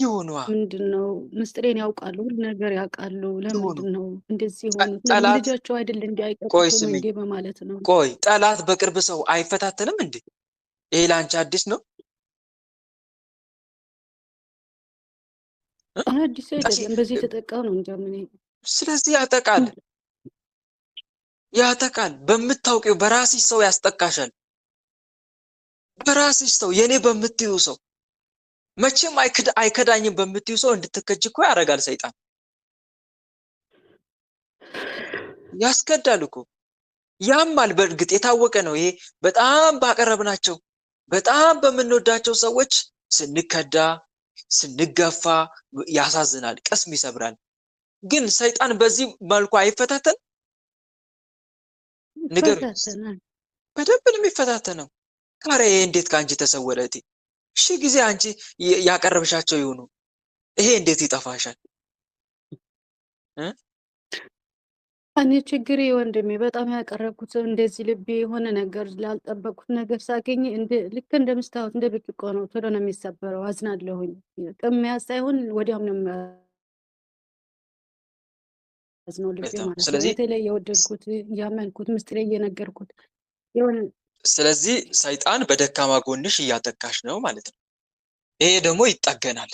ይሁኗ ለምንድን ነው ምስጢሬን ያውቃሉ፣ ሁሉ ነገር ያውቃሉ። ለምንድን ነው እንደዚህ የሆኑት? ጠላት ልጃቸው አይደል እንዲ ቆይ አይቀርብም ስሚ፣ እንዴ በማለት ነው። ቆይ ጠላት በቅርብ ሰው አይፈታተንም እንዴ? ይሄ ላንቺ አዲስ ነው? አዲስ አይደለም። በዚህ የተጠቃው ነው እንጃ ምን። ስለዚህ ያጠቃል፣ ያጠቃል። በምታውቂው በራስሽ ሰው ያስጠቃሻል። በራስሽ ሰው የኔ በምትዩ ሰው መቼም አይከዳኝም በምትዩ ሰው እንድትከጅ እኮ ያደርጋል ሰይጣን። ያስከዳል እኮ ያማል። በእርግጥ የታወቀ ነው ይሄ። በጣም ባቀረብናቸው በጣም በምንወዳቸው ሰዎች ስንከዳ ስንገፋ ያሳዝናል፣ ቅስም ይሰብራል። ግን ሰይጣን በዚህ መልኩ አይፈታተን? ንገር። በደንብ ነው የሚፈታተነው። ካሬ እንዴት ከአንቺ ተሰወረ? እቴ ሺህ ጊዜ አንቺ ያቀረብሻቸው ይሁኑ፣ ይሄ እንዴት ይጠፋሻል? እኔ ችግሬ ወንድሜ በጣም ያቀረብኩት እንደዚህ ልቤ የሆነ ነገር ላልጠበቅኩት ነገር ሳገኝ ልክ እንደ መስታወት እንደ ብርጭቆ ነው፣ ቶሎ ነው የሚሰበረው። አዝናለሁኝ። ቅሚያ ሳይሆን ወዲያም ነው የሚያዝነው ልቤ ማለት ነው። ስለዚህ በተለይ የወደድኩት እያመንኩት ምስጢሬ እየነገርኩት የሆነ ስለዚህ ሰይጣን በደካማ ጎንሽ እያጠቃሽ ነው ማለት ነው። ይሄ ደግሞ ይጠገናል፣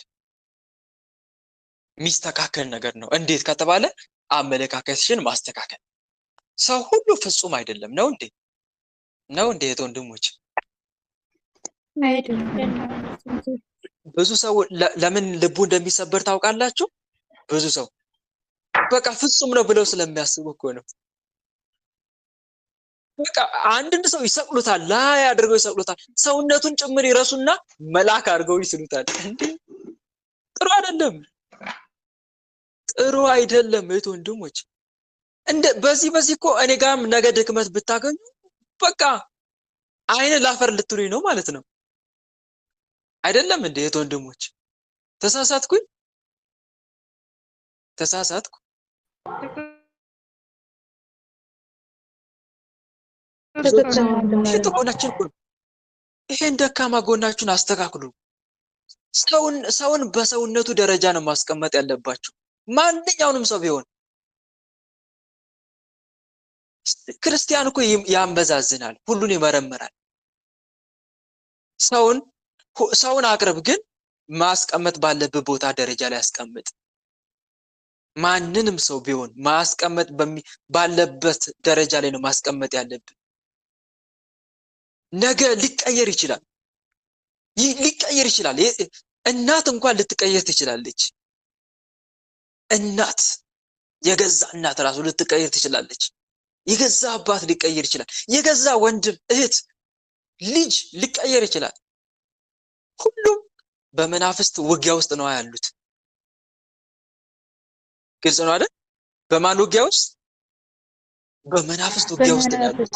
የሚስተካከል ነገር ነው። እንዴት ከተባለ አመለካከትሽን ማስተካከል። ሰው ሁሉ ፍጹም አይደለም ነው እንዴ? ነው እንዴ እህት ወንድሞች? ብዙ ሰው ለምን ልቡ እንደሚሰበር ታውቃላችሁ? ብዙ ሰው በቃ ፍጹም ነው ብለው ስለሚያስቡ እኮ ነው። በቃ አንድን ሰው ይሰቅሉታል፣ ላይ አድርገው ይሰቅሉታል። ሰውነቱን ጭምር ይረሱና መልአክ አድርገው ይስሉታል። እንዴ ጥሩ አይደለም፣ ጥሩ አይደለም እህት ወንድሞች። በዚህ እኮ እኔ ጋርም ነገ ድክመት ብታገኙ በቃ አይን ላፈር ልትሉኝ ነው ማለት ነው። አይደለም እንዴ እህት ወንድሞች? ተሳሳትኩኝ? ተሳሳትኩ? ይሄን ደካማ ጎናችሁን አስተካክሉ። ሰውን በሰውነቱ ደረጃ ነው ማስቀመጥ ያለባችሁ። ማንኛውንም ሰው ቢሆን ክርስቲያን እኮ ያመዛዝናል፣ ሁሉን ይመረምራል። ሰውን አቅርብ፣ ግን ማስቀመጥ ባለበት ቦታ ደረጃ ላይ ያስቀምጥ። ማንንም ሰው ቢሆን ማስቀመጥ ባለበት ደረጃ ላይ ነው ማስቀመጥ ያለብን። ነገ ሊቀየር ይችላል፣ ሊቀየር ይችላል። እናት እንኳን ልትቀየር ትችላለች። እናት የገዛ እናት ራሱ ልትቀየር ትችላለች። የገዛ አባት ሊቀየር ይችላል። የገዛ ወንድም፣ እህት፣ ልጅ ሊቀየር ይችላል። ሁሉም በመናፍስት ውጊያ ውስጥ ነው ያሉት። ግልጽ ነው አይደል? በማን ውጊያ ውስጥ? በመናፍስት ውጊያ ውስጥ ነው ያሉት።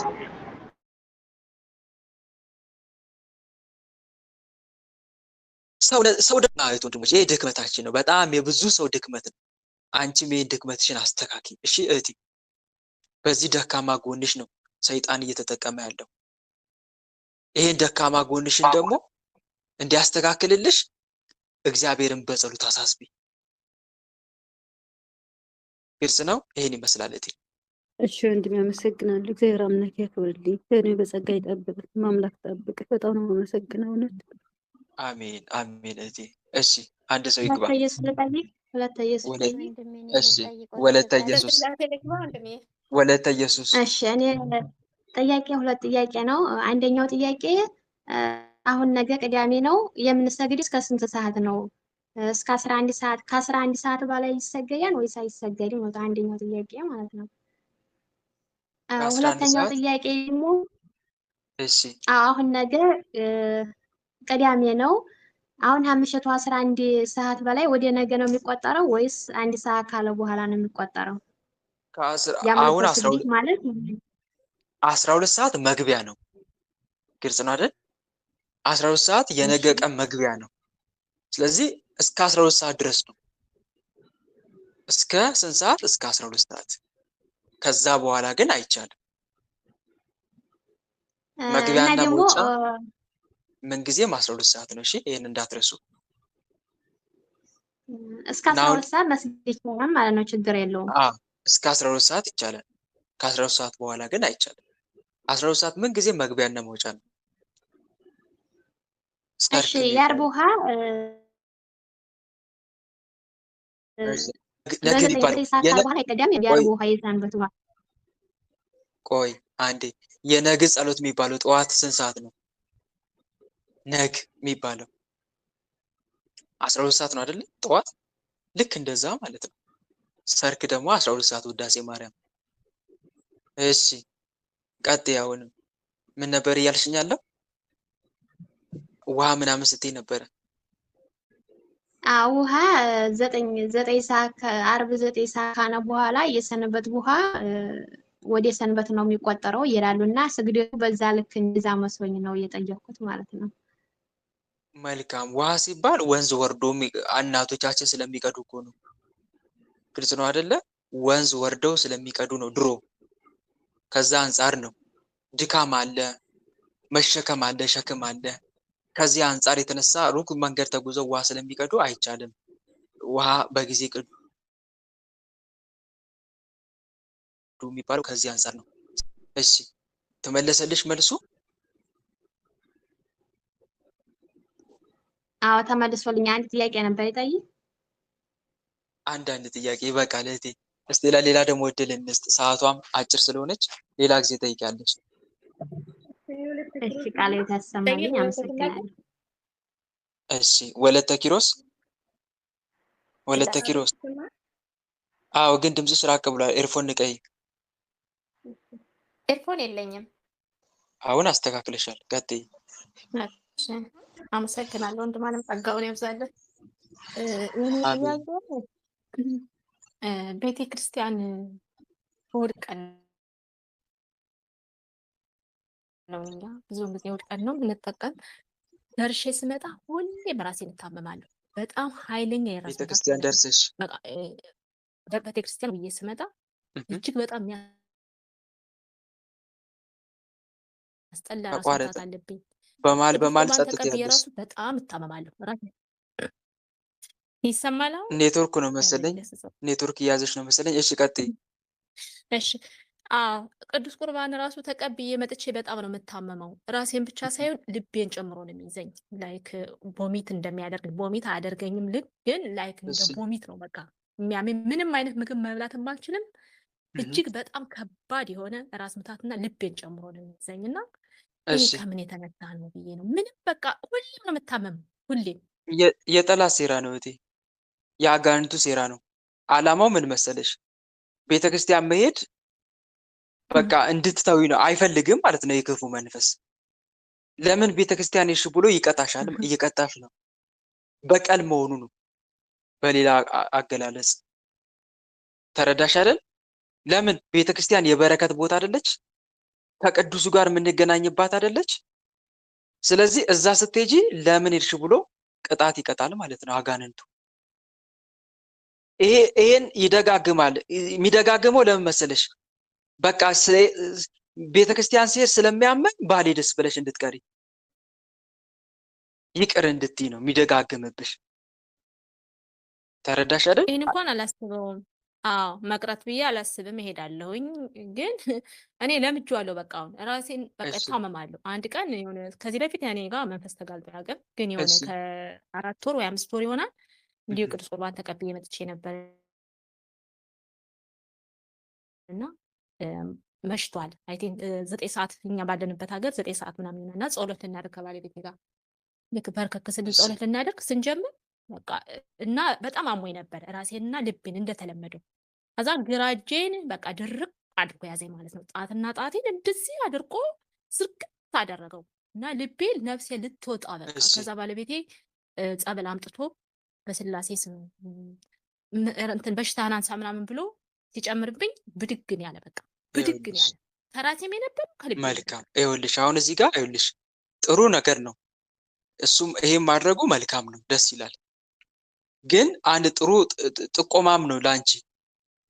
ሰው ደግሞ አይቶ ወንድሞች፣ ይሄ ድክመታችን ነው። በጣም የብዙ ሰው ድክመት ነው። አንቺም ይሄን ድክመትሽን አስተካኪ እሺ እህቴ። በዚህ ደካማ ጎንሽ ነው ሰይጣን እየተጠቀመ ያለው። ይሄን ደካማ ጎንሽን ደግሞ እንዲያስተካክልልሽ እግዚአብሔርን በጸሎት አሳስቢ። ግልጽ ነው። ይሄን ይመስላል እህቴ። እሺ ወንድሜ አመሰግናለሁ። እግዚአብሔር አምላክ ያክብርልኝ። ከእኔ በጸጋ ይጠብቅ፣ ማምላክ ጠብቅ። በጣም ነው የማመሰግነው። እውነት አሜን አሜን እህቴ። እሺ አንድ ሰው ይግባ። ወለተ ኢየሱስ ልጠይቅ። ወለተ ኢየሱስ እሺ ወለተ ኢየሱስ ወለተ ኢየሱስ። እሺ እኔ ጥያቄ ሁለት ጥያቄ ነው። አንደኛው ጥያቄ አሁን ነገ ቅዳሜ ነው የምንሰግድ እስከ ስንት ሰዓት ነው? እስከ 11 ሰዓት ከ11 ሰዓት በላይ ይሰገዳል ወይስ አይሰገድም? ነው አንደኛው ጥያቄ ማለት ነው። ሁለተኛው ጥያቄ ደግሞ እሺ አሁን ነገ ቅዳሜ ነው። አሁን ከምሽቱ 11 ሰዓት በላይ ወደ ነገ ነው የሚቆጠረው ወይስ አንድ ሰዓት ካለ በኋላ ነው የሚቆጠረው? አሁን ያመለጠው ስግደት ማለት 12 ሰዓት መግቢያ ነው። ግልጽ ነው አይደል? 12 ሰዓት የነገ ቀን መግቢያ ነው። ስለዚህ እስከ 12 ሰዓት ድረስ ነው። እስከ ስንት ሰዓት? እስከ 12 ሰዓት። ከዛ በኋላ ግን አይቻልም። መግቢያና መውጫ ምንጊዜም 12 ሰዓት ነው። እሺ ይሄን እንዳትረሱ። እስከ 12 ሰዓት መስጊድ ይቻላል ማለት ነው። ችግር የለውም። እስከ 12 ሰዓት ይቻላል። ከ12 ሰዓት በኋላ ግን አይቻልም። 12 ሰዓት ምንጊዜም መግቢያና መውጫ ነው። እሺ የአርብ ውሃ ነግህ ይባላል። ቆይ አንዴ የነግ ጸሎት የሚባለው ጠዋት ስንት ሰዓት ነው? ነግ የሚባለው 12 ሰዓት ነው አይደል? ጠዋት ልክ እንደዛ ማለት ነው። ሰርክ ደግሞ 12 ሰዓት ውዳሴ ማርያም። እሺ ቀጥይ። አሁንም ምን ነበር እያልሽኝ ያለው? ውሃ ምናምን ስትይ ነበረ። ውሃ 9 ሰዓት ከአርብ 9 ሰዓት ካነ በኋላ የሰንበት ውሃ ወደ ሰንበት ነው የሚቆጠረው ይላሉና ስግደቱ በዛ ልክ እንደዛ መስሎኝ ነው እየጠየኩት ማለት ነው። መልካም። ውሃ ሲባል ወንዝ ወርዶ እናቶቻችን ስለሚቀዱ እኮ ነው። ግልጽ ነው አይደለ? ወንዝ ወርደው ስለሚቀዱ ነው ድሮ። ከዛ አንፃር ነው። ድካም አለ፣ መሸከም አለ፣ ሸክም አለ። ከዚህ አንፃር የተነሳ ሩቅ መንገድ ተጉዘው ውሃ ስለሚቀዱ አይቻልም። ውሃ በጊዜ ቅዱ የሚባለው ከዚህ አንፃር ነው። እሺ ተመለሰልሽ መልሱ? አዎ ተመልሶልኝ። አንድ ጥያቄ ነበር ይታይ። አንዳንድ ጥያቄ ይበቃል እህቴ። እስቲ ለሌላ ደግሞ እድል እንስጥ። ሰዓቷም አጭር ስለሆነች ሌላ ጊዜ ጠይቂያለሽ። እሺ ቃል ታሰማልኝ። አመሰግናለሁ። እሺ ወለተ ኪሮስ፣ ወለተ ኪሮስ። አዎ ግን ድምፅሽ ራቅ ብሏል። ኤርፎን ንቀይ። ኤርፎን የለኝም። አሁን አስተካክለሻል። ቀጥይ። እሺ አመሰግናለሁ። ወንድማለም ጸጋውን ያብዛልን። የኔ ጥያቄ ቤተ ክርስቲያን እሑድ ቀን ነው፣ እኛ ብዙውን ጊዜ እሑድ ቀን ነው የምንጠቀም። ደርሼ ስመጣ ሁሌም ራሴን እታመማለሁ። በጣም ኃይለኛ የራስ ቤተ ክርስቲያን ደርሰሽ ቤተ ክርስቲያን ብዬ ስመጣ እጅግ በጣም ያስጠላ ራስ ምታት አለብኝ። በማል ጸጥታ የራሱ በጣም እታመማለሁ። ይሰማል? ኔትወርክ ነው መሰለኝ፣ ኔትወርክ እያዘሽ ነው መሰለኝ። እሺ ቀጥይ። እሺ ቅዱስ ቁርባን ራሱ ተቀብዬ መጥቼ በጣም ነው የምታመመው። ራሴን ብቻ ሳይሆን ልቤን ጨምሮ ነው የሚይዘኝ። ላይክ ቦሚት እንደሚያደርግ ቦሚት አያደርገኝም፣ ግን ላይክ እንደ ቦሚት ነው በቃ የሚያመኝ። ምንም አይነት ምግብ መብላትም አልችልም። እጅግ በጣም ከባድ የሆነ ራስ ምታትና ልቤን ጨምሮ ነው የሚይዘኝ እና ይሄ ከምን የተነሳ ነው ብዬ ነው። ምንም በቃ ሁሌም ነው የምታመመው። ሁሌም የጠላት ሴራ ነው እህቴ፣ የአጋንንቱ ሴራ ነው። አላማው ምን መሰለሽ? ቤተክርስቲያን መሄድ በቃ እንድትተዊ ነው። አይፈልግም ማለት ነው የክፉ መንፈስ። ለምን ቤተክርስቲያን ይሽ ብሎ ይቀጣሻል፣ እየቀጣሽ ነው። በቀል መሆኑ ነው። በሌላ አገላለጽ ተረዳሽ አይደል? ለምን ቤተክርስቲያን የበረከት ቦታ አይደለች? ከቅዱሱ ጋር የምንገናኝባት አይደለች? ስለዚህ እዛ ስትሄጂ ለምን ይርሽ ብሎ ቅጣት ይቀጣል ማለት ነው አጋንንቱ። ይሄን ይደጋግማል። የሚደጋግመው ለምን መሰለሽ? በቃ ቤተክርስቲያን ሲሄድ ስለሚያመኝ ባልሄድስ ብለሽ እንድትቀሪ ይቅር እንድትይ ነው የሚደጋግምብሽ። ተረዳሽ አይደል? ይህን እንኳን አላስበውም። አዎ መቅረት ብዬ አላስብም፣ እሄዳለሁኝ። ግን እኔ ለምጄዋለሁ። በቃ አሁን ራሴን በቃ እታመማለሁ። አንድ ቀን የሆነ ከዚህ በፊት እኔ ጋር መንፈስ ተጋልጦ ያውቅም፣ ግን የሆነ ከ4 ወር ወይ 5 ወር ይሆናል እንዲሁ ቅዱስ ቁርባን ተቀብዬ መጥቼ ነበር እና መሽቷል። አይ ቲንክ 9 ሰዓት እኛ ባለንበት ሀገር 9 ሰዓት ምናምን እና ጸሎት ልናደርግ ከባለቤቴ ጋር ልክ በርከክ ስንል ጸሎት ልናደርግ ስንጀምር በቃ እና በጣም አሞኝ ነበር ራሴንና ልቤን እንደተለመደው። ከዛ ግራ እጄን በቃ ድርቅ አድርጎ ያዘኝ ማለት ነው። ጣትና ጣቴን እንደዚህ አድርጎ ዝርግት አደረገው እና ልቤ ነፍሴ ልትወጣ በቃ። ከዛ ባለቤቴ ጸበል አምጥቶ በስላሴ ስም እንትን በሽታህን አንሳ ምናምን ብሎ ሲጨምርብኝ ብድግን ያለ በቃ ብድግን ያለ ከራሴም የነበረ ከልቤ መልካም ይኸውልሽ አሁን እዚህ ጋር ይኸውልሽ ጥሩ ነገር ነው እሱም ይሄን ማድረጉ መልካም ነው ደስ ይላል ግን አንድ ጥሩ ጥቆማም ነው ላንቺ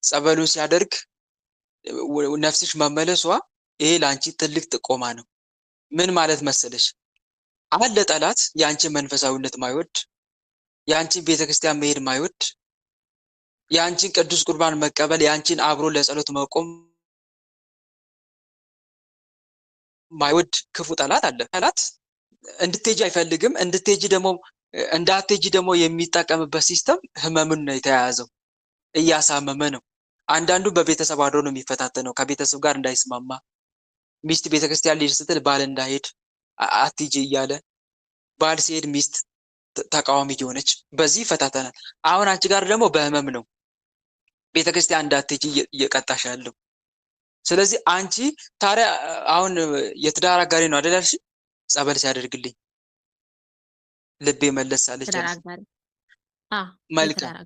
ጸበሉን ሲያደርግ ነፍስሽ መመለሷ ይሄ ላንቺ ትልቅ ጥቆማ ነው ምን ማለት መሰለሽ አለ ጠላት ያንቺ መንፈሳዊነት ማይወድ ያንቺን ቤተክርስቲያን መሄድ ማይወድ ያንቺን ቅዱስ ቁርባን መቀበል ያንቺን አብሮ ለጸሎት መቆም ማይወድ ክፉ ጠላት አለ ጠላት እንድትሄጂ አይፈልግም እንድትሄጂ ደግሞ እንዳትሄጂ ደግሞ የሚጠቀምበት ሲስተም ህመምን ነው የተያያዘው እያሳመመ ነው አንዳንዱ በቤተሰብ አድሮ ነው የሚፈታተነው ከቤተሰብ ጋር እንዳይስማማ ሚስት ቤተክርስቲያን ልጅ ስትል ባል እንዳይሄድ አትጂ እያለ ባል ሲሄድ ሚስት ተቃዋሚ ሆነች በዚህ ፈታተናል አሁን አንቺ ጋር ደግሞ በህመም ነው ቤተክርስቲያን እንዳትጂ እየቀጣሽ ያለው ስለዚህ አንቺ ታዲያ አሁን የትዳር አጋሪ ነው አይደል ያልሽ ጸበል ሲያደርግልኝ ልቤ መለሳለች ተራጋሪ መልካም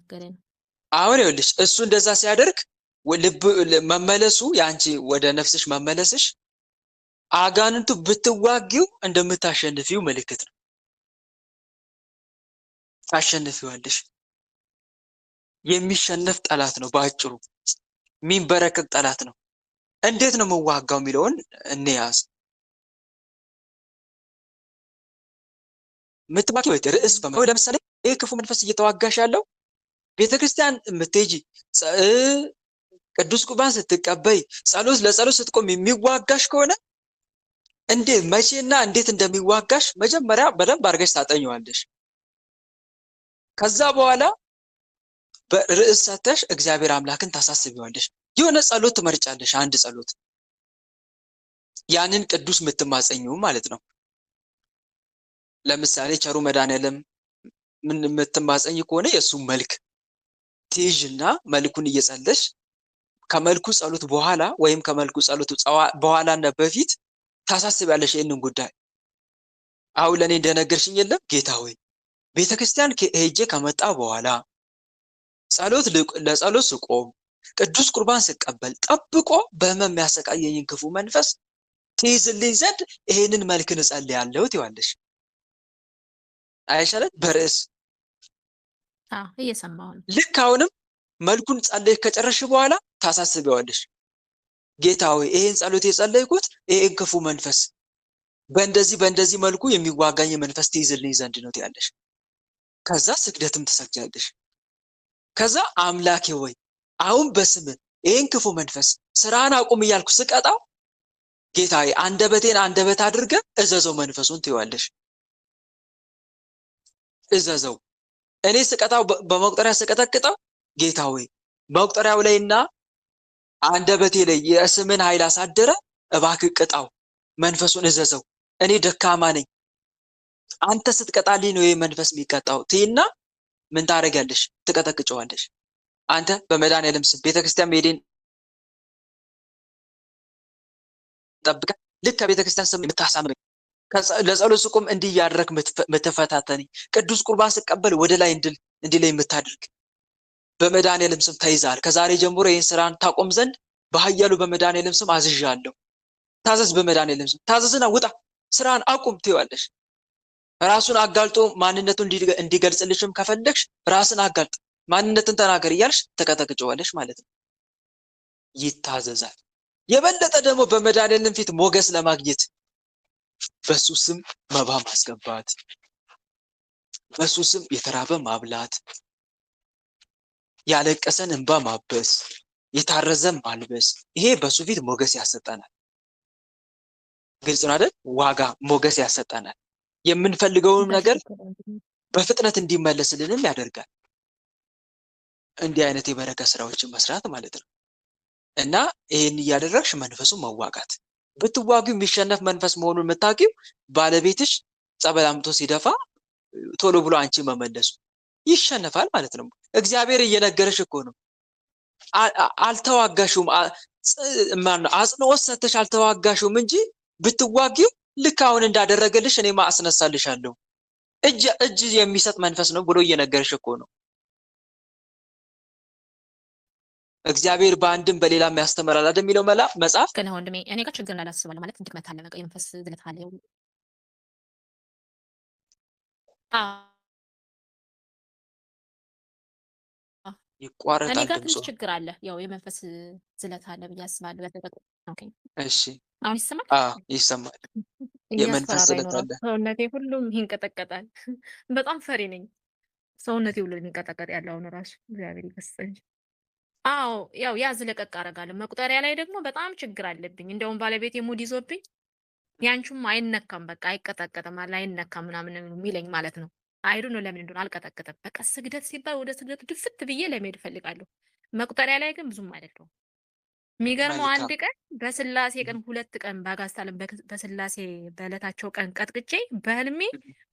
አሁን ይኸውልሽ እሱ እንደዛ ሲያደርግ ልብ መመለሱ ያንቺ ወደ ነፍስሽ መመለስሽ አጋንንቱ ብትዋጊው እንደምታሸንፊው ምልክት ነው ታሸንፊዋለሽ የሚሸነፍ ጠላት ነው ባጭሩ ሚንበረከክ ጠላት ነው እንዴት ነው መዋጋው የሚለውን እንያዝ ምትባኪ ወይ ርዕስ በመሆን ለምሳሌ ይሄ ክፉ መንፈስ እየተዋጋሽ ያለው ቤተክርስቲያን ምትጂ ቅዱስ ቁርባን ስትቀበይ ጸሎት ለጸሎት ስትቆም የሚዋጋሽ ከሆነ እንዴት መቼና እንዴት እንደሚዋጋሽ መጀመሪያ በደንብ አድርገሽ ታጠኚዋለሽ ከዛ በኋላ በርዕስ ሰተሽ እግዚአብሔር አምላክን ታሳስቢዋለሽ የሆነ ጸሎት ትመርጫለሽ አንድ ጸሎት ያንን ቅዱስ ምትማጸኙ ማለት ነው ለምሳሌ ቸሩ መድኃኔዓለም ምን ምትማጸኝ ከሆነ የሱ መልክ ትይዥና መልኩን እየጸለሽ ከመልኩ ጸሎት በኋላ ወይም ከመልኩ ጸሎት በኋላና በፊት ታሳስቢያለሽ ይሄንን ጉዳይ አሁን ለኔ እንደነገርሽኝ የለም ጌታ ሆይ ቤተክርስቲያን ሄጄ ከመጣ በኋላ ጸሎት ለጸሎት ስቆም ቅዱስ ቁርባን ስቀበል ጠብቆ በህመም ያሰቃየኝን ክፉ መንፈስ ትይዝልኝ ዘንድ ይሄንን መልክን እጸልያለሁ ትይዋለሽ አይሻለት በርዕስ እየሰማሁ ነው ልክ አሁንም መልኩን ጸልይ ከጨረሽ በኋላ ታሳስቢዋለሽ ጌታ ሆይ ይሄን ጸሎት የጸለይኩት ይሄን ክፉ መንፈስ በእንደዚህ መልኩ የሚዋጋኝ መንፈስ ትይዝልኝ ዘንድ ነው ትያለሽ ከዛ ስግደትም ትሰግጃለሽ ከዛ አምላኬ ሆይ አሁን በስም ይሄን ክፉ መንፈስ ስራን አቁም እያልኩ ስቀጣው ጌታዬ አንደበቴን አንደበት አድርገ እዘዘው መንፈሱን ትይዋለሽ እዘዘው እኔ ስቀጣው በመቁጠሪያ ስቀጠቅጠው ጌታ ሆይ መቁጠሪያው ላይና አንደበቴ ላይ የስምን ኃይል አሳደረ እባክህ ቅጣው መንፈሱን እዘዘው እኔ ደካማ ነኝ አንተ ስትቀጣልኝ ነው ይሄ መንፈስ የሚቀጣው ትይና ምን ታረጋለሽ ትቀጠቅጨዋለሽ አንተ በመድኃኔዓለም ስም ቤተክርስቲያን መሄድን ጠብቀ ልክ ከቤተክርስቲያን ስም የምታሳምረኝ ለጸሎት ስቆም እንዲህ ያደረክ ምትፈታተኒ ቅዱስ ቁርባን ስቀበል ወደ ላይ እንዲህ ላይ የምታደርግ በመድኃኔዓለም ስም ተይዛል ከዛሬ ጀምሮ ይሄን ስራን ታቆም ዘንድ በኃያሉ በመድኃኔዓለም ስም አዝዣለሁ ታዘዝ በመድኃኔዓለም ስም ታዘዝና ውጣ ስራን አቁም ትይዋለሽ ራሱን አጋልጦ ማንነቱን እንዲገልጽልሽም ከፈለግሽ ራስን አጋልጥ ማንነትን ተናገር እያልሽ ተቀጠቅጨዋለሽ ማለት ነው ይታዘዛል የበለጠ ደግሞ በመድኃኔዓለም ፊት ሞገስ ለማግኘት በሱ ስም መባ ማስገባት በሱ ስም የተራበ ማብላት ያለቀሰን እንባ ማበስ የታረዘን ማልበስ ይሄ በሱ ፊት ሞገስ ያሰጣናል ግልጽ ነው አይደል ዋጋ ሞገስ ያሰጣናል የምንፈልገውን ነገር በፍጥነት እንዲመለስልንም ያደርጋል እንዲህ አይነት የበረከት ስራዎችን መስራት ማለት ነው እና ይሄን እያደረግሽ መንፈሱን መዋጋት ብትዋጊው የሚሸነፍ መንፈስ መሆኑን የምታውቂው ባለቤትሽ ጸበል አምጥቶ ሲደፋ ቶሎ ብሎ አንቺ መመለሱ ይሸነፋል ማለት ነው እግዚአብሔር እየነገረሽ እኮ ነው አልተዋጋሽውም አጽንኦት ሰጥተሽ አልተዋጋሽውም እንጂ ብትዋጊው ልክ አሁን እንዳደረገልሽ እኔ ማስነሳልሻለሁ እጅ የሚሰጥ መንፈስ ነው ብሎ እየነገረሽ እኮ ነው እግዚአብሔር በአንድም በሌላም ያስተምራል አይደል የሚለው መጽሐፍ። ግን ወንድሜ እኔ ጋር ችግር እንዳላስባለሁ ማለት ድክመት አለ፣ በቃ የመንፈስ ዝለት አለ። እኔ ይቋረጣል ጋር ድምፁ። ትንሽ ችግር አለ፣ ያው የመንፈስ ዝለት አለ ብዬ አስባለሁ። ኦኬ እሺ አሁን ይሰማል? ይሰማል። የመንፈስ እያስፈራራኝ ዝለት ነው አለ። ሰውነቴ ሁሉም ይንቀጠቀጣል። በጣም ፈሪ ነኝ። ሰውነቴ ሁሉ የሚንቀጠቀጥ ያለው አሁን ራሱ እግዚአብሔር ይመስገን። አዎ ያው ያዝ ለቀቅ አደርጋለሁ። መቁጠሪያ ላይ ደግሞ በጣም ችግር አለብኝ። እንደውም ባለቤቴ ሙድ ይዞብኝ ያንቺም አይነካም በቃ አይቀጠቀጥም አለ አይነካም ምናምን የሚለኝ ማለት ነው። አይዱ ነው ለምን እንደሆነ አልቀጠቀጥም። በቃ ስግደት ሲባል ወደ ስግደቱ ድፍት ብዬ ለመሄድ እፈልጋለሁ። መቁጠሪያ ላይ ግን ብዙም አይደለሁም። የሚገርመው አንድ ቀን በስላሴ ቀን 2 ቀን በአጋስታለም በስላሴ በዕለታቸው ቀን ቀጥቅጬ በህልሜ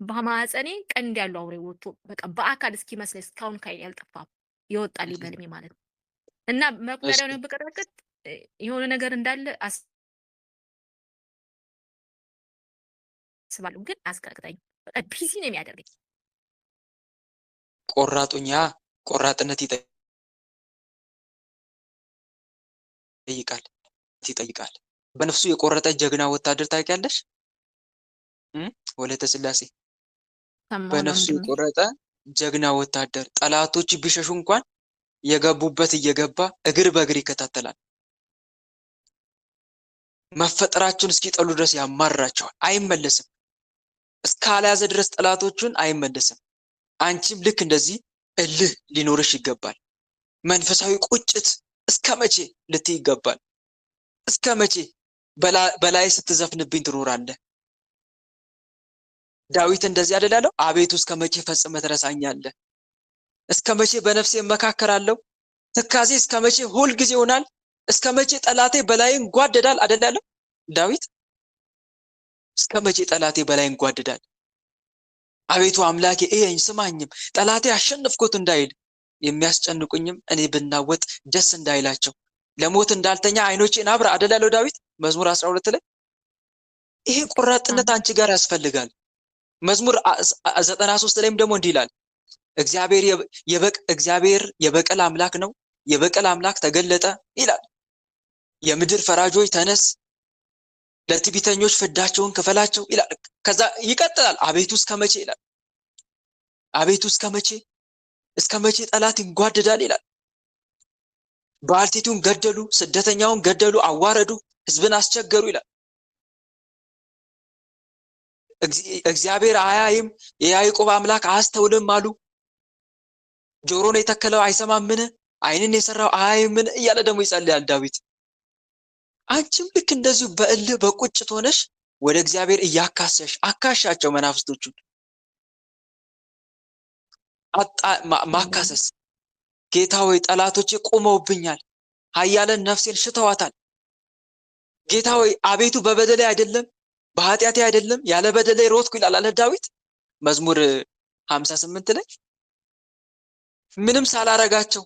በማህፀኔ ቀንድ ያለው አውሬ ወጥቶ በቃ በአካል እስኪመስለኝ እስካሁን ከዓይኔ አልጠፋም። ይወጣልኝ በህልሜ ማለት ነው። እና መቁጠሪያውን ብቀጠቅጥ የሆነ ነገር እንዳለ አስባለሁ፣ ግን አስቀጥቅጠኝ በቃ ቢዚ ነው የሚያደርገኝ። ቆራጥነት ይጠይቃል። በነፍሱ የቆረጠ ጀግና ወታደር ታውቂያለሽ? ወለተ ስላሴ በነፍሱ የቆረጠ ጀግና ወታደር ጠላቶች ቢሸሹ እንኳን የገቡበት እየገባ እግር በእግር ይከታተላል። መፈጠራቸውን እስኪጠሉ ድረስ ያማራቸዋል። አይመለስም። እስካልያዘ ድረስ ጠላቶቹን አይመለስም። አንቺም ልክ እንደዚህ እልህ ሊኖርሽ ይገባል። መንፈሳዊ ቁጭት እስከ መቼ ልትይ ይገባል። እስከ መቼ በላይ ስትዘፍንብኝ ትኖራለህ? ዳዊት እንደዚህ አይደል ያለው? አቤቱ እስከ መቼ ፈጽመህ ትረሳኛለህ? እስከ መቼ በነፍሴ እመካከራለሁ? ትካዜ እስከ መቼ ሁል ጊዜ ይሆናል? እስከ መቼ ጠላቴ በላይ እንጓደዳል? አይደል ያለው ዳዊት? እስከ መቼ ጠላቴ በላይ እንጓደዳል? አቤቱ አምላኬ እየኝ ስማኝም፣ ጠላቴ አሸነፍኩት እንዳይል የሚያስጨንቁኝም እኔ ብናወጥ ደስ እንዳይላቸው፣ ለሞት እንዳልተኛ አይኖቼን አብራ አይደል ያለው ዳዊት መዝሙር 12 ላይ። ይሄ ቆራጥነት አንቺ ጋር ያስፈልጋል። መዝሙር 93 ላይም ደግሞ እንዲህ ይላል፣ እግዚአብሔር የበቀል አምላክ ነው፣ የበቀል አምላክ ተገለጠ ይላል። የምድር ፈራጆች ተነስ፣ ለትዕቢተኞች ፍዳቸውን ክፈላቸው ይላል። ከዛ ይቀጥላል፣ አቤቱ እስከ መቼ ይላል። አቤቱ እስከ መቼ ጠላት ይንጓደዳል ይላል። ባልቴቱን ገደሉ፣ ስደተኛውን ገደሉ፣ አዋረዱ፣ ህዝብን አስቸገሩ ይላል። እግዚአብሔር አያይም፣ የያዕቆብ አምላክ አያስተውልም አሉ። ጆሮን የተከለው አይሰማምን? ዓይንን የሰራው አያይምን? እያለ ደግሞ ይጸልያል ዳዊት። አንቺም ልክ እንደዚሁ በእልህ በቁጭት ሆነሽ ወደ እግዚአብሔር እያካሰሽ አካሻቸው መናፍስቶቹን ማካሰስ። ጌታ ሆይ ጠላቶቼ ቆመውብኛል፣ ኃያላን ነፍሴን ሽተዋታል። ጌታ ሆይ አቤቱ በበደሌ አይደለም በኃጢአቴ አይደለም ያለ በደሌ ሮጥኩ ይላል አለ ዳዊት መዝሙር 58 ላይ። ምንም ሳላረጋቸው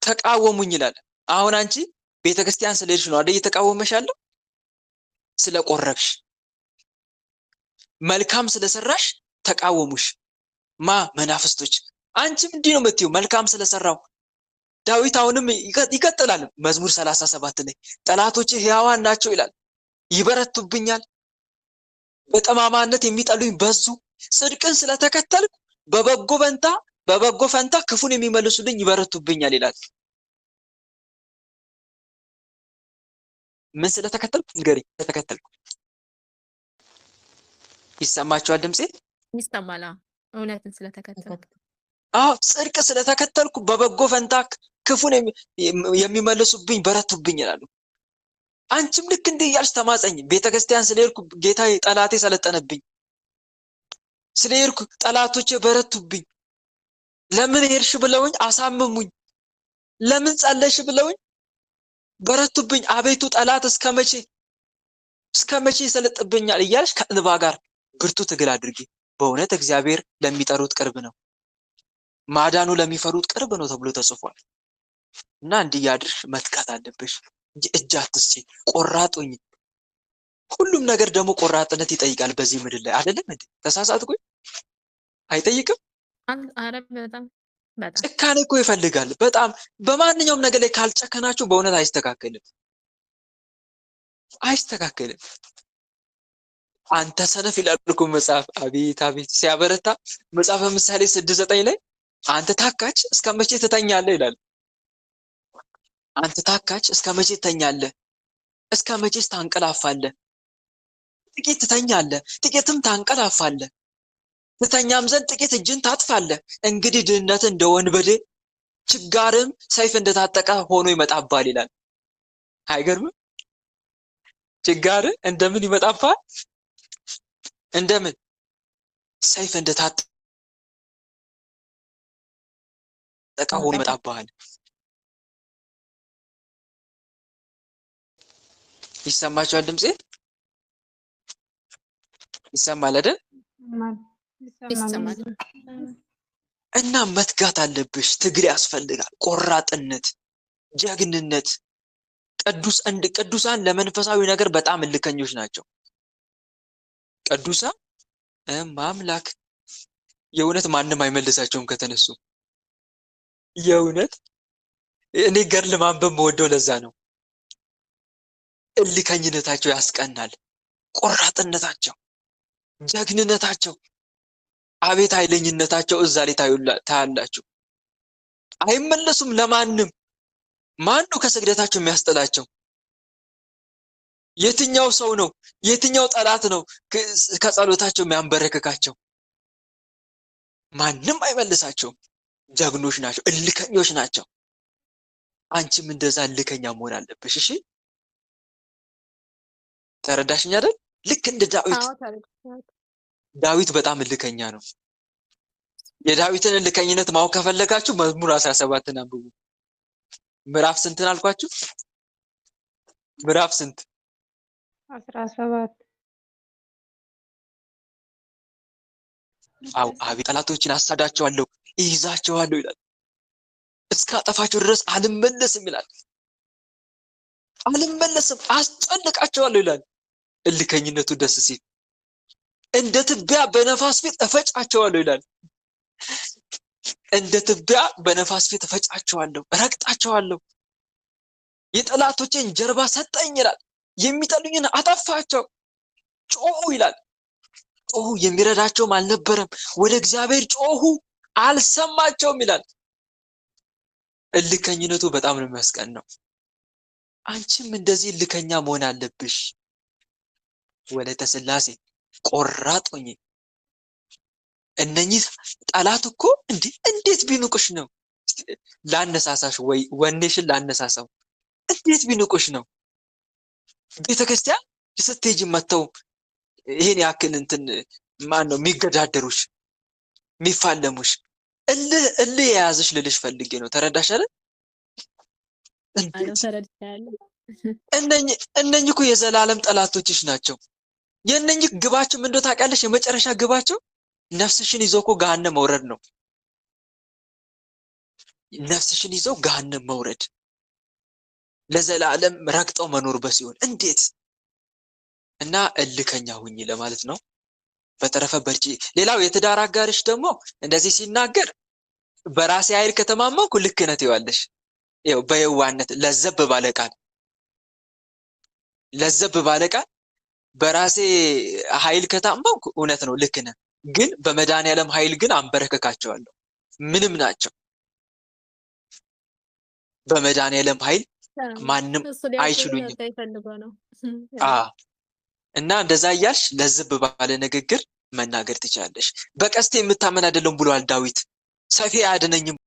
ተቃወሙኝ ይላል። አሁን አንቺ ቤተክርስቲያን ስለሄድሽ ነው አይደል እየተቃወመሽ ያለው? ስለቆረብሽ መልካም ስለሰራሽ ተቃወሙሽ። መናፍስቶች። አንቺም እንዲህ ነው የምትይው መልካም ስለሰራው። ዳዊት አሁንም ይቀጥላል መዝሙር 37 ላይ ጠላቶቼ ሕያዋን ናቸው ይላል፣ ይበረቱብኛል፣ በጠማማነት የሚጠሉኝ በዙ። ጽድቅን ስለተከተልኩ በበጎ ፈንታ ክፉን የሚመልሱልኝ ይበረቱብኛል ይላል። ምን ስለተከተልኩ ንገሪኝ። ስለተከተልኩ ይሰማችኋል? ድምጼ ይሰማል? እውነትን ስለተከተልኩ። ጽድቅ ስለተከተልኩ በበጎ ፈንታ ክፉን የሚመልሱብኝ በረቱብኝ ይላሉ። አንቺም ልክ እንዲህ እያልሽ ተማጸኝ። ቤተክርስቲያን ስለሄድኩ ጌታዬ ጠላቴ ሰለጠነብኝ፣ ስለሄድኩ ጠላቶቼ በረቱብኝ። ለምን ሄድሽ ብለውኝ አሳመሙኝ፣ ለምን ጸለሽ ብለውኝ በረቱብኝ። አቤቱ ጠላት እስከ መቼ ይሰለጥብኛል እያልሽ ከእንባ ጋር ብርቱ ትግል አድርጊ። በእውነት እግዚአብሔር ለሚጠሩት ቅርብ ነው፣ ማዳኑ ለሚፈሩት ቅርብ ነው ተብሎ ተጽፏል። እና እንዲህ ያድርሽ መትጋት አለብሽ። እጅ አትስጪ፣ ቆራጡኝ። ሁሉም ነገር ደግሞ ቆራጥነት ይጠይቃል በዚህ ምድር ላይ አይደለም እንዴ? ተሳሳትኩኝ? አይጠይቅም? አረ በጣም ጭካኔ እኮ ይፈልጋል በጣም በማንኛውም ነገር ላይ ካልጨከናችሁ በእውነት አይስተካከልም። አንተ ሰነፍ ይላል እኮ መጽሐፍ። አቤት አቤት ሲያበረታ መጽሐፈ ምሳሌ 6:9 ላይ አንተ ታካች እስከ መቼ ትተኛለህ ይላል። አንተ ታካች እስከ መቼ ትተኛለህ? እስከ መቼስ ታንቀላፋለህ? ጥቂት ትተኛለህ፣ ጥቂትም ታንቀላፋለህ። ትተኛም ዘንድ ጥቂት እጅን ታጥፋለህ። እንግዲህ ድህነት እንደ ወንበዴ ችጋርም ሰይፍ እንደታጠቀ ሆኖ ይመጣባል ይላል። አይገርምም? ችጋር እንደምን ይመጣባል? እንደምን ሰይፍ እንደታጠቀ ሆኖ ይመጣባል። ይሰማችኋል? ድምጼ ይሰማል አይደል? ይሰማል። እና መትጋት አለብሽ። ትግል ያስፈልጋል። ቆራጥነት፣ ጀግንነት። ቅዱሳን ለመንፈሳዊ ነገር በጣም እልከኞች ናቸው። ቅዱሳን ማምላክ የእውነት ማንም አይመልሳቸውም ከተነሱ። የእውነት እኔ ገድል ማንበብ መወደው ለዛ ነው። እልከኝነታቸው ያስቀናል። ቆራጥነታቸው፣ ጀግንነታቸው፣ አቤት ኃይለኝነታቸው እዛ ላይ ታያላችሁ። አይመለሱም ለማንም። ማን ነው ከስግደታቸው የሚያስጥላቸው? የትኛው ሰው ነው? የትኛው ጠላት ነው ከጸሎታቸው የሚያንበረክካቸው? ማንም አይመልሳቸውም። ጀግኖች ናቸው፣ እልከኞች ናቸው። አንቺም እንደዛ እልከኛ መሆን አለብሽ። እሺ ተረዳሽኝ አይደል? ልክ እንደ ዳዊት በጣም እልከኛ ነው። የዳዊትን እልከኝነት ማወቅ ከፈለጋችሁ መዝሙር 17ን አንብቡ። ምዕራፍ ስንትን አልኳችሁ? ምዕራፍ ስንት? 17 አቤት ጠላቶችን አሳዳቸዋለሁ፣ ይይዛቸዋለሁ ይላል። እስከ አጠፋቸው ድረስ አልመለስም ይላል። አልመለስም፣ አስጨንቃቸዋለሁ ይላል። እልከኝነቱ ደስ ሲል እንደ ትቢያ በነፋስ ፊት እፈጫቸዋለሁ ይላል። እንደ ትቢያ በነፋስ ፊት እፈጫቸዋለሁ፣ እረግጣቸዋለሁ። የጠላቶቼን ጀርባ ሰጠኝ ይላል። የሚጠሉኝን አጠፋቸው። ጮሁ ይላል። ጮሁ፣ የሚረዳቸውም አልነበረም። ወደ እግዚአብሔር ጮሁ፣ አልሰማቸውም ይላል። እልከኝነቱ በጣም ነው የሚያስቀናው። አንቺም እንደዚህ እልከኛ መሆን አለብሽ። ወለተ ሥላሴ ቆራጥ ሆኜ እነኚህ ጠላት እኮ እንዴት ቢንቁሽ ነው? ላነሳሳሽ ወይ ወኔሽን ላነሳሳው። እንዴት ቢንቁሽ ነው? ቤተክርስቲያን ስትሄጂ መተው ይሄን ያክል ማን ነው የሚገዳደሩሽ የሚፋለሙሽ? እልህ የያዝሽ ልልሽ ፈልጌ ነው። ተረዳሽ አይደል? እነኚህ እኮ የዘላለም ጠላቶችሽ ናቸው። የእነኚህ ግባቸው ምን እንደሆነ ታውቂያለሽ? የመጨረሻ ግባቸው ነፍስሽን ይዘው እኮ ገሃነም መውረድ ነው። ነፍስሽን ይዘው ገሃነም መውረድ፣ ለዘላለም ረግጠው መኖር በሲኦል። እንዴት! እና እልከኛ ሁኚ ለማለት ነው። በተረፈ በርቺ። ሌላው የትዳር አጋርሽ ደግሞ እንደዚህ ሲናገር በራሴ ኃይል ከተማመንኩ ልክ ነህ ትይዋለሽ። ይኸው በየዋህነት ለዘብ ባለ ቃል በራሴ ኃይል ከታመንኩ እውነት ነው ልክ ነህ፣ ግን በመድኃኒዓለም ኃይል ግን አንበረከካቸዋለሁ። ምንም ናቸው። በመድኃኒዓለም ኃይል ማንም አይችሉኝም። እና እንደዛ እያልሽ ለዝብ ባለ ንግግር መናገር ትችላለሽ። በቀስቴ የምታመን አይደለም ብሏል ዳዊት። ሰይፌ አያድነኝም